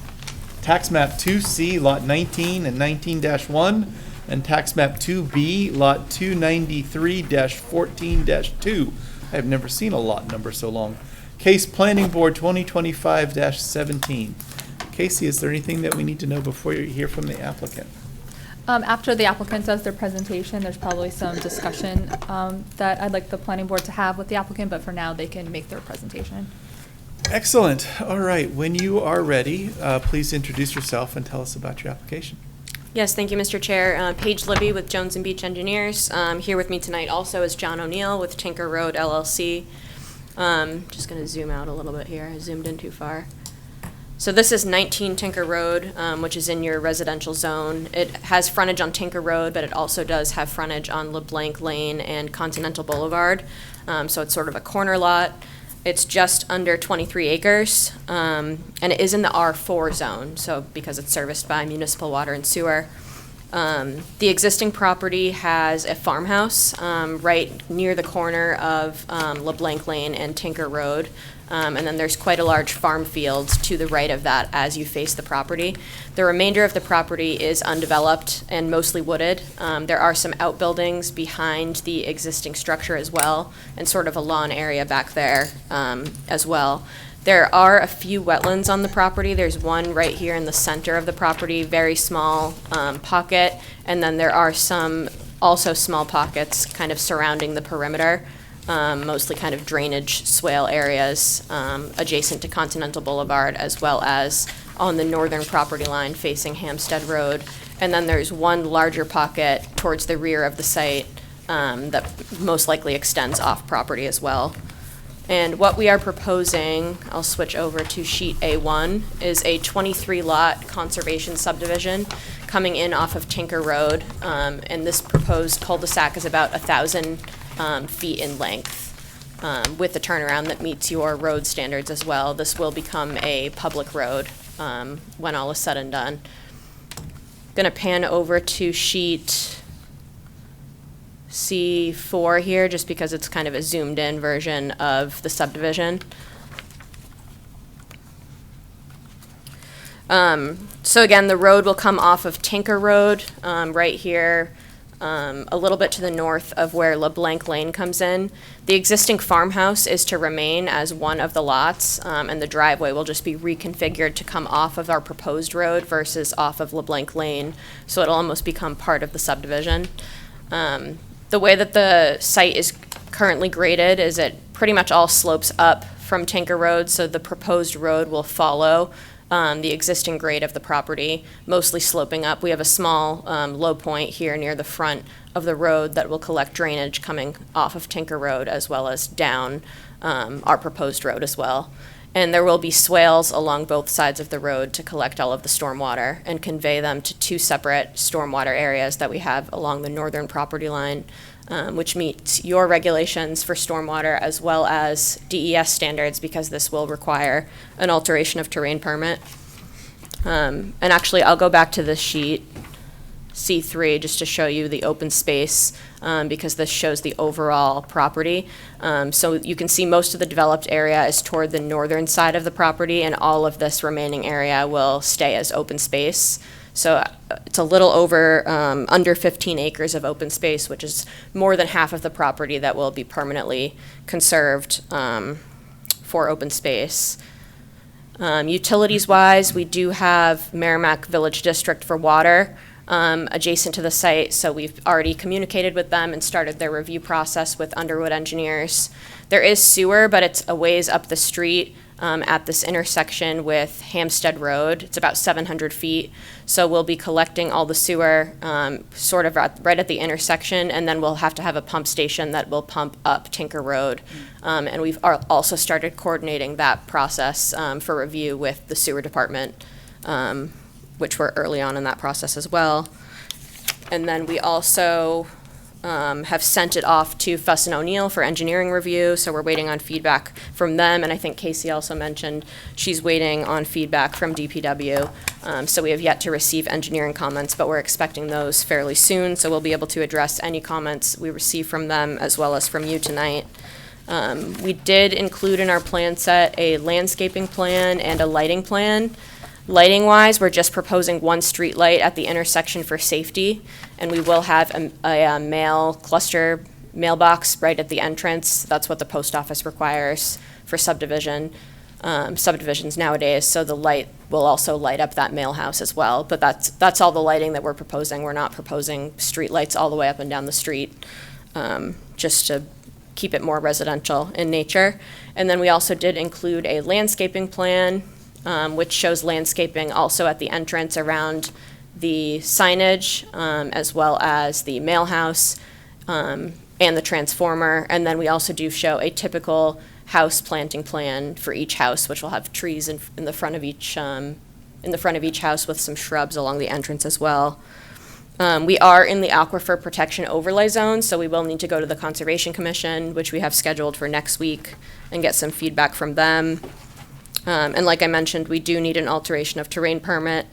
[SPEAKER 2] Tax map 2C, lot 19 and 19-1, and tax map 2B, lot 293-14-2. I have never seen a lot number so long. Case Planning Board 2025-17. Casey, is there anything that we need to know before you hear from the applicant?
[SPEAKER 4] After the applicant does their presentation, there's probably some discussion that I'd like the planning board to have with the applicant, but for now, they can make their presentation.
[SPEAKER 2] Excellent. All right. When you are ready, please introduce yourself and tell us about your application.
[SPEAKER 13] Yes, thank you, Mr. Chair. Paige Libby with Jones and Beach Engineers. Here with me tonight also is John O'Neill with Tinker Road LLC. Just going to zoom out a little bit here. I zoomed in too far. So this is 19 Tinker Road, which is in your residential zone. It has frontage on Tinker Road, but it also does have frontage on LeBlanc Lane and Continental Boulevard. So it's sort of a corner lot. It's just under 23 acres, and it is in the R4 zone, so because it's serviced by municipal water and sewer. The existing property has a farmhouse right near the corner of LeBlanc Lane and Tinker Road. And then there's quite a large farm field to the right of that as you face the property. The remainder of the property is undeveloped and mostly wooded. There are some outbuildings behind the existing structure as well, and sort of a lawn area back there as well. There are a few wetlands on the property. There's one right here in the center of the property, very small pocket, and then there are some also small pockets kind of surrounding the perimeter. Mostly kind of drainage swale areas adjacent to Continental Boulevard, as well as on the northern property line facing Hampstead Road. And then there's one larger pocket towards the rear of the site that most likely extends off property as well. And what we are proposing, I'll switch over to sheet A1, is a 23-lot conservation subdivision coming in off of Tinker Road. And this proposed cul-de-sac is about 1,000 feet in length, with a turnaround that meets your road standards as well. This will become a public road when all is said and done. Going to pan over to sheet C4 here, just because it's kind of a zoomed in version of the subdivision. So again, the road will come off of Tinker Road right here, a little bit to the north of where LeBlanc Lane comes in. The existing farmhouse is to remain as one of the lots, and the driveway will just be reconfigured to come off of our proposed road versus off of LeBlanc Lane, so it'll almost become part of the subdivision. The way that the site is currently graded is it pretty much all slopes up from Tinker Road, so the proposed road will follow the existing grade of the property, mostly sloping up. We have a small low point here near the front of the road that will collect drainage coming off of Tinker Road as well as down our proposed road as well. And there will be swales along both sides of the road to collect all of the stormwater and convey them to two separate stormwater areas that we have along the northern property line, which meets your regulations for stormwater as well as DES standards, because this will require an alteration of terrain permit. And actually, I'll go back to this sheet, C3, just to show you the open space, because this shows the overall property. So you can see most of the developed area is toward the northern side of the property, and all of this remaining area will stay as open space. So it's a little over, under 15 acres of open space, which is more than half of the property that will be permanently conserved for open space. Utilities-wise, we do have Merrimack Village District for water adjacent to the site, so we've already communicated with them and started their review process with Underwood Engineers. There is sewer, but it's a ways up the street at this intersection with Hampstead Road. It's about 700 feet, so we'll be collecting all the sewer sort of right at the intersection, and then we'll have to have a pump station that will pump up Tinker Road. And we've also started coordinating that process for review with the sewer department, which we're early on in that process as well. And then we also have sent it off to Fuss & O'Neill for engineering review, so we're waiting on feedback from them, and I think Casey also mentioned she's waiting on feedback from DPW. So we have yet to receive engineering comments, but we're expecting those fairly soon, so we'll be able to address any comments we receive from them as well as from you tonight. We did include in our plan set a landscaping plan and a lighting plan. Lighting-wise, we're just proposing one street light at the intersection for safety, and we will have a mail cluster mailbox right at the entrance. That's what the post office requires for subdivisions nowadays, so the light will also light up that mail house as well. But that's all the lighting that we're proposing. We're not proposing street lights all the way up and down the street, just to keep it more residential in nature. And then we also did include a landscaping plan, which shows landscaping also at the entrance around the signage, as well as the mail house, and the transformer. And then we also do show a typical house planting plan for each house, which will have trees in the front of each house with some shrubs along the entrance as well. We are in the Aquifer Protection Overlay Zone, so we will need to go to the Conservation Commission, which we have scheduled for next week, and get some feedback from them. And like I mentioned, we do need an alteration of terrain permit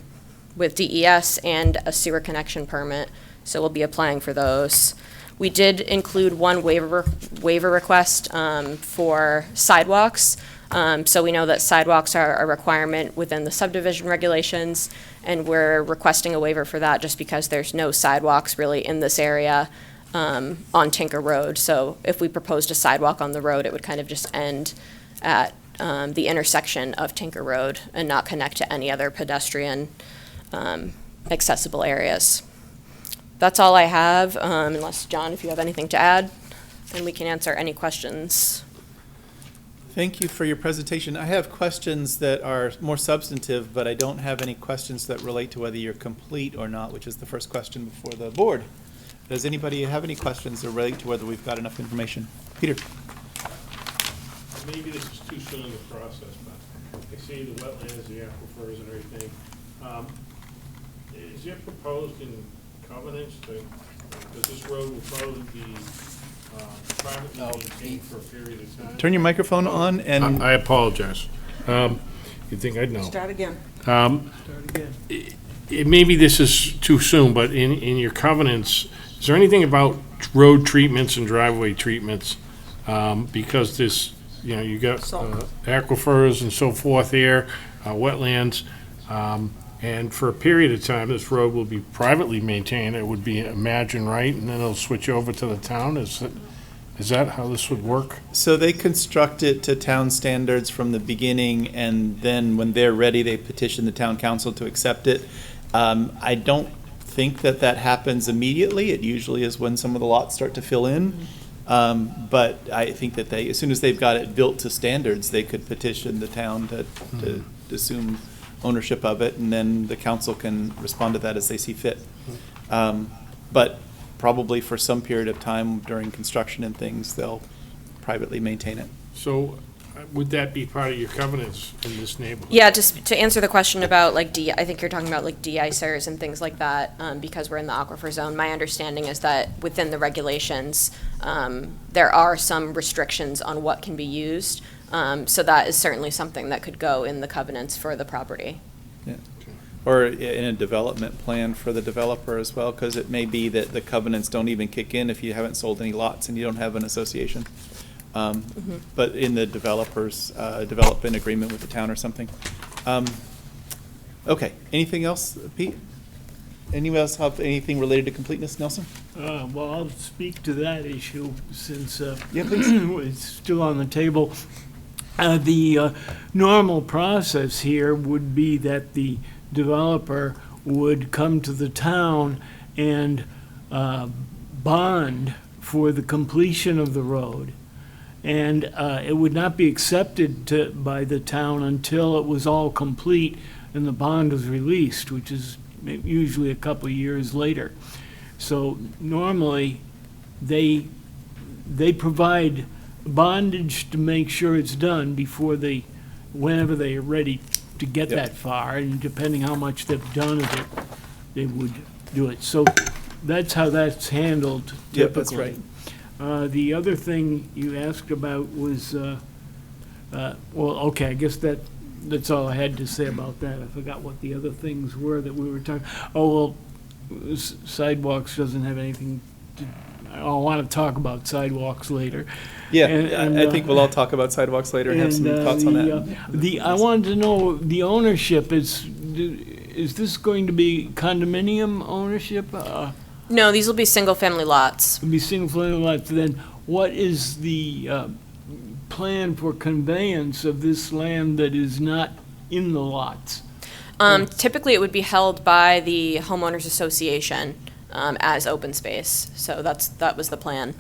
[SPEAKER 13] with DES and a sewer connection permit, so we'll be applying for those. We did include one waiver request for sidewalks. So we know that sidewalks are a requirement within the subdivision regulations, and we're requesting a waiver for that just because there's no sidewalks really in this area on Tinker Road. So if we proposed a sidewalk on the road, it would kind of just end at the intersection of Tinker Road and not connect to any other pedestrian accessible areas. That's all I have, unless, John, if you have anything to add, and we can answer any questions.
[SPEAKER 2] Thank you for your presentation. I have questions that are more substantive, but I don't have any questions that relate to whether you're complete or not, which is the first question before the board. Does anybody have any questions that relate to whether we've got enough information? Peter?
[SPEAKER 8] Maybe this is too soon in the process, but I see the wetlands, the aquifers and everything. Is it proposed in covenants because this road will probably be privately maintained for a period of time?
[SPEAKER 2] Turn your microphone on and...
[SPEAKER 8] I apologize. You'd think I'd know.
[SPEAKER 3] Start again.
[SPEAKER 8] Maybe this is too soon, but in your covenants, is there anything about road treatments and driveway treatments? Because this, you got aquifers and so forth here, wetlands, and for a period of time, this road will be privately maintained, it would be imagined, right? And then it'll switch over to the town? Is that how this would work?
[SPEAKER 2] So they construct it to town standards from the beginning, and then when they're ready, they petition the town council to accept it. I don't think that happens immediately. It usually is when some of the lots start to fill in. But I think that as soon as they've got it built to standards, they could petition the town to assume ownership of it, and then the council can respond to that as they see fit. But probably for some period of time during construction and things, they'll privately maintain it.
[SPEAKER 8] So would that be part of your covenants in this neighborhood?
[SPEAKER 13] Yeah, just to answer the question about I think you're talking about de-icers and things like that, because we're in the aquifer zone. My understanding is that within the regulations, there are some restrictions on what can be used. So that is certainly something that could go in the covenants for the property.
[SPEAKER 2] Yeah. Or in a development plan for the developer as well, because it may be that the covenants don't even kick in if you haven't sold any lots and you don't have an association. But in the developer's development agreement with the town or something. Okay, anything else, Pete? Anyone else have anything related to completeness, Nelson?
[SPEAKER 7] Well, I'll speak to that issue since
[SPEAKER 2] Yeah, please.
[SPEAKER 7] it's still on the table. The normal process here would be that the developer would come to the town and bond for the completion of the road. And it would not be accepted by the town until it was all complete and the bond was released, which is usually a couple of years later. So normally, they provide bondage to make sure it's done before whenever they are ready to get that far, and depending how much they've done of it, they would do it. So that's how that's handled typically.
[SPEAKER 2] Yep, that's right.
[SPEAKER 7] The other thing you asked about was, well, okay, I guess that's all I had to say about that. I forgot what the other things were that we were talking. Oh, well, sidewalks doesn't have anything to, I want to talk about sidewalks later.
[SPEAKER 2] Yeah, and I think we'll all talk about sidewalks later and have some thoughts on that.
[SPEAKER 7] I wanted to know the ownership. Is is this going to be condominium ownership?
[SPEAKER 13] No, these will be single-family lots.
[SPEAKER 7] It'll be single-family lots, then what is the plan for conveyance of this land that is not in the lots?
[SPEAKER 13] Typically, it would be held by the homeowners association as open space. So that was the plan.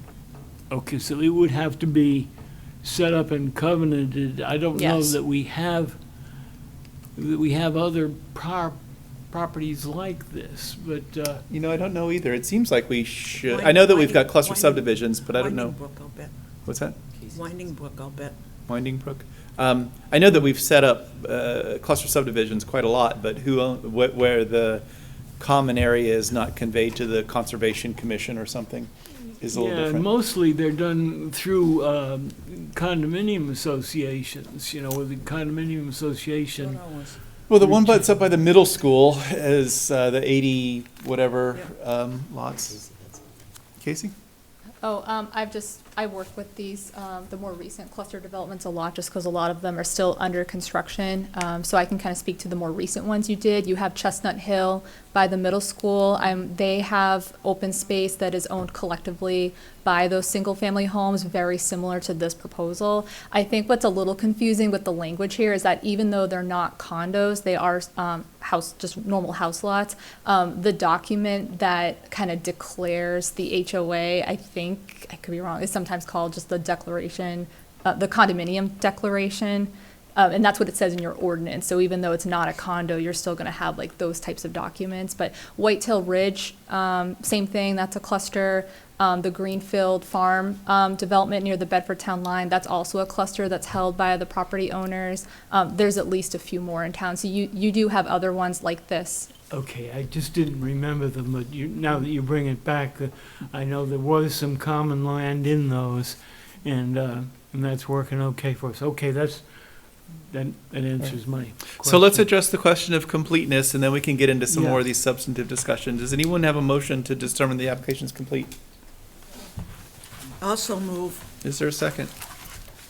[SPEAKER 7] Okay, so it would have to be set up and covenanted. I don't know
[SPEAKER 13] Yes.
[SPEAKER 7] that we have other properties like this, but,
[SPEAKER 2] You know, I don't know either. It seems like we should. I
[SPEAKER 3] Winding-
[SPEAKER 2] know that we've got cluster
[SPEAKER 3] Winding-
[SPEAKER 2] subdivisions, but I don't know.
[SPEAKER 3] Winding Brook, I'll bet.
[SPEAKER 2] What's that?
[SPEAKER 3] Winding Brook, I'll bet.
[SPEAKER 2] Winding Brook. I know that we've set up cluster subdivisions quite a lot, but where the common area is not conveyed to the Conservation Commission or something is a little
[SPEAKER 7] yeah,
[SPEAKER 2] different.
[SPEAKER 7] mostly they're done through condominium associations, with the condominium association.
[SPEAKER 2] Well, the one that's up by the middle school is the 80 whatever lots. Casey?
[SPEAKER 4] Oh, I work with these, the more recent cluster developments a lot, just because a lot of them are still under construction. So I can kind of speak to the more recent ones you did. You have Chestnut Hill by the middle school. They have open space that is owned collectively by those single-family homes, very similar to this proposal. I think what's a little confusing with the language here is that even though they're not condos, they are just normal house lots. The document that kind of declares the HOA, I think, I could be wrong, is sometimes called just the declaration, the condominium declaration. And that's what it says in your ordinance. So even though it's not a condo, you're still going to have like those types of documents. But Whitetail Ridge, same thing, that's a cluster. The Greenfield Farm development near the Bedford Town line, that's also a cluster that's held by the property owners. There's at least a few more in town. So you do have other ones like this.
[SPEAKER 7] Okay, I just didn't remember them, but now that you bring it back, I know there was some common land in those, and that's working okay for us. Okay, that answers my question.
[SPEAKER 2] So let's address the question of completeness, and then we can get into some
[SPEAKER 7] Yeah.
[SPEAKER 2] more of these substantive discussions. Does anyone have a motion to determine the application is complete?
[SPEAKER 3] Also move.
[SPEAKER 2] Is there a second?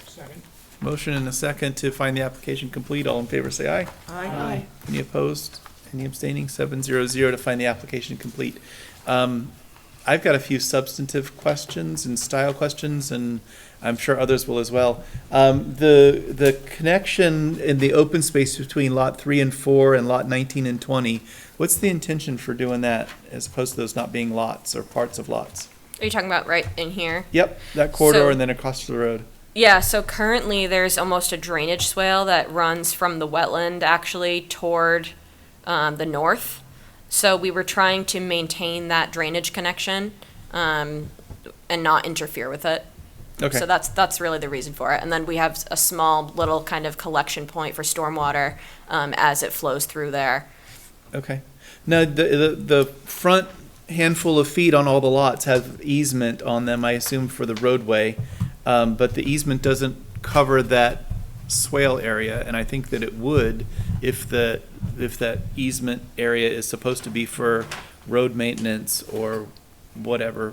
[SPEAKER 12] Second.
[SPEAKER 2] Motion and a second to find the application complete. All in favor, say aye.
[SPEAKER 3] Aye.
[SPEAKER 2] Any opposed? Any abstaining? 700 to find the application complete. I've got a few substantive questions and style questions, and I'm sure others will as well. The connection in the open space between lot 3 and 4 and lot 19 and 20, what's the intention for doing that as opposed to those not being lots or parts of lots?
[SPEAKER 13] Are you talking about right in here?
[SPEAKER 2] Yep, that corridor
[SPEAKER 13] So-
[SPEAKER 2] and then across the road.
[SPEAKER 13] Yeah, so currently there's almost a drainage swale that runs from the wetland actually toward the north. So we were trying to maintain that drainage connection and not interfere with it.
[SPEAKER 2] Okay.
[SPEAKER 13] So that's really the reason for it. And then we have a small little kind of collection point for stormwater as it flows through there.
[SPEAKER 2] Okay. Now, the front handful of feet on all the lots have easement on them, I assume, for the roadway. But the easement doesn't cover that swale area, and I think that it would if that easement area is supposed to be for road maintenance or whatever.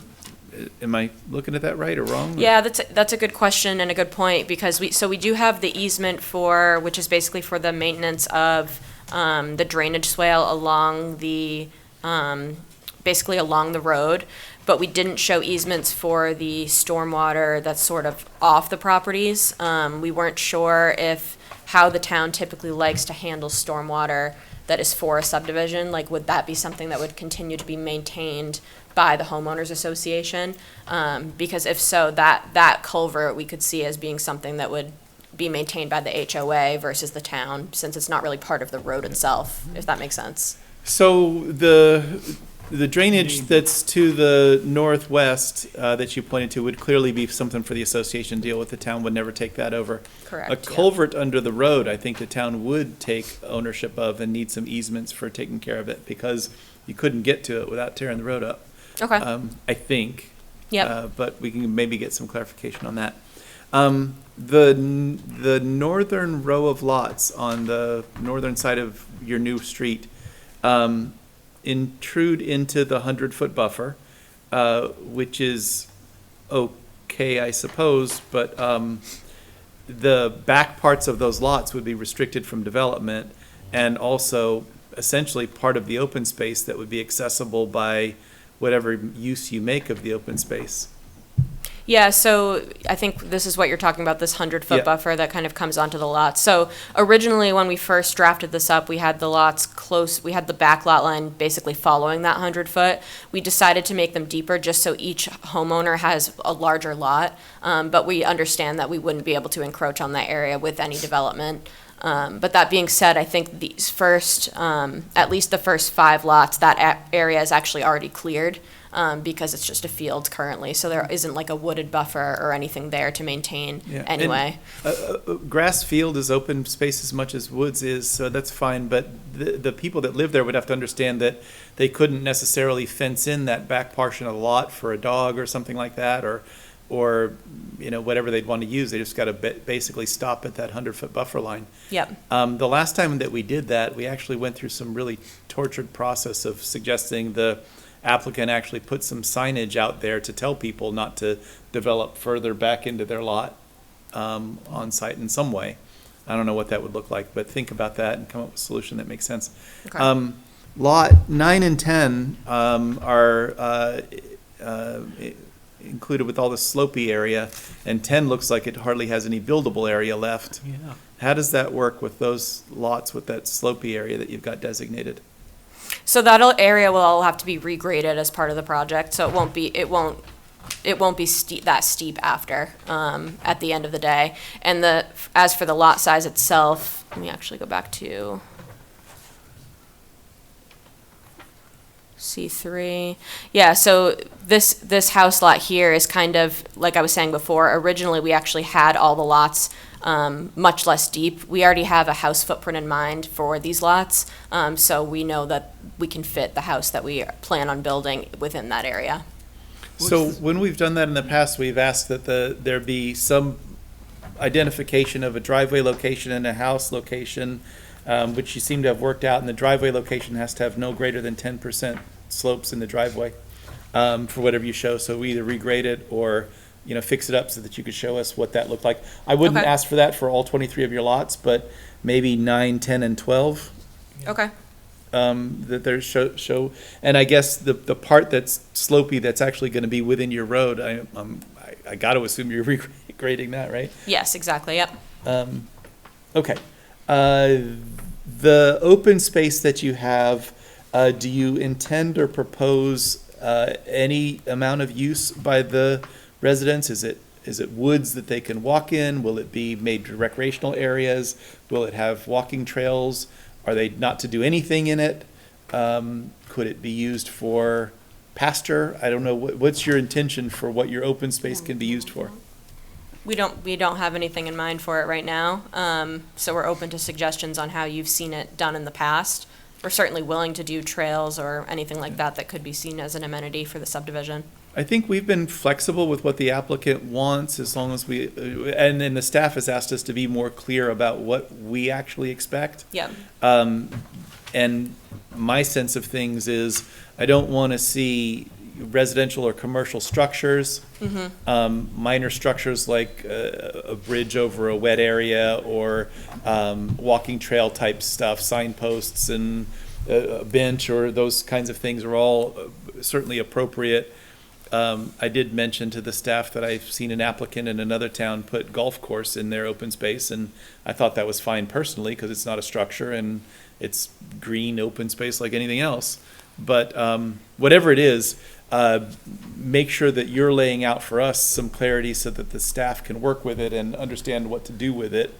[SPEAKER 2] Am I looking at that right or wrong?
[SPEAKER 13] Yeah, that's a good question and a good point, because we do have the easement which is basically for the maintenance of the drainage swale along the basically along the road, but we didn't show easements for the stormwater that's sort of off the properties. We weren't sure how the town typically likes to handle stormwater that is for a subdivision. Like, would that be something that would continue to be maintained by the homeowners association? Because if so, that culvert we could see as being something that would be maintained by the HOA versus the town, since it's not really part of the road itself, if that makes sense.
[SPEAKER 2] So the drainage that's to the northwest that you pointed to would clearly be something for the association to deal with. The town would never take that over.
[SPEAKER 13] Correct.
[SPEAKER 2] A
[SPEAKER 13] yeah.
[SPEAKER 2] culvert under the road, I think the town would take ownership of and need some easements for taking care of it, because you couldn't get to it without tearing the road up.
[SPEAKER 13] Okay.
[SPEAKER 2] I think.
[SPEAKER 13] Yep.
[SPEAKER 2] But we can maybe get some clarification on that. The northern row of lots on the northern side of your new street intrude into the 100-foot buffer, which is okay, I suppose, but the back parts of those lots would be restricted from development, and also essentially part of the open space that would be accessible by whatever use you make of the open space.
[SPEAKER 13] Yeah, so I think this is what you're talking about, this 100-foot
[SPEAKER 2] Yeah.
[SPEAKER 13] buffer that kind of comes onto the lots. So originally, when we first drafted this up, we had the lots close, we had the back lot line basically following that 100-foot. We decided to make them deeper just so each homeowner has a larger lot, but we understand that we wouldn't be able to encroach on that area with any development. But that being said, I think these first, at least the first 5 lots, that area is actually already cleared. Because it's just a field currently, so there isn't like a wooded buffer or anything there to maintain
[SPEAKER 2] Yeah,
[SPEAKER 13] anyway.
[SPEAKER 2] and, grass field is open space as much as woods is, so that's fine, but the people that live there would have to understand that they couldn't necessarily fence in that back portion of the lot for a dog or something like that, or you know, whatever they'd want to use. They just got to basically stop at that 100-foot buffer line.
[SPEAKER 13] Yep.
[SPEAKER 2] The last time that we did that, we actually went through some really tortured process of suggesting the applicant actually put some signage out there to tell people not to develop further back into their lot on site in some way. I don't know what that would look like, but think about that and come up with a solution that makes sense.
[SPEAKER 13] Okay.
[SPEAKER 2] Lot 9 and 10 are included with all the slopey area, and 10 looks like it hardly has any buildable area left.
[SPEAKER 7] Yeah.
[SPEAKER 2] How does that work with those lots with that slopey area that you've got designated?
[SPEAKER 13] So that area will all have to be regraded as part of the project, so it won't be that steep after, at the end of the day. And as for the lot size itself, let me actually go back to C3. Yeah, so this house lot here is kind of, like I was saying before, originally we actually had all the lots much less deep. We already have a house footprint in mind for these lots, so we know that we can fit the house that we plan on building within that area.
[SPEAKER 2] So when we've done that in the past, we've asked that there be some identification of a driveway location and a house location, which you seem to have worked out, and the driveway location has to have no greater than 10% slopes in the driveway for whatever you show. So we either regrade it or, you know, fix it up so that you could show us what that looked like. I wouldn't
[SPEAKER 13] Okay.
[SPEAKER 2] ask for that for all 23 of your lots, but maybe 9, 10, and 12.
[SPEAKER 13] Okay.
[SPEAKER 2] That there's show, and I guess the part that's slopey that's actually going to be within your road, I got to assume you're regrading that, right?
[SPEAKER 13] Yes, exactly, yep.
[SPEAKER 2] Okay. The open space that you have, do you intend or propose any amount of use by the residents? Is it woods that they can walk in? Will it be made to recreational areas? Will it have walking trails? Are they not to do anything in it? Could it be used for pasture? I don't know. What's your intention for what your open space can be used for?
[SPEAKER 13] We don't have anything in mind for it right now, so we're open to suggestions on how you've seen it done in the past. We're certainly willing to do trails or anything like that that could be seen as an amenity for the subdivision.
[SPEAKER 2] I think we've been flexible with what the applicant wants, as long as we, and then the staff has asked us to be more clear about what we actually expect.
[SPEAKER 13] Yep.
[SPEAKER 2] And my sense of things is, I don't want to see residential or commercial structures, minor structures like a bridge over a wet area, or walking trail type stuff, signposts and a bench, or those kinds of things are all certainly appropriate. I did mention to the staff that I've seen an applicant in another town put golf course in their open space, and I thought that was fine personally, because it's not a structure and it's green open space like anything else. But whatever it is, make sure that you're laying out for us some clarity so that the staff can work with it and understand what to do with it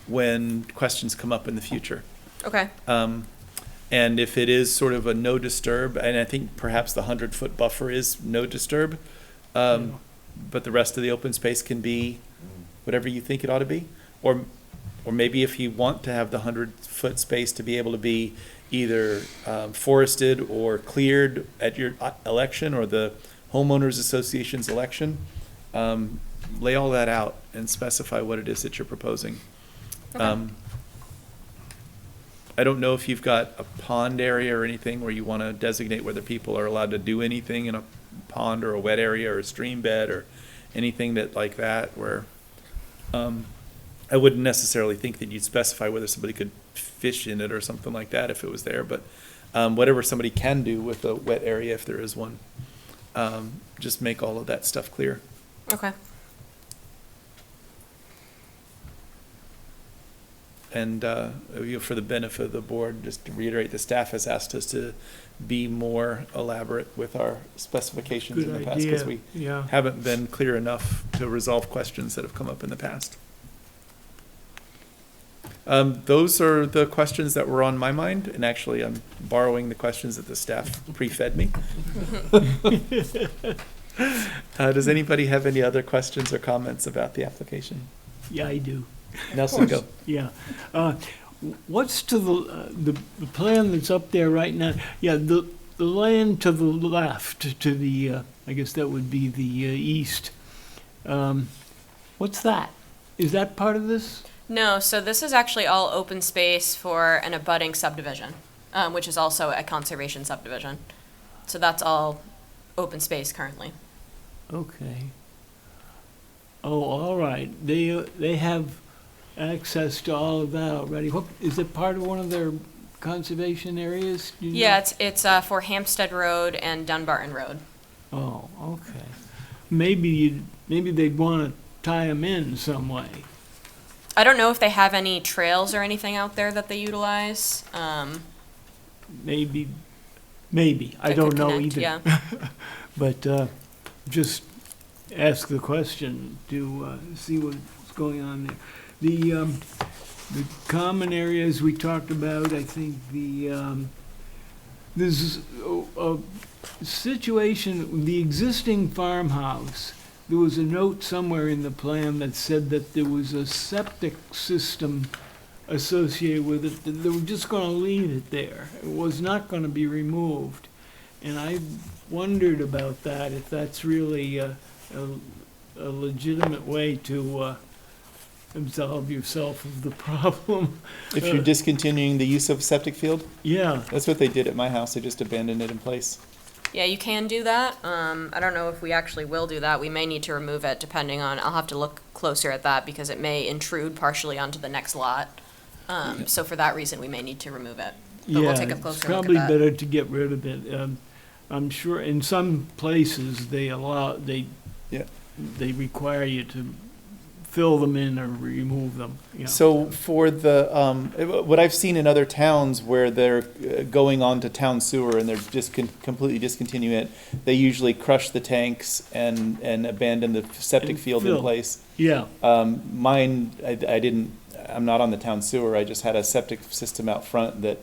[SPEAKER 2] when questions come up in the future.
[SPEAKER 13] Okay.
[SPEAKER 2] And if it is sort of a no disturb, and I think perhaps the 100-foot buffer is no disturb, but the rest of the open space can be whatever you think it ought to be. Or maybe if you want to have the 100-foot space to be able to be either forested or cleared at your election or the homeowners association's election, lay all that out and specify what it is that you're proposing.
[SPEAKER 13] Okay.
[SPEAKER 2] I don't know if you've got a pond area or anything where you want to designate whether people are allowed to do anything in a pond or a wet area or a stream bed or anything that like that, where I wouldn't necessarily think that you'd specify whether somebody could fish in it or something like that if it was there, but whatever somebody can do with a wet area, if there is one, just make all of that stuff clear.
[SPEAKER 13] Okay.
[SPEAKER 2] And for the benefit of the board, just to reiterate, the staff has asked us to be more elaborate with our specifications in the
[SPEAKER 7] Good
[SPEAKER 2] past, because
[SPEAKER 7] idea,
[SPEAKER 2] we
[SPEAKER 7] yeah.
[SPEAKER 2] haven't been clear enough to resolve questions that have come up in the past. Those are the questions that were on my mind, and actually I'm borrowing the questions that the staff pre-fed me. Does anybody have any other questions or comments about the application?
[SPEAKER 7] Yeah, I do.
[SPEAKER 2] Nelson, go.
[SPEAKER 7] Yeah. What's to the plan that's up there right now? Yeah, the land to the left, to the, I guess that would be the east. What's that? Is that part of this?
[SPEAKER 13] No, so this is actually all open space for an abutting subdivision, which is also a conservation subdivision. So that's all open space currently.
[SPEAKER 7] Okay. Oh, all right. They have access to all of that already. What, is it part of one of their conservation areas? Do you know?
[SPEAKER 13] Yeah, it's for Hampstead Road and Dunbarton Road.
[SPEAKER 7] Oh, okay. Maybe they'd want to tie them in some way.
[SPEAKER 13] I don't know if they have any trails or anything out there that they utilize.
[SPEAKER 7] Maybe. I
[SPEAKER 13] That
[SPEAKER 7] don't
[SPEAKER 13] could
[SPEAKER 7] know
[SPEAKER 13] connect,
[SPEAKER 7] either.
[SPEAKER 13] yeah.
[SPEAKER 7] But just ask the question to see what's going on there. The common areas we talked about, I think there's a situation, the existing farmhouse, there was a note somewhere in the plan that said that there was a septic system associated with it, that they were just going to leave it there. It was not going to be removed. And I wondered about that, if that's really a legitimate way to absolve yourself of the problem.
[SPEAKER 2] If you're discontinuing the use of a septic field,
[SPEAKER 7] Yeah,
[SPEAKER 2] that's what they did at my house. They just abandoned it in place.
[SPEAKER 13] Yeah, you can do that. I don't know if we actually will do that. We may need to remove it depending on, I'll have to look closer at that because it may intrude partially onto the next lot. So for that reason, we may need to remove it. But we'll take a
[SPEAKER 7] it's
[SPEAKER 13] closer look at
[SPEAKER 7] probably
[SPEAKER 13] that.
[SPEAKER 7] better to get rid of it. I'm sure in some places they
[SPEAKER 2] Yeah.
[SPEAKER 7] they require you to fill them in or remove them. Yeah.
[SPEAKER 2] So for the, what I've seen in other towns where they're going on to town sewer and they're just completely discontinuing it, they usually crush the tanks and abandon the septic
[SPEAKER 7] And
[SPEAKER 2] field in
[SPEAKER 7] fill.
[SPEAKER 2] place.
[SPEAKER 7] Yeah,
[SPEAKER 2] Mine, I'm not on the town sewer. I just had a septic system out front that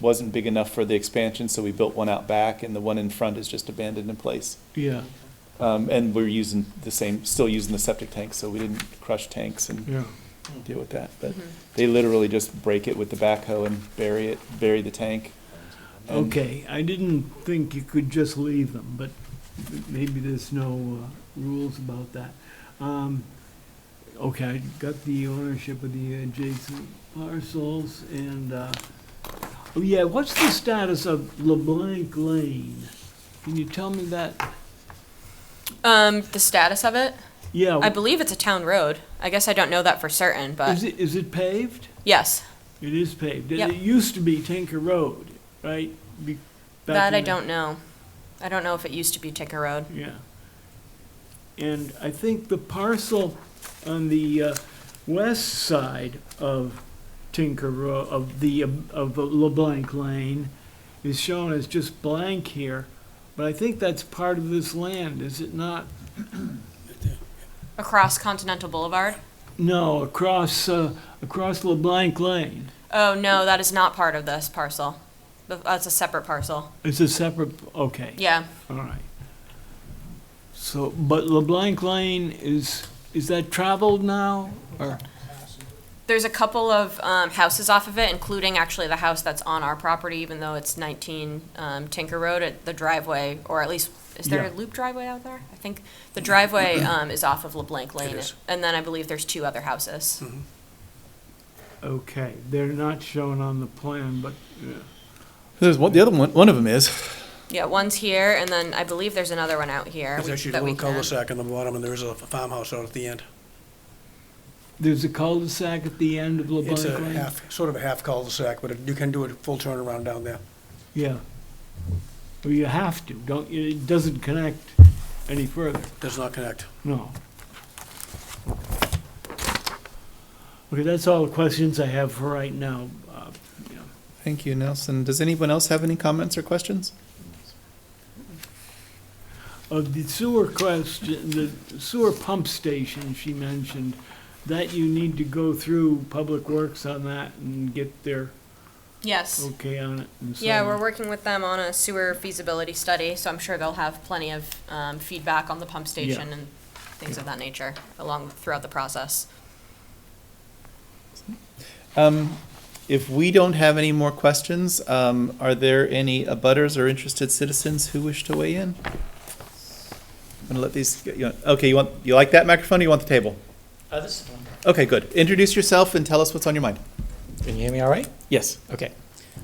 [SPEAKER 2] wasn't big enough for the expansion, so we built one out back, and the one in front is just abandoned in place.
[SPEAKER 7] yeah,
[SPEAKER 2] And we're using still using the septic tanks, so we didn't crush tanks and
[SPEAKER 7] yeah.
[SPEAKER 2] deal with that. But they literally just break it with the backhoe and bury the tank. And-
[SPEAKER 7] Okay, I didn't think you could just leave them, but maybe there's no rules about that. Okay, I got the ownership of the adjacent parcels, and, oh yeah, what's the status of LeBlanc Lane? Can you tell me that?
[SPEAKER 13] The status of it?
[SPEAKER 7] Yeah,
[SPEAKER 13] I believe it's a town road. I guess I don't know that for certain, but
[SPEAKER 7] is it paved?
[SPEAKER 13] yes,
[SPEAKER 7] It is paved.
[SPEAKER 13] Yep.
[SPEAKER 7] It used to be Tinker Road, right? Back
[SPEAKER 13] that
[SPEAKER 7] in
[SPEAKER 13] I
[SPEAKER 7] the-
[SPEAKER 13] don't know. I don't know if it used to be Tinker Road.
[SPEAKER 7] Yeah. And I think the parcel on the west side of Tinker Road, of the LeBlanc Lane, is shown as just blank here, but I think that's part of this land, is it not?
[SPEAKER 13] Across Continental Boulevard?
[SPEAKER 7] No, across LeBlanc Lane.
[SPEAKER 13] Oh, no, that is not part of this parcel. That's a separate parcel.
[SPEAKER 7] It's a separate, okay,
[SPEAKER 13] Yeah.
[SPEAKER 7] all right. So, but LeBlanc Lane is that traveled now, or?
[SPEAKER 13] There's a couple of houses off of it, including actually the house that's on our property, even though it's 19 Tinker Road. The driveway, or at least, is there a
[SPEAKER 7] Yeah.
[SPEAKER 13] loop driveway out there? I think the driveway is off of LeBlanc Lane.
[SPEAKER 8] is.
[SPEAKER 13] And then I believe there's two other houses.
[SPEAKER 7] Okay, they're not shown on the plan, but, yeah.
[SPEAKER 2] There's one, the other one of them is.
[SPEAKER 13] Yeah, one's here, and then I believe there's another one out here.
[SPEAKER 14] There's actually a
[SPEAKER 13] that we
[SPEAKER 14] little
[SPEAKER 13] can-
[SPEAKER 14] cul-de-sac on the bottom, and there's a farmhouse out at the end.
[SPEAKER 7] There's a cul-de-sac at the end of
[SPEAKER 14] It's
[SPEAKER 7] LeBlanc
[SPEAKER 14] a
[SPEAKER 7] Lane?
[SPEAKER 14] sort of a half cul-de-sac, but you can do a full turnaround down there.
[SPEAKER 7] Yeah. Well, you have to, don't you? It doesn't connect any further.
[SPEAKER 14] Does not connect.
[SPEAKER 7] No. Okay, that's all the questions I have for right now. Yeah.
[SPEAKER 2] Thank you, Nelson. Does anyone else have any comments or questions?
[SPEAKER 7] Of the sewer question, the sewer pump station she mentioned, that you need to go through Public Works on that and get their
[SPEAKER 13] Yes.
[SPEAKER 7] okay on it and so
[SPEAKER 13] Yeah,
[SPEAKER 7] on.
[SPEAKER 13] we're working with them on a sewer feasibility study, so I'm sure they'll have plenty of feedback on the pump station and things of that nature throughout the process.
[SPEAKER 2] If we don't have any more questions, are there any abutters or interested citizens who wish to weigh in? I'm gonna let these, okay, you like that microphone or you want the table?
[SPEAKER 15] This is fine.
[SPEAKER 2] Okay, good. Introduce yourself and tell us what's on your mind.
[SPEAKER 15] Can you hear me all right?
[SPEAKER 2] Yes.
[SPEAKER 15] Okay.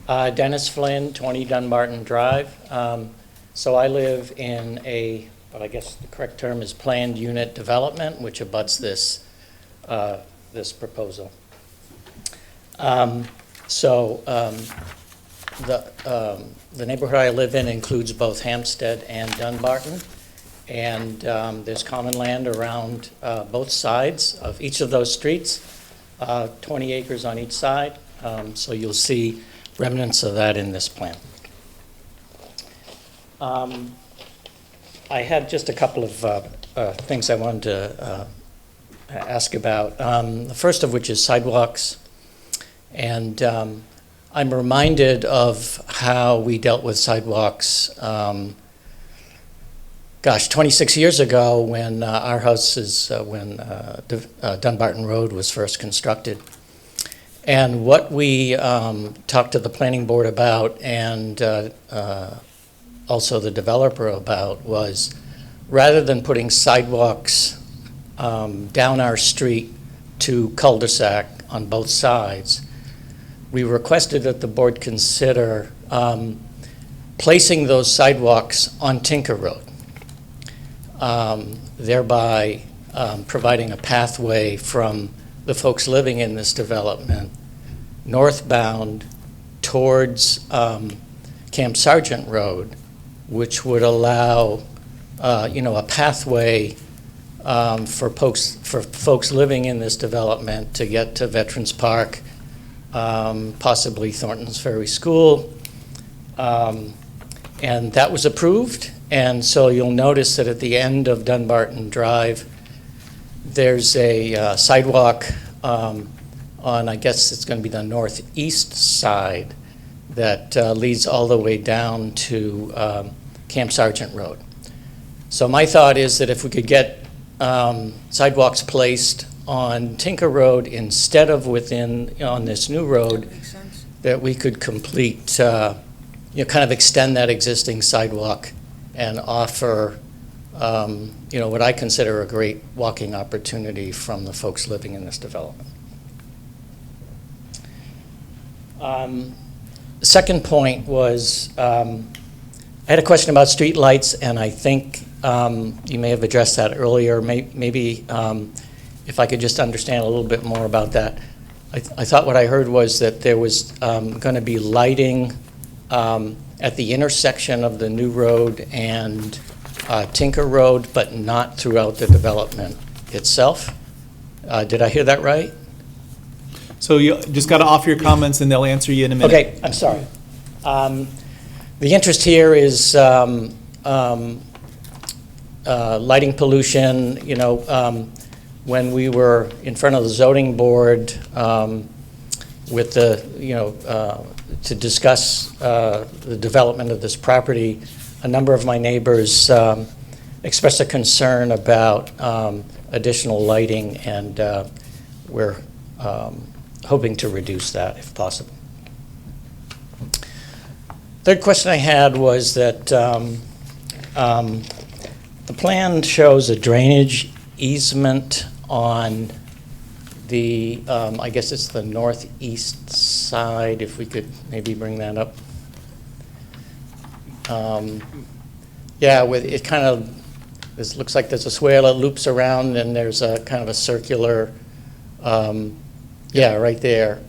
[SPEAKER 15] Dennis Flynn, 20 Dunbarton Drive. So I live in what I guess the correct term is planned unit development, which abuts this proposal. The neighborhood I live in includes both Hampstead and Dunbarton. And there's common land around both sides of each of those streets, 20 acres on each side. So you'll see remnants of that in this plan. I had just a couple of things I wanted to ask about. The first of which is sidewalks. And I'm reminded of how we dealt with sidewalks 26 years ago when Dunbarton Road was first constructed. And what we talked to the planning board about and also the developer about was, rather than putting sidewalks down our street to cul-de-sac on both sides, we requested that the board consider placing those sidewalks on Tinker Road, thereby providing a pathway from the folks living in this development northbound towards Camp Sargent Road, which would allow a pathway for folks living in this development to get to Veterans Park, possibly Thornton's Ferry School. And that was approved. And so you'll notice that at the end of Dunbarton Drive, there's a sidewalk on, I guess it's going to be the northeast side, that leads all the way down to Camp Sargent Road. So my thought is that if we could get sidewalks placed on Tinker Road instead of on this new road, that we could complete, kind of extend that existing sidewalk and offer, what I consider a great walking opportunity from the folks living in this development. The second point was, I had a question about street lights, and I think you may have addressed that earlier. Maybe if I could just understand a little bit more about that. I thought what I heard was that there was going to be lighting at the intersection of the new road and Tinker Road, but not throughout the development itself. Did I hear that right?
[SPEAKER 2] So you just got to offer your comments and they'll answer you in a minute.
[SPEAKER 15] Okay, I'm sorry. The interest here is lighting pollution. When we were in front of the zoning board with to discuss the development of this property, a number of my neighbors expressed a concern about additional lighting, and we're hoping to reduce that if possible. Third question I had was that the plan shows a drainage easement on the, I guess it's the northeast side, if we could maybe bring that up. Yeah, with it kind of, this looks like there's a swale that loops around, and there's a kind of a circular Yeah, right there.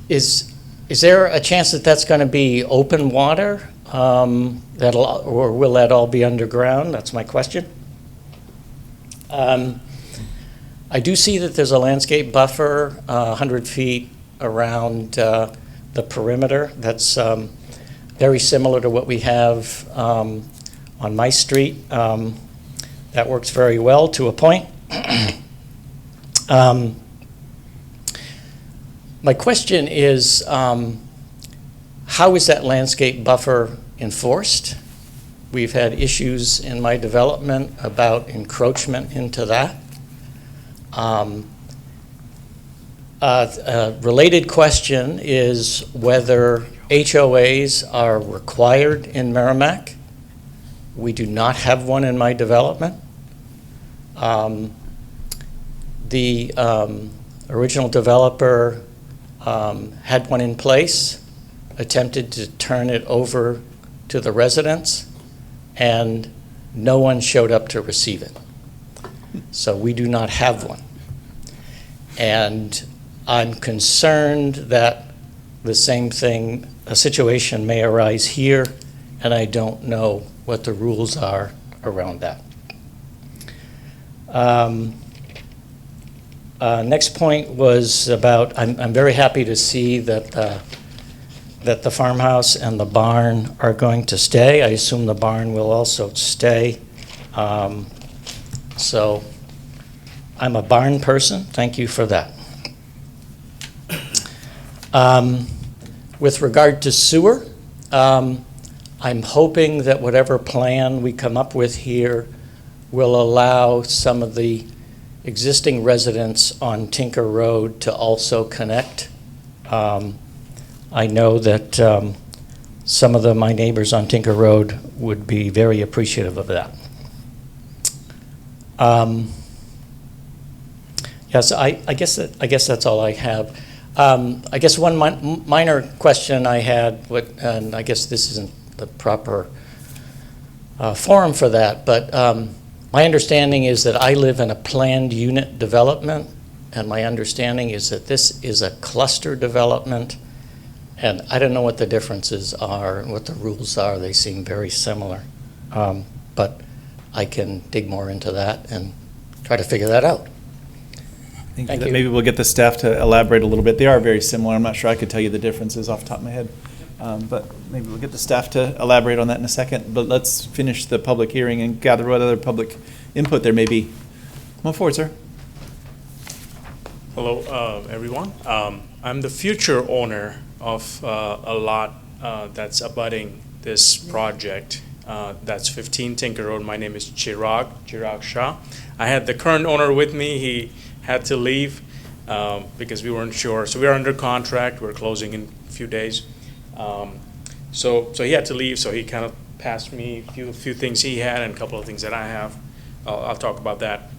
[SPEAKER 15] Is there a chance that that's going to be open water? Or will that all be underground? That's my question. I do see that there's a landscape buffer 100 feet around the perimeter. That's very similar to what we have on my street. That works very well to a point. My question is, how is that landscape buffer enforced? We've had issues in my development about encroachment into that. A related question is whether HOAs are required in Merrimack. We do not have one in my development. The original developer had one in place, attempted to turn it over to the residents, and no one showed up to receive it. So we do not have one. And I'm concerned that the same thing, a situation may arise here, and I don't know what the rules are around that. Next point was about, I'm very happy to see that that the farmhouse and the barn are going to stay. I assume the barn will also stay. So I'm a barn person. Thank you for that. With regard to sewer, I'm hoping that whatever plan we come up with here will allow some of the existing residents on Tinker Road to also connect. I know that some of my neighbors on Tinker Road would be very appreciative of that. Yes, I guess that's all I have. I guess one minor question I had, and I guess this isn't the proper forum for that, but my understanding is that I live in a planned unit development, and my understanding is that this is a cluster development, and I don't know what the differences are and what the rules are. They seem very similar, but I can dig more into that and try to figure that out.
[SPEAKER 2] Thank you. Maybe we'll get the staff to elaborate a little bit. They are very similar. I'm not sure I could tell you the differences off the top of my head. But maybe we'll get the staff to elaborate on that in a second. But let's finish the public hearing and gather what other public input there may be. Come on forward, sir.
[SPEAKER 16] Hello, everyone. I'm the future owner of a lot that's abutting this project. That's 15 Tinker Road. My name is Chirag Shah. I had the current owner with me. He had to leave because we weren't sure. So we're under contract. We're closing in a few days. So he had to leave, so he kind of passed me a few things he had and a couple of things that I have. I'll talk about that.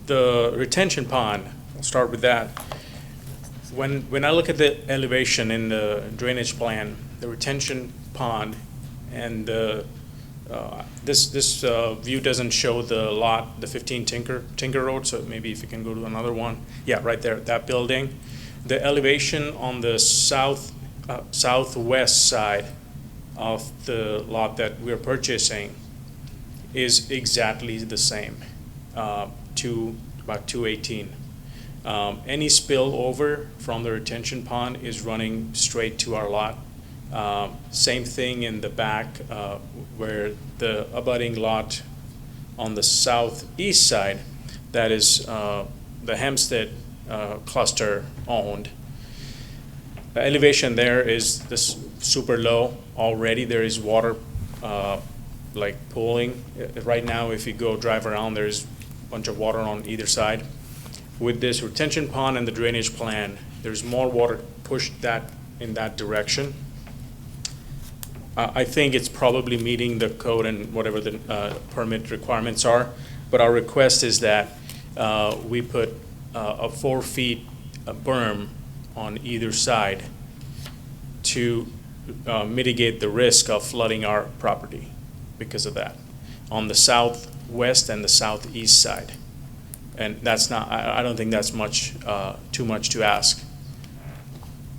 [SPEAKER 16] The retention pond, I'll start with that. When I look at the elevation in the drainage plan, the retention pond and this view doesn't show the lot, the 15 Tinker Road, so maybe if you can go to another one. Yeah, right there, that building. The elevation on the southwest side of the lot that we're purchasing is exactly the same, to about 218. Any spillover from the retention pond is running straight to our lot. Same thing in the back where the abutting lot on the southeast side, that is the Hempstead cluster owned. The elevation there is this super low already. There is water like pooling. Right now, if you go drive around, there's a bunch of water on either side. With this retention pond and the drainage plan, there's more water pushed in that direction. I think it's probably meeting the code and whatever the permit requirements are, but our request is that we put a 4 feet berm on either side to mitigate the risk of flooding our property because of that. On the south southwest and the southeast side. And that's not, I don't think that's too much to ask.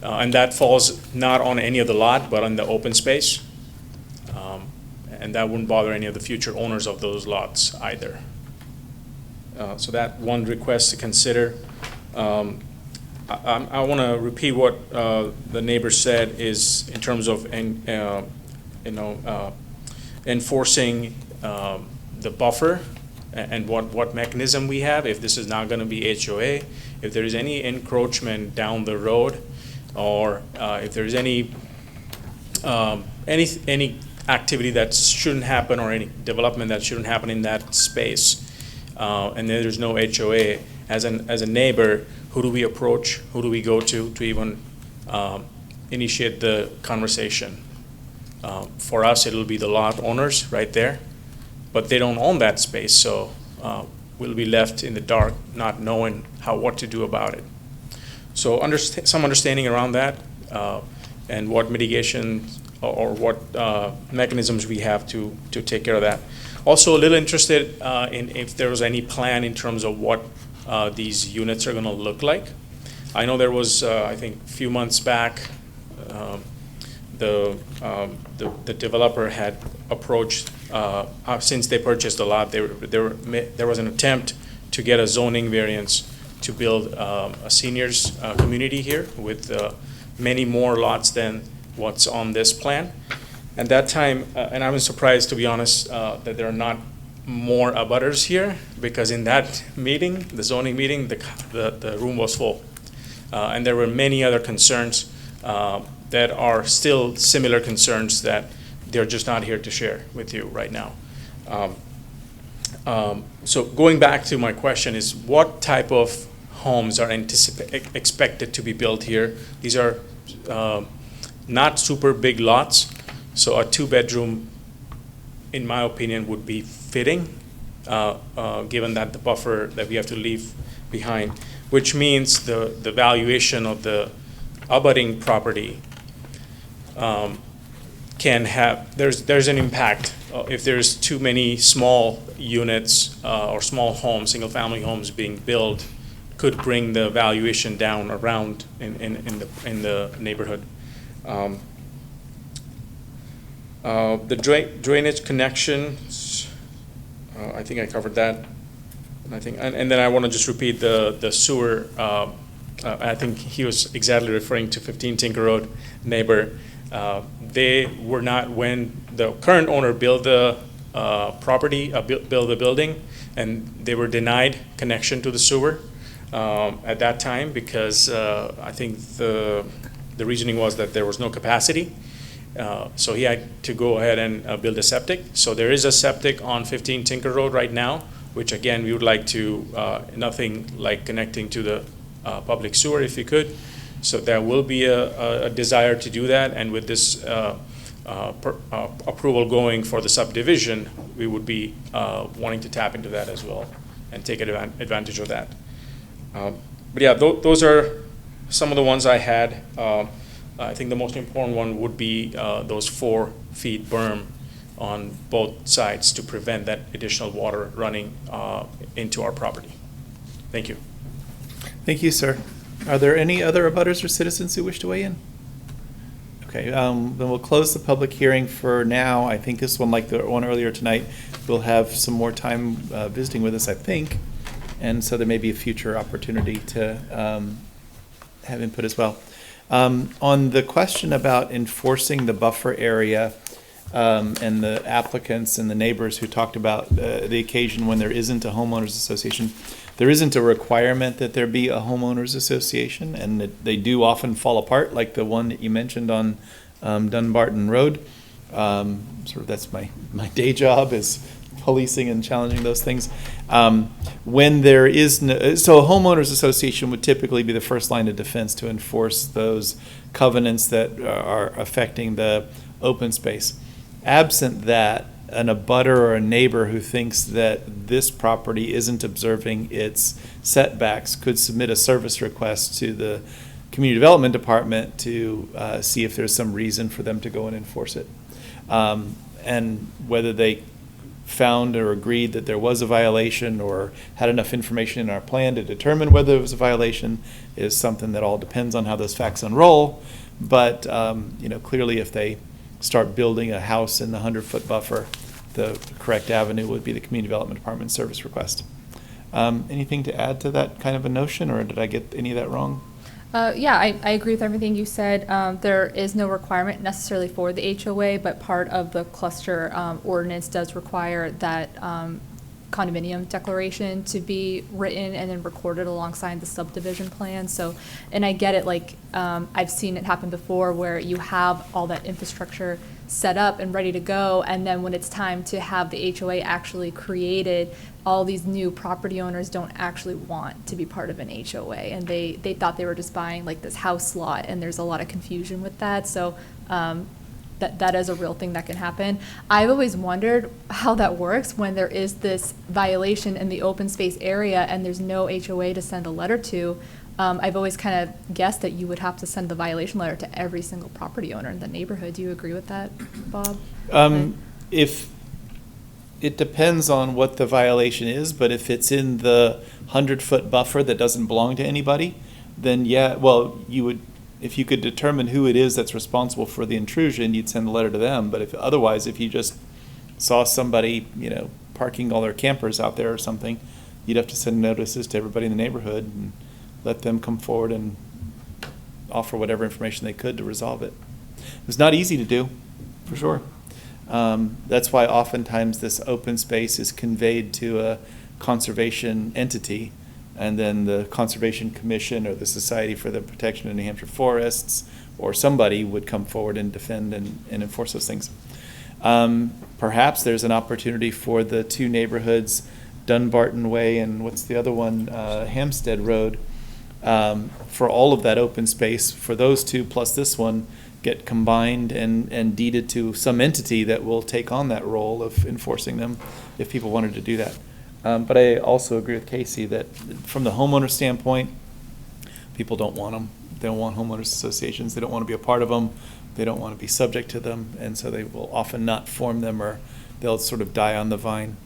[SPEAKER 16] And that falls not on any of the lot, but on the open space. And that wouldn't bother any of the future owners of those lots either. So that one request to consider. I want to repeat what the neighbor said is in terms of enforcing the buffer and what mechanism we have if this is not going to be HOA, if there is any encroachment down the road, or if there's any activity that shouldn't happen or any development that shouldn't happen in that space, and there's no HOA, as a neighbor, who do we approach? Who do we go to even initiate the conversation? For us, it'll be the lot owners right there, but they don't own that space, so we'll be left in the dark, not knowing what to do about it. So some understanding around that, and what mitigation or what mechanisms we have to take care of that. Also, a little interested in if there was any plan in terms of what these units are going to look like. I know there was, I think, a few months back, the developer had approached, since they purchased the lot, there was an attempt to get a zoning variance to build a seniors community here with many more lots than what's on this plan. At that time, and I was surprised, to be honest, that there are not more abutters here, because in that meeting, the zoning meeting, the room was full. And there were many other concerns that are still similar concerns that they're just not here to share with you right now. So going back to my question is, what type of homes are expected to be built here? These are not super big lots, so a 2-bedroom, in my opinion, would be fitting, given that the buffer that we have to leave behind, which means the valuation of the abutting property can have, there's an impact. If there's too many small units or small homes, single-family homes being built, could bring the valuation down around in the neighborhood. The drainage connections, I think I covered that. And then I want to just repeat the sewer. I think he was exactly referring to 15 Tinker Road neighbor. They were not, when the current owner built the property, built the building, and they were denied connection to the sewer at that time, because I think the reasoning was that there was no capacity. So he had to go ahead and build a septic. So there is a septic on 15 Tinker Road right now, which again, we would like to, nothing like connecting to the public sewer if you could. So there will be a desire to do that. And with this approval going for the subdivision, we would be wanting to tap into that as well and take advantage of that. But yeah, those are some of the ones I had. I think the most important one would be those 4 feet berm on both sides to prevent that additional water running into our property. Thank you.
[SPEAKER 2] Thank you, sir. Are there any other abutters or citizens who wish to weigh in? Okay, then we'll close the public hearing for now. I think this one, like the one earlier tonight, will have some more time visiting with us, I think. And so there may be a future opportunity to have input as well. On the question about enforcing the buffer area and the applicants and the neighbors who talked about the occasion when there isn't a homeowners association, there isn't a requirement that there be a homeowners association, and they do often fall apart, like the one that you mentioned on Dunbarton Road. Sort of that's my day job, is policing and challenging those things. When there is no, so a homeowners association would typically be the first line of defense to enforce those covenants that are affecting the open space. Absent that, an abutter or a neighbor who thinks that this property isn't observing its setbacks could submit a service request to the community development department to see if there's some reason for them to go and enforce it. And whether they found or agreed that there was a violation or had enough information in our plan to determine whether there was a violation is something that all depends on how those facts unroll. But, clearly if they start building a house in the 100-foot buffer, the correct avenue would be the Community Development Department service request. Anything to add to that kind of a notion, or did I get any of that wrong?
[SPEAKER 4] Yeah, I agree with everything you said. There is no requirement necessarily for the HOA, but part of the cluster ordinance does require that condominium declaration to be written and then recorded alongside the subdivision plan. So, and I get it, like, I've seen it happen before where you have all that infrastructure set up and ready to go, and then when it's time to have the HOA actually created, all these new property owners don't actually want to be part of an HOA, and they thought they were just buying like this house lot, and there's a lot of confusion with that. So that is a real thing that can happen. I've always wondered how that works when there is this violation in the open space area and there's no HOA to send a letter to. I've always kind of guessed that you would have to send the violation letter to every single property owner in the neighborhood. Do you agree with that, Bob?
[SPEAKER 2] If it depends on what the violation is, but if it's in the 100-foot buffer that doesn't belong to anybody, then yeah, well, you would, if you could determine who it is that's responsible for the intrusion, you'd send a letter to them. But if you just saw somebody, parking all their campers out there or something, you'd have to send notices to everybody in the neighborhood and let them come forward and offer whatever information they could to resolve it. It was not easy to do, for sure. That's why oftentimes this open space is conveyed to a conservation entity, and then the Conservation Commission or the Society for the Protection of New Hampshire Forests or somebody would come forward and defend and enforce those things. Perhaps there's an opportunity for the two neighborhoods, Dunbarton Way and what's the other one, Hampstead Road, for all of that open space, for those two plus this one, get combined and deeded to some entity that will take on that role of enforcing them if people wanted to do that. But I also agree with Casey that from the homeowner standpoint, people don't want them. They don't want homeowners associations. They don't want to be a part of them. They don't want to be subject to them. And so they will often not form them, or they'll sort of die on the vine.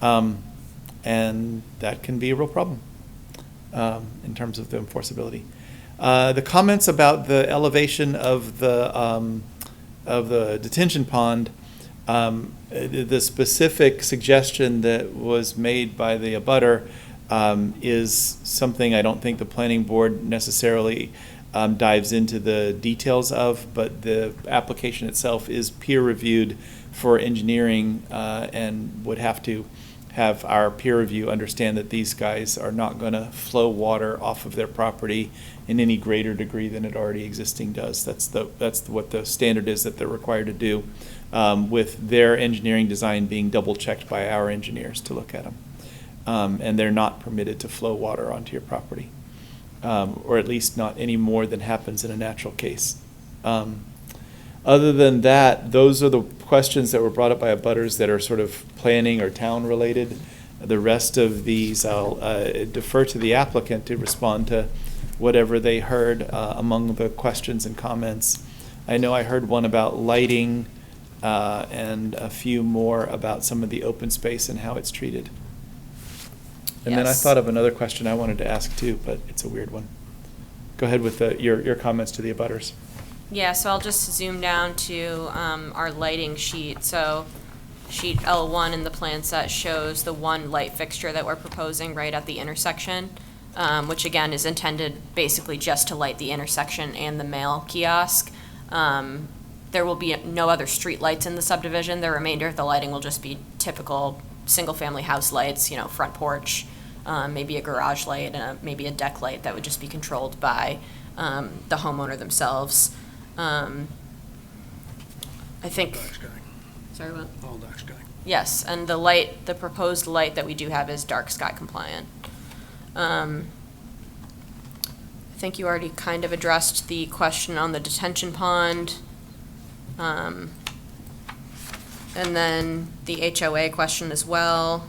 [SPEAKER 2] And that can be a real problem in terms of the enforceability. The comments about the elevation of the detention pond, the specific suggestion that was made by the abutter is something I don't think the planning board necessarily dives into the details of, but the application itself is peer reviewed for engineering and would have to have our peer review understand that these guys are not going to flow water off of their property in any greater degree than it already existing does. That's what the standard is that they're required to do, with their engineering design being double checked by our engineers to look at them. And they're not permitted to flow water onto your property, or at least not any more than happens in a natural case. Other than that, those are the questions that were brought up by abutters that are sort of planning or town related. The rest of these, I'll defer to the applicant to respond to whatever they heard among the questions and comments. I know I heard one about lighting and a few more about some of the open space and how it's treated. And then I thought of another question I wanted to ask too, but it's a weird one. Go ahead with your comments to the abutters.
[SPEAKER 13] Yeah, so I'll just zoom down to our lighting sheet. So sheet L1 in the plan set shows the one light fixture that we're proposing right at the intersection, which again is intended basically just to light the intersection and the mail kiosk. There will be no other street lights in the subdivision. The remainder of the lighting will just be typical single-family house lights, front porch, maybe a garage light, and maybe a deck light that would just be controlled by the homeowner themselves. I think.
[SPEAKER 14] Dark sky.
[SPEAKER 13] Sorry, what?
[SPEAKER 14] All dark sky.
[SPEAKER 13] Yes, and the proposed light that we do have is dark sky compliant. I think you already kind of addressed the question on the detention pond. And then the HOA question as well,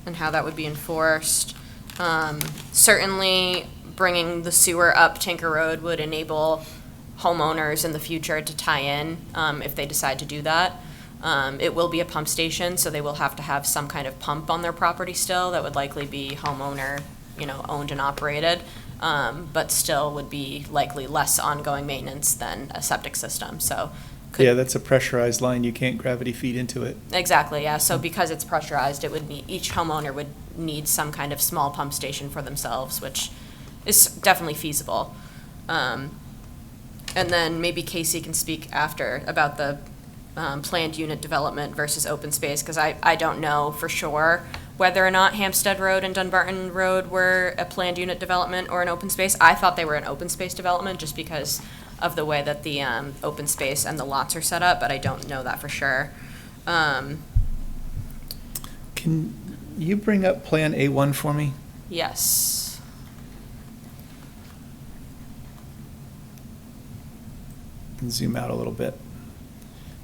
[SPEAKER 13] and how that would be enforced. Certainly bringing the sewer up Tinker Road would enable homeowners in the future to tie in if they decide to do that. It will be a pump station, so they will have to have some kind of pump on their property still that would likely be homeowner, owned and operated, but still would be likely less ongoing maintenance than a septic system, so.
[SPEAKER 2] Yeah, that's a pressurized line. You can't gravity feed into it.
[SPEAKER 13] Exactly, yeah, so because it's pressurized, it would need, each homeowner would need some kind of small pump station for themselves, which is definitely feasible. And then maybe Casey can speak after about the planned unit development versus open space, because I don't know for sure whether or not Hampstead Road and Dunbarton Road were a planned unit development or an open space. I thought they were an open space development just because of the way that the open space and the lots are set up, but I don't know that for sure.
[SPEAKER 2] Can you bring up Plan A1 for me?
[SPEAKER 13] Yes.
[SPEAKER 2] And zoom out a little bit.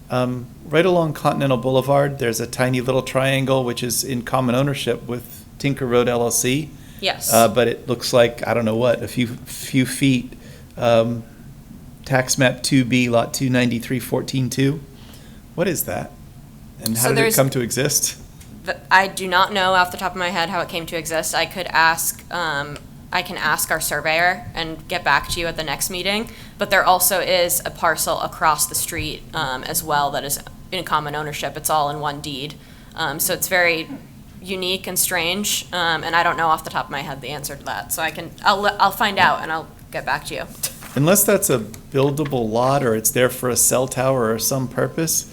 [SPEAKER 2] Right along Continental Boulevard, there's a tiny little triangle which is in common ownership with Tinker Road LLC.
[SPEAKER 13] Yes.
[SPEAKER 2] But it looks like, I don't know what, a few feet. Tax map 2B, lot 293-14-2. What is that? And how
[SPEAKER 13] So
[SPEAKER 2] did it
[SPEAKER 13] there's-
[SPEAKER 2] come to exist?
[SPEAKER 13] I do not know off the top of my head how it came to exist. I could ask, I can ask our surveyor and get back to you at the next meeting. But there also is a parcel across the street as well that is in common ownership. It's all in one deed. So it's very unique and strange, and I don't know off the top of my head the answer to that. So I'll find out and I'll get back to you.
[SPEAKER 2] Unless that's a buildable lot or it's there for a cell tower or some purpose,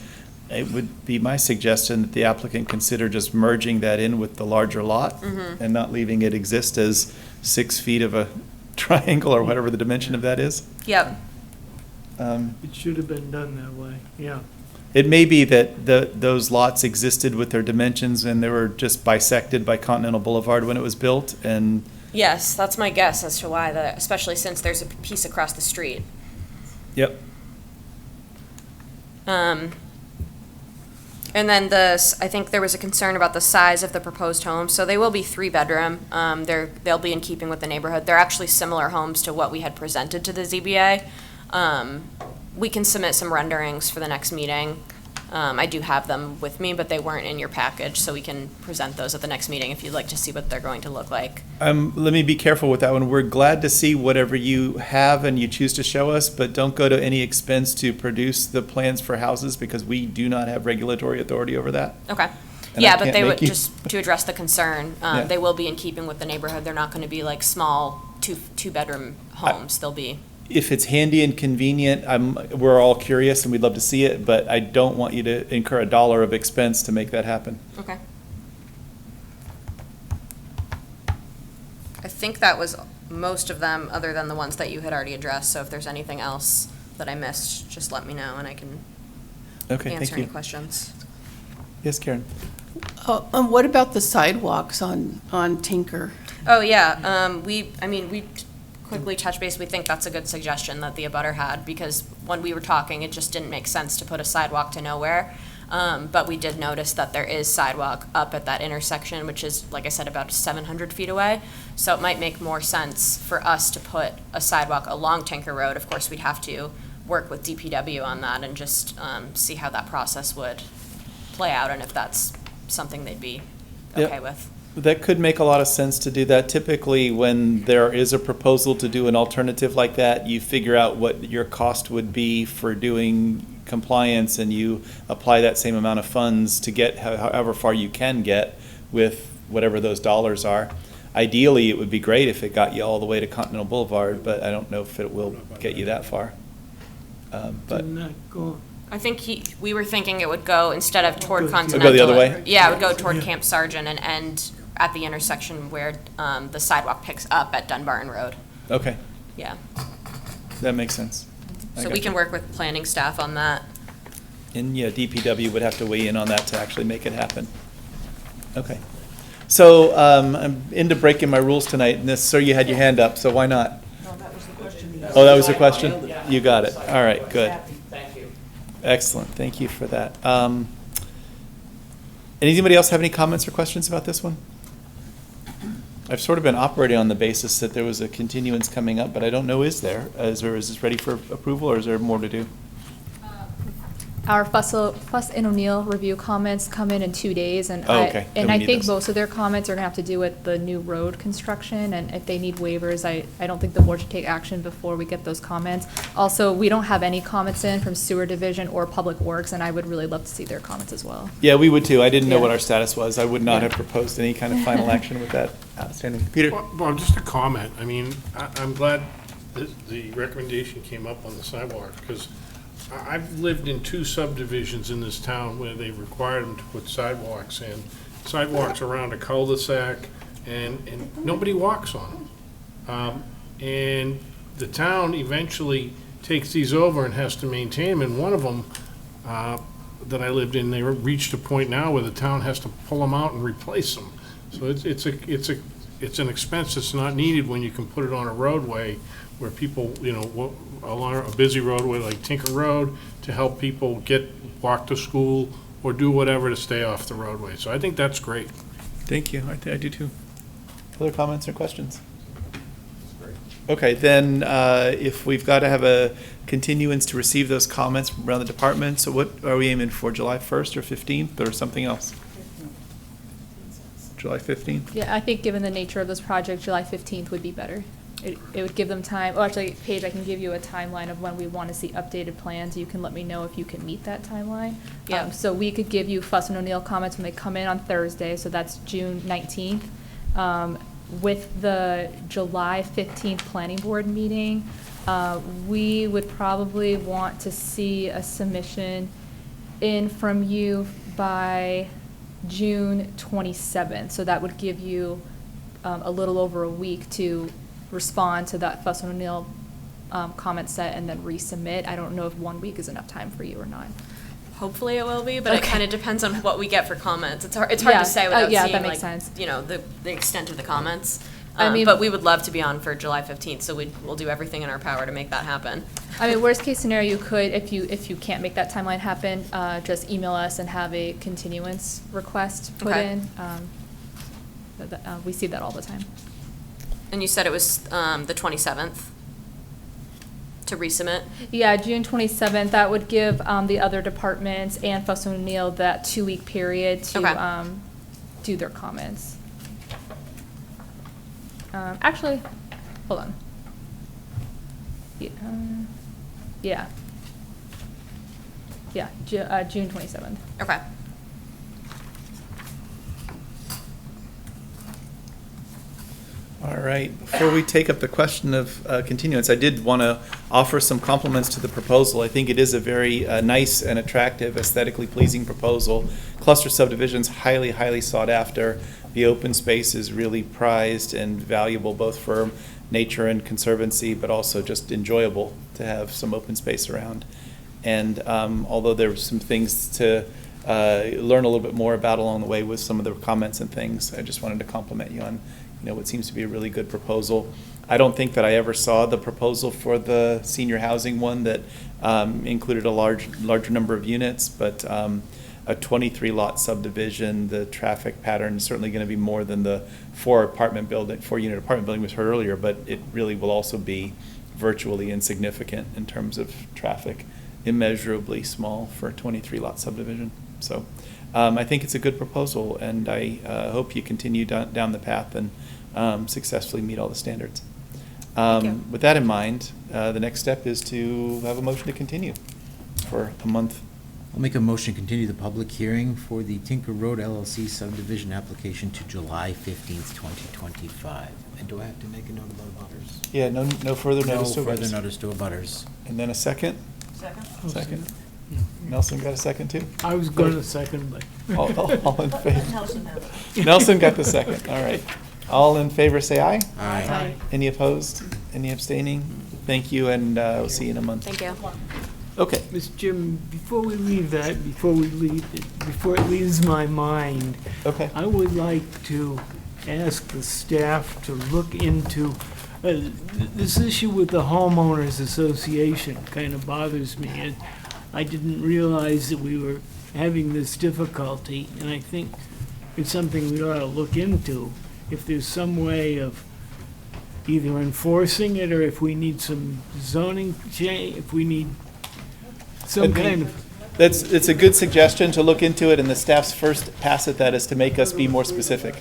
[SPEAKER 2] it would be my suggestion that the applicant consider just merging that in with the larger lot and not leaving it exist as 6 feet of a triangle or whatever the dimension of that is.
[SPEAKER 13] Yep.
[SPEAKER 7] It should have been done that way, yeah.
[SPEAKER 2] It may be that those lots existed with their dimensions and they were just bisected by Continental Boulevard when it was built, and
[SPEAKER 13] Yes, that's my guess as to why, especially since there's a piece across the street.
[SPEAKER 2] yep.
[SPEAKER 13] And then I think there was a concern about the size of the proposed homes. So they will be 3-bedroom. They'll be in keeping with the neighborhood. They're actually similar homes to what we had presented to the ZBA. We can submit some renderings for the next meeting. I do have them with me, but they weren't in your package, so we can present those at the next meeting if you'd like to see what they're going to look like.
[SPEAKER 2] Let me be careful with that one. We're glad to see whatever you have and you choose to show us, but don't go to any expense to produce the plans for houses because we do not have regulatory authority over that.
[SPEAKER 13] Okay.
[SPEAKER 2] And
[SPEAKER 13] Yeah,
[SPEAKER 2] I
[SPEAKER 13] but
[SPEAKER 2] can't
[SPEAKER 13] they
[SPEAKER 2] make
[SPEAKER 13] would,
[SPEAKER 2] you-
[SPEAKER 13] just to address the concern,
[SPEAKER 2] Yeah.
[SPEAKER 13] they will be in keeping with the neighborhood. They're not going to be like small two-bedroom homes. They'll be,
[SPEAKER 2] If it's handy and convenient, we're all curious and we'd love to see it, but I don't want you to incur $1 of expense to make that happen.
[SPEAKER 13] okay. I think that was most of them, other than the ones that you had already addressed. So if there's anything else that I missed, just let me know and I can
[SPEAKER 2] Okay, thank
[SPEAKER 13] answer any
[SPEAKER 2] you.
[SPEAKER 13] questions.
[SPEAKER 2] Yes, Karen?
[SPEAKER 17] What about the sidewalks on Tinker?
[SPEAKER 13] Oh, yeah, we quickly touch base. We think that's a good suggestion that the abutter had, because when we were talking, it just didn't make sense to put a sidewalk to nowhere. But we did notice that there is sidewalk up at that intersection, which is, like I said, about 700 feet away. So it might make more sense for us to put a sidewalk along Tinker Road. Of course, we'd have to work with DPW on that and just see how that process would play out and if that's something they'd be
[SPEAKER 2] Yep.
[SPEAKER 13] okay with.
[SPEAKER 2] That could make a lot of sense to do that. Typically, when there is a proposal to do an alternative like that, you figure out what your cost would be for doing compliance, and you apply that same amount of funds to get however far you can get with whatever those dollars are. Ideally, it would be great if it got you all the way to Continental Boulevard, but I don't know if it will get you that far. But
[SPEAKER 7] Didn't that go-
[SPEAKER 13] I think we were thinking it would go, instead of toward
[SPEAKER 7] Go the
[SPEAKER 13] Continental.
[SPEAKER 2] other way?
[SPEAKER 13] Yeah, it would go toward Camp Sargent and end at the intersection where the sidewalk picks up at Dunbarton Road.
[SPEAKER 2] okay,
[SPEAKER 13] Yeah.
[SPEAKER 2] that makes sense. I
[SPEAKER 13] So
[SPEAKER 2] got
[SPEAKER 13] we
[SPEAKER 2] you.
[SPEAKER 13] can work with planning staff on that.
[SPEAKER 2] And yeah, DPW would have to weigh in on that to actually make it happen. Okay. So I'm into breaking my rules tonight, and sir, you had your hand up, so why not? Oh, that was the question? You got it. All right, good.
[SPEAKER 15] Thank you.
[SPEAKER 2] Excellent, thank you for that. Anybody else have any comments or questions about this one? I've sort of been operating on the basis that there was a continuance coming up, but I don't know, is there? Is this ready for approval, or is there more to do?
[SPEAKER 4] Our Fuss and O'Neill review comments come in 2 days, and
[SPEAKER 2] Oh, okay. Then we
[SPEAKER 4] I
[SPEAKER 2] need
[SPEAKER 4] think
[SPEAKER 2] those.
[SPEAKER 4] most of their comments are gonna have to do with the new road construction, and if they need waivers, I don't think the board should take action before we get those comments. Also, we don't have any comments in from Sewer Division or Public Works, and I would really love to see their comments as well.
[SPEAKER 2] Yeah, we would too. I didn't know
[SPEAKER 4] Yeah.
[SPEAKER 2] what our status was. I would not
[SPEAKER 4] Yeah.
[SPEAKER 2] have proposed any kind of final action with that outstanding. Peter?
[SPEAKER 8] Well, just a comment. I mean, I'm glad that the recommendation came up on the sidewalk, because I've lived in 2 subdivisions in this town where they required them to put sidewalks in. Sidewalks around a cul-de-sac, and nobody walks on them. And the town eventually takes these over and has to maintain them, and one of them that I lived in, they reached a point now where the town has to pull them out and replace them. So it's an expense that's not needed when you can put it on a roadway where people, along a busy roadway like Tinker Road, to help people walk to school or do whatever to stay off the roadway. So I think that's great.
[SPEAKER 2] Thank you. I do too. Other comments or questions? Okay, then if we've got to have a continuance to receive those comments from around the department, so what are we aiming for, July 1st or 15th or something else? July 15th?
[SPEAKER 4] Yeah, I think given the nature of this project, July 15th would be better. It would give them time, actually, Paige, I can give you a timeline of when we want to see updated plans. You can let me know if you can meet that timeline.
[SPEAKER 13] Yeah.
[SPEAKER 4] So we could give you Fuss and O'Neill comments when they come in on Thursday, so that's June 19th. With the July 15th planning board meeting, we would probably want to see a submission in from you by June 27th. So that would give you a little over a week to respond to that Fuss and O'Neill comment set and then resubmit. I don't know if 1 week is enough time for you or not.
[SPEAKER 13] Hopefully it will be, but it
[SPEAKER 4] Okay.
[SPEAKER 13] kind of depends on what we get for comments. It's hard
[SPEAKER 4] Yeah.
[SPEAKER 13] to say without
[SPEAKER 4] Yeah,
[SPEAKER 13] seeing
[SPEAKER 4] that makes
[SPEAKER 13] like,
[SPEAKER 4] sense.
[SPEAKER 13] the extent of the comments.
[SPEAKER 4] I mean-
[SPEAKER 13] But we would love to be on for July 15th, so we'll do everything in our power to make that happen.
[SPEAKER 4] I mean, worst case scenario, you could, if you can't make that timeline happen, just email us and have a continuance request put
[SPEAKER 13] Okay.
[SPEAKER 4] in. We see that all the time.
[SPEAKER 13] And you said it was the 27th to resubmit?
[SPEAKER 4] Yeah, June 27th, that would give the other departments and Fuss and O'Neill that 2-week period to
[SPEAKER 13] Okay.
[SPEAKER 4] do their comments. Actually, hold on. Yeah. Yeah, June 27th.
[SPEAKER 13] Okay.
[SPEAKER 2] All right, before we take up the question of continuance, I did want to offer some compliments to the proposal. I think it is a very nice and attractive, aesthetically pleasing proposal. Cluster subdivisions, highly, highly sought after. The open space is really prized and valuable both for nature and conservancy, but also just enjoyable to have some open space around. And although there were some things to learn a little bit more about along the way with some of the comments and things, I just wanted to compliment you on what seems to be a really good proposal. I don't think that I ever saw the proposal for the senior housing one that included a larger number of units, but a 23-lot subdivision, the traffic pattern is certainly going to be more than the 4-unit apartment building was heard earlier, but it really will also be virtually insignificant in terms of traffic, immeasurably small for a 23-lot subdivision. So I think it's a good proposal, and I hope you continue down the path and successfully meet all the standards. With that in mind, the next step is to have a motion to continue for a month.
[SPEAKER 9] I'll make a motion to continue the public hearing for the Tinker Road LLC subdivision application to July 15th, 2025. And do I have to make a note about butters?
[SPEAKER 2] Yeah, no further notice to
[SPEAKER 9] No further
[SPEAKER 2] abutters.
[SPEAKER 9] notice to abutters.
[SPEAKER 2] And then a second? Second. Nelson got a second too?
[SPEAKER 7] I was going to second, but.
[SPEAKER 2] All in favor? Nelson got the second, all right. All in favor, say aye.
[SPEAKER 9] Aye.
[SPEAKER 7] Aye.
[SPEAKER 2] Any opposed? Any abstaining? Thank you, and we'll see you in a month.
[SPEAKER 13] Thank you.
[SPEAKER 2] Okay.
[SPEAKER 7] Mr. Chairman, before we leave that, before it leaves my mind,
[SPEAKER 2] Okay.
[SPEAKER 7] I would like to ask the staff to look into this issue with the homeowners association. Kind of bothers me. And I didn't realize that we were having this difficulty, and I think it's something we ought to look into. If there's some way of either enforcing it, or if we need some zoning change, if we need some kind of.
[SPEAKER 2] it's a good suggestion to look into it, and the staff's first pass at that is to make us be more specific.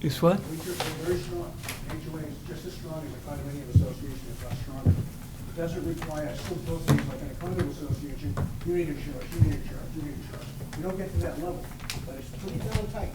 [SPEAKER 7] Is what?
[SPEAKER 14] Very strong. HOA is just as strong as a condominium association, if not stronger. It doesn't require, some of those things like in a condo association, you need insurance, you need insurance, you need insurance. You don't get to that level, but it's pretty darn tight.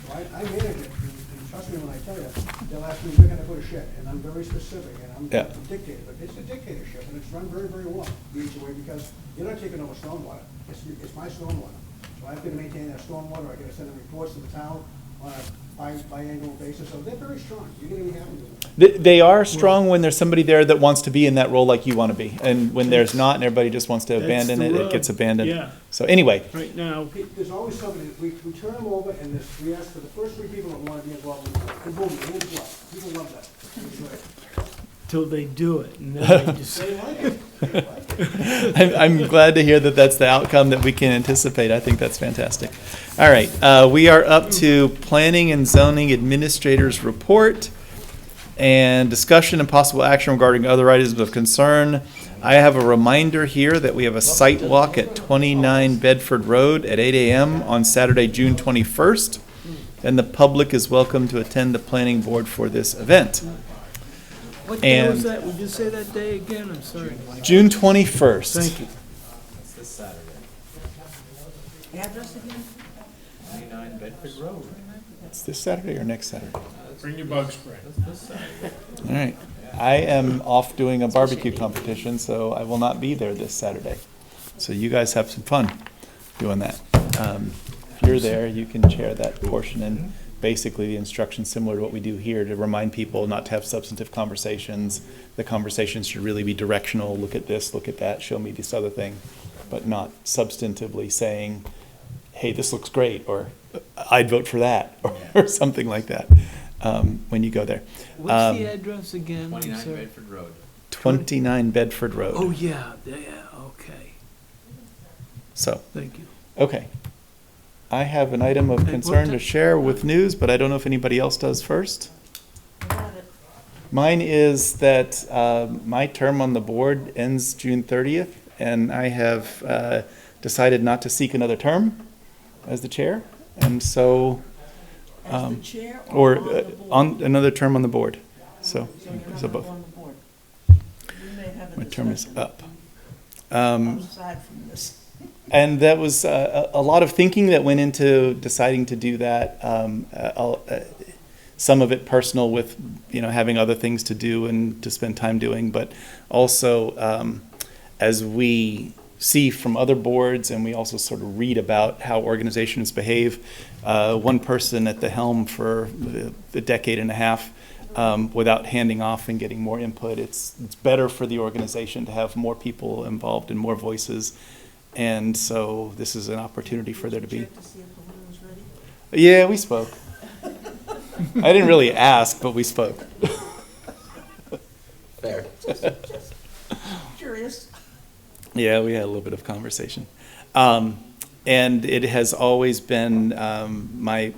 [SPEAKER 14] So I manage it, and trust me when I tell you, they'll ask me, we're gonna put a shed, and I'm very specific, and I'm
[SPEAKER 2] Yeah.
[SPEAKER 14] a dictator, but it's a dictatorship, and it's run very, very well, the HOA, because you're not taking over stormwater, it's my stormwater. So I've got to maintain that stormwater, I gotta send them reports to the town on a biannual basis, so they're very strong, you're gonna be happy with them.
[SPEAKER 2] They are strong when there's somebody there that wants to be in that role like you want to be. And when there's not and everybody just wants to
[SPEAKER 7] That's
[SPEAKER 2] abandon
[SPEAKER 7] the
[SPEAKER 2] it, it
[SPEAKER 7] rub.
[SPEAKER 2] gets abandoned.
[SPEAKER 7] Yeah.
[SPEAKER 2] So anyway,
[SPEAKER 7] Right now,
[SPEAKER 14] There's always somebody, we turn them over, and we ask for the first 3 people that want to be involved in it, and boom, the hands go up. People love that. It's great.
[SPEAKER 7] till they do it, and then they just,
[SPEAKER 14] They like it. They like it.
[SPEAKER 2] I'm glad to hear that that's the outcome that we can anticipate. I think that's fantastic. All right, we are up to Planning and Zoning Administrator's Report and discussion and possible action regarding other items of concern. I have a reminder here that we have a site walk at 29 Bedford Road at 8 a.m. on Saturday, June 21st, and the public is welcome to attend the planning board for this event.
[SPEAKER 7] what day was
[SPEAKER 2] And-
[SPEAKER 7] that? Would you say that day again? I'm sorry.
[SPEAKER 2] June 21st.
[SPEAKER 7] Thank you.
[SPEAKER 9] It's this Saturday.
[SPEAKER 3] Address again?
[SPEAKER 9] 29 Bedford Road.
[SPEAKER 2] It's this Saturday or next Saturday?
[SPEAKER 8] Bring your bug spray.
[SPEAKER 2] All right. I am off doing a barbecue competition, so I will not be there this Saturday. So you guys have some fun doing that. If you're there, you can chair that portion, and basically the instructions similar to what we do here to remind people not to have substantive conversations. The conversations should really be directional. Look at this, look at that, show me this other thing, but not substantively saying, hey, this looks great, or I'd vote for that, or something like that, when you go there.
[SPEAKER 7] What's the address again? I'm
[SPEAKER 9] 29
[SPEAKER 7] sorry.
[SPEAKER 9] Bedford Road.
[SPEAKER 2] 29 Bedford Road.
[SPEAKER 7] Oh, yeah, okay.
[SPEAKER 2] So,
[SPEAKER 7] Thank you.
[SPEAKER 2] okay. I have an item of
[SPEAKER 7] what
[SPEAKER 2] concern to
[SPEAKER 7] ti-
[SPEAKER 2] share with news, but I don't know if anybody else does first. Mine is that my term on the board ends June 30th, and I have decided not to seek another term as the chair. And so,
[SPEAKER 3] As the chair
[SPEAKER 2] or
[SPEAKER 3] on the board?
[SPEAKER 2] on another term on the board. So, so both.
[SPEAKER 3] On the board. We may have a
[SPEAKER 2] My term is
[SPEAKER 3] discussion
[SPEAKER 2] up.
[SPEAKER 3] Aside from this.
[SPEAKER 2] And that was a lot of thinking that went into deciding to do that. Some of it personal with, having other things to do and to spend time doing, but also as we see from other boards and we also sort of read about how organizations behave, one person at the helm for a decade and a half without handing off and getting more input, it's better for the organization to have more people involved and more voices. And so this is an opportunity for there to be.
[SPEAKER 3] Check to see if the balloon was ready.
[SPEAKER 2] Yeah, we spoke. I didn't really ask, but we spoke.
[SPEAKER 9] Fair.
[SPEAKER 3] Just curious.
[SPEAKER 2] Yeah, we had a little bit of conversation. And it has always been my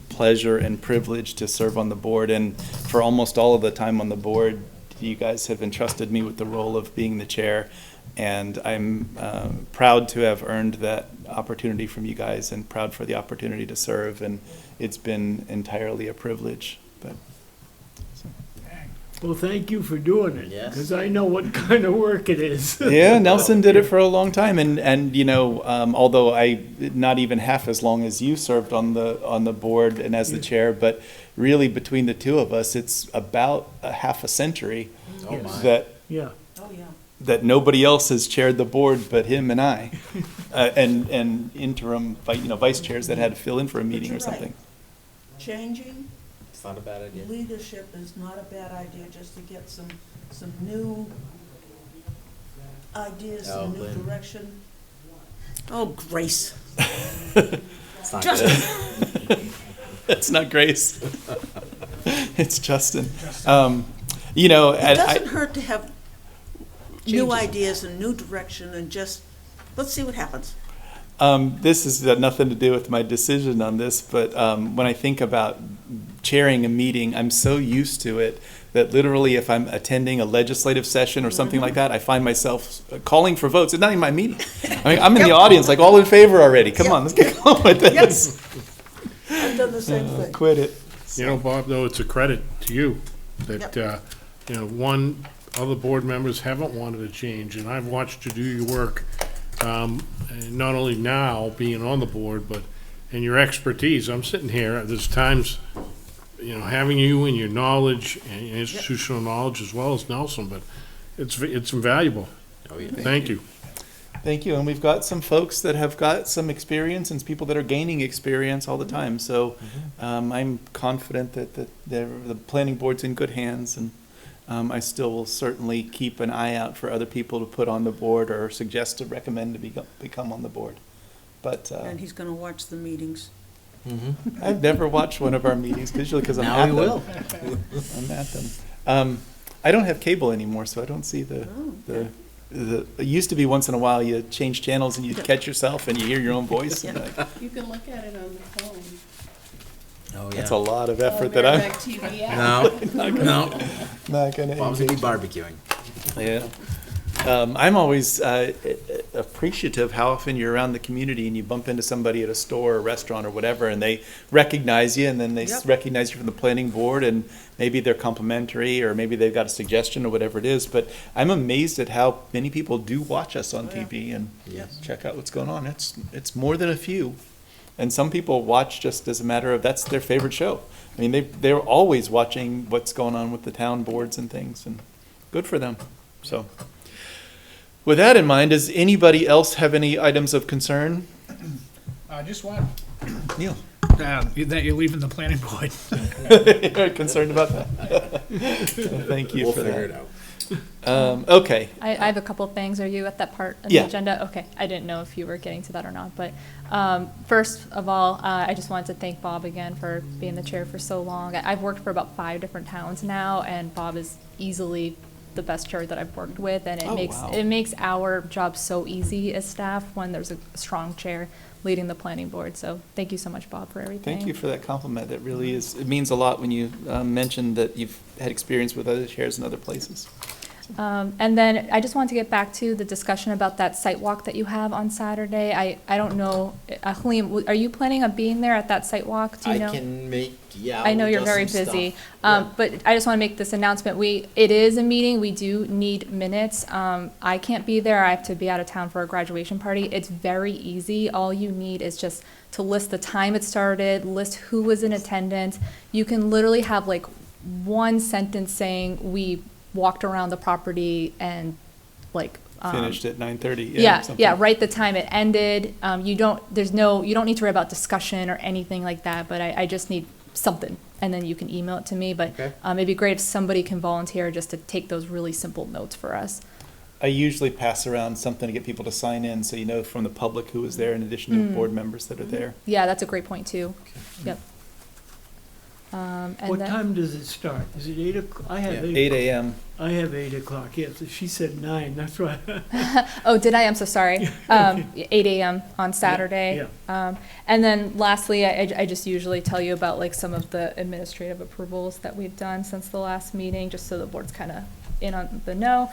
[SPEAKER 2] pleasure and privilege to serve on the board. And for almost all of the time on the board, you guys have entrusted me with the role of being the chair. And I'm proud to have earned that opportunity from you guys and proud for the opportunity to serve. And it's been entirely a privilege. But
[SPEAKER 7] Well, thank you for doing it.
[SPEAKER 9] Yes.
[SPEAKER 7] Because I know what kind of work it is.
[SPEAKER 2] yeah, Nelson did it for a long time. And although I not even half as long as you served on the board and as the chair, but really between the two of us, it's about a half a century that
[SPEAKER 7] Yeah.
[SPEAKER 3] Oh, yeah.
[SPEAKER 2] that nobody else has chaired the board but him and I, and interim, vice chairs that had to fill in for a meeting or
[SPEAKER 3] you're right.
[SPEAKER 2] something.
[SPEAKER 3] Changing
[SPEAKER 9] It's not a bad idea.
[SPEAKER 3] leadership is not a bad idea, just to get some new ideas, some new
[SPEAKER 9] Lynn.
[SPEAKER 3] direction. Oh, Grace.
[SPEAKER 9] It's not
[SPEAKER 3] Justin.
[SPEAKER 9] good.
[SPEAKER 2] It's not Grace. It's Justin.
[SPEAKER 3] It doesn't hurt to have new
[SPEAKER 2] Changes.
[SPEAKER 3] ideas and new direction and just, let's see what happens.
[SPEAKER 2] This has got nothing to do with my decision on this, but when I think about chairing a meeting, I'm so used to it that literally if I'm attending a legislative session or something like that, I find myself calling for votes. It's not even my meeting. I mean, I'm in the audience, like all in favor already. Come on, let's get going with this.
[SPEAKER 3] I've done the same thing.
[SPEAKER 2] Quit it.
[SPEAKER 8] You know, Bob, though, it's a credit to you that, you know, other board members haven't wanted to change, and I've watched you do your work, and not only now being on the board, but in your expertise. I'm sitting here, there's times, you know, having you and your knowledge and institutional knowledge as well as Nelson, but it's invaluable.
[SPEAKER 9] Oh, yeah.
[SPEAKER 8] Thank you.
[SPEAKER 2] Thank you. And we've got some folks that have got some experience and people that are gaining experience all the time. So I'm confident that the planning board's in good hands, and I still will certainly keep an eye out for other people to put on the board or suggest to recommend to become on the board. But
[SPEAKER 3] And he's gonna watch the meetings.
[SPEAKER 2] I've never watched one of our meetings, usually because I'm
[SPEAKER 9] Now
[SPEAKER 2] at
[SPEAKER 9] he
[SPEAKER 2] them.
[SPEAKER 9] will.
[SPEAKER 2] I'm at them. I don't have cable anymore, so I don't see it used to be once in a while you change channels and you catch yourself and you hear your own voice. And
[SPEAKER 17] You can look at it on the phone.
[SPEAKER 9] Oh,
[SPEAKER 2] that's
[SPEAKER 9] yeah.
[SPEAKER 2] a lot of effort that I'm
[SPEAKER 17] Merrimack TV app.
[SPEAKER 9] No,
[SPEAKER 2] not going to.
[SPEAKER 9] Bob's gonna be barbecuing.
[SPEAKER 2] Yeah. I'm always appreciative how often you're around the community and you bump into somebody at a store or restaurant or whatever, and they recognize you, and then they recognize you from the planning board, and maybe they're complimentary, or maybe they've got a suggestion or whatever it is. But I'm amazed at how many people do watch us on TV and check out what's going on. It's more than a few. And some people watch just as a matter of that's their favorite show. I mean, they're always watching what's going on with the town boards and things, and good for them. So with that in mind, does anybody else have any items of concern?
[SPEAKER 12] Just one.
[SPEAKER 2] Neil.
[SPEAKER 12] That you're leaving the planning board.
[SPEAKER 2] You're concerned about that? Thank you for that.
[SPEAKER 9] We'll figure it out.
[SPEAKER 2] Okay.
[SPEAKER 4] I have a couple of things. Are you at that part of
[SPEAKER 2] Yeah.
[SPEAKER 4] the agenda? Okay, I didn't know if you were getting to that or not. But first of all, I just wanted to thank Bob again for being the chair for so long. I've worked for about 5 different towns now, and Bob is easily the best chair that I've worked with, and it makes our job so easy as staff when there's a strong chair leading the planning board. So thank you so much, Bob, for everything.
[SPEAKER 2] Thank you for that compliment. That really is, it means a lot when you mentioned that you've had experience with other chairs in other places.
[SPEAKER 4] And then I just wanted to get back to the discussion about that site walk that you have on Saturday. I don't know, Halim, are you planning on being there at that site walk? Do you know?
[SPEAKER 9] I can make,
[SPEAKER 4] I know you're very busy, but I just want to make this announcement. It is a meeting. We do need minutes. I can't be there. I have to be out of town for a graduation party. It's very easy. All you need is just to list the time it started, list who was in attendance. You can literally have like one sentence saying we walked around the property and like
[SPEAKER 2] Finished at 9:30.
[SPEAKER 4] Yeah, write the time it ended. You don't need to worry about discussion or anything like that, but I just need something, and then you can email it to me. But it'd be great if somebody can volunteer just to take those really simple notes for us.
[SPEAKER 2] I usually pass around something to get people to sign in, so you know from the public who was there in addition to board members that are there.
[SPEAKER 4] Yeah, that's a great point too. Yep. And
[SPEAKER 7] What
[SPEAKER 4] then-
[SPEAKER 7] time does it start? Is it 8 o'clock? I have
[SPEAKER 2] 8 a.m.
[SPEAKER 7] I have 8 o'clock, yes. She said 9, that's right.
[SPEAKER 4] Oh, did I? I'm so sorry. 8 a.m. on Saturday.
[SPEAKER 7] Yeah.
[SPEAKER 4] And then lastly, I just usually tell you about like some of the administrative approvals that we've done since the last meeting, just so the board's kind of in on the know.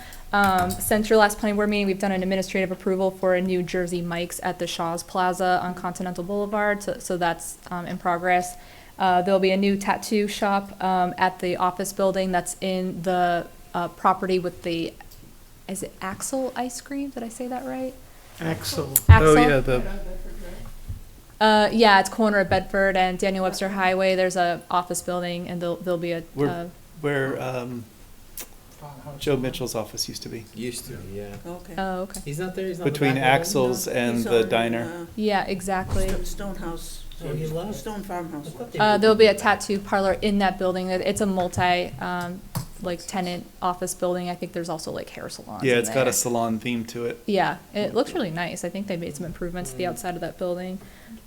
[SPEAKER 4] Since your last planning board meeting, we've done an administrative approval for a new Jersey Mike's at the Shaw's Plaza on Continental Boulevard, so that's in progress. There'll be a new tattoo shop at the office building that's in the property with the, is it Axel Ice Cream? Did I say that right?
[SPEAKER 7] Axel.
[SPEAKER 2] Oh, yeah,
[SPEAKER 4] yeah, it's corner of Bedford and Daniel Webster Highway. There's a office building, and there'll be a.
[SPEAKER 2] Where Joe Mitchell's office used to be.
[SPEAKER 9] Used to, yeah.
[SPEAKER 3] Okay.
[SPEAKER 4] Oh, okay.
[SPEAKER 9] He's not there, he's not
[SPEAKER 2] Between Axel's and
[SPEAKER 3] He's
[SPEAKER 2] the
[SPEAKER 3] on,
[SPEAKER 2] diner.
[SPEAKER 4] Yeah, exactly.
[SPEAKER 3] Stonehouse.
[SPEAKER 9] Oh, he left.
[SPEAKER 3] Stone Farmhouse.
[SPEAKER 4] There'll be a tattoo parlor in that building. It's a multi, like tenant office building. I think there's also like hair salons.
[SPEAKER 2] Yeah,
[SPEAKER 4] in
[SPEAKER 2] it's got
[SPEAKER 4] there.
[SPEAKER 2] a salon theme to it.
[SPEAKER 4] Yeah, it looks really nice. I think they made some improvements to the outside of that building.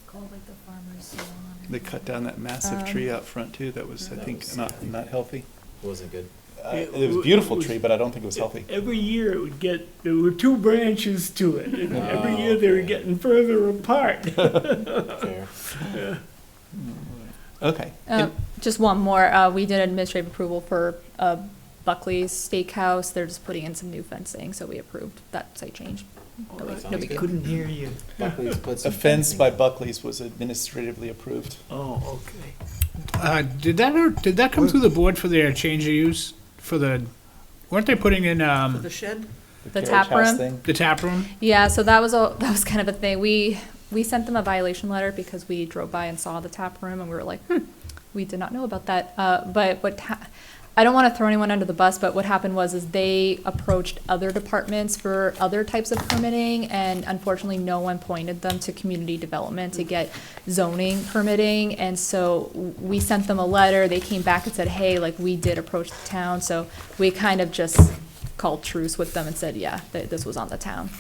[SPEAKER 18] Called like the farmer's salon.
[SPEAKER 2] They cut down that massive tree out front too. That was, I think, not healthy.
[SPEAKER 9] Wasn't good.
[SPEAKER 2] It was a beautiful tree, but I don't think it was healthy.
[SPEAKER 7] Every year there were 2 branches to it, and every year they were getting further apart.
[SPEAKER 9] Fair.
[SPEAKER 2] Okay.
[SPEAKER 4] Just one more. We did administrative approval for Buckley's Steakhouse. They're just putting in some new fencing, so we approved that site change. No big deal.
[SPEAKER 7] Couldn't hear you.
[SPEAKER 9] Buckley's put some
[SPEAKER 2] Offense
[SPEAKER 9] fencing
[SPEAKER 2] by
[SPEAKER 9] in.
[SPEAKER 2] Buckley's was administratively approved.
[SPEAKER 7] Oh, okay.
[SPEAKER 12] Did that come through the board for their change of use? Weren't they putting in,
[SPEAKER 3] For the shed?
[SPEAKER 4] The
[SPEAKER 2] carriage
[SPEAKER 4] tap
[SPEAKER 2] house
[SPEAKER 4] room?
[SPEAKER 2] thing.
[SPEAKER 12] the tap room?
[SPEAKER 4] Yeah, so that was kind of a thing. We sent them a violation letter because we drove by and saw the tap room and we were like, we did not know about that. But I don't want to throw anyone under the bus, but what happened was they approached other departments for other types of permitting, and unfortunately, no one pointed them to community development to get zoning permitting. And so we sent them a letter. They came back and said, hey, like, we did approach the town. So we kind of just called truce with them and said, yeah, this was on the town.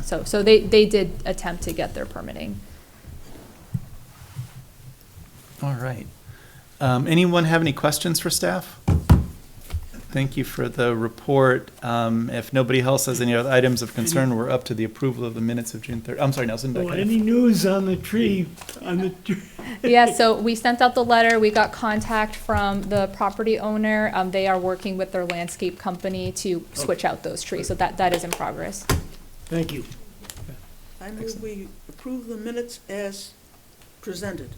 [SPEAKER 4] So they did attempt to get their permitting.
[SPEAKER 2] All right. Anyone have any questions for staff? Thank you for the report. If nobody else has any other items of concern, we're up to the approval of the minutes of June 3rd. I'm sorry, Nelson.
[SPEAKER 7] Oh, any news on the tree,
[SPEAKER 4] Yeah, so we sent out the letter. We got contact from the property owner. They are working with their landscape company to switch out those trees. So that is in progress.
[SPEAKER 7] Thank you.
[SPEAKER 3] I move we approve the minutes as presented.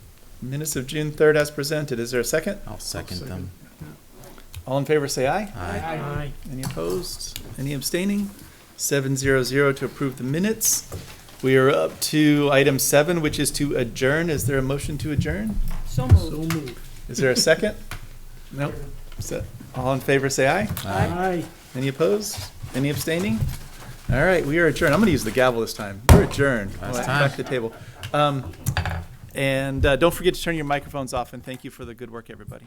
[SPEAKER 2] Minutes of June 3rd as presented. Is there a second?
[SPEAKER 9] I'll second them.
[SPEAKER 2] All in favor, say aye.
[SPEAKER 7] Aye.
[SPEAKER 2] Any opposed? Any abstaining? 700 to approve the minutes. We are up to item 7, which is to adjourn. Is there a motion to adjourn?
[SPEAKER 3] So moved.
[SPEAKER 7] So moved.
[SPEAKER 2] Is there a second? Nope. All in favor, say aye.
[SPEAKER 7] Aye.
[SPEAKER 2] Any opposed? Any abstaining? All right, we are adjourned. I'm going to use the gavel this time. We're adjourned. Back to the table. And don't forget to turn your microphones off, and thank you for the good work, everybody.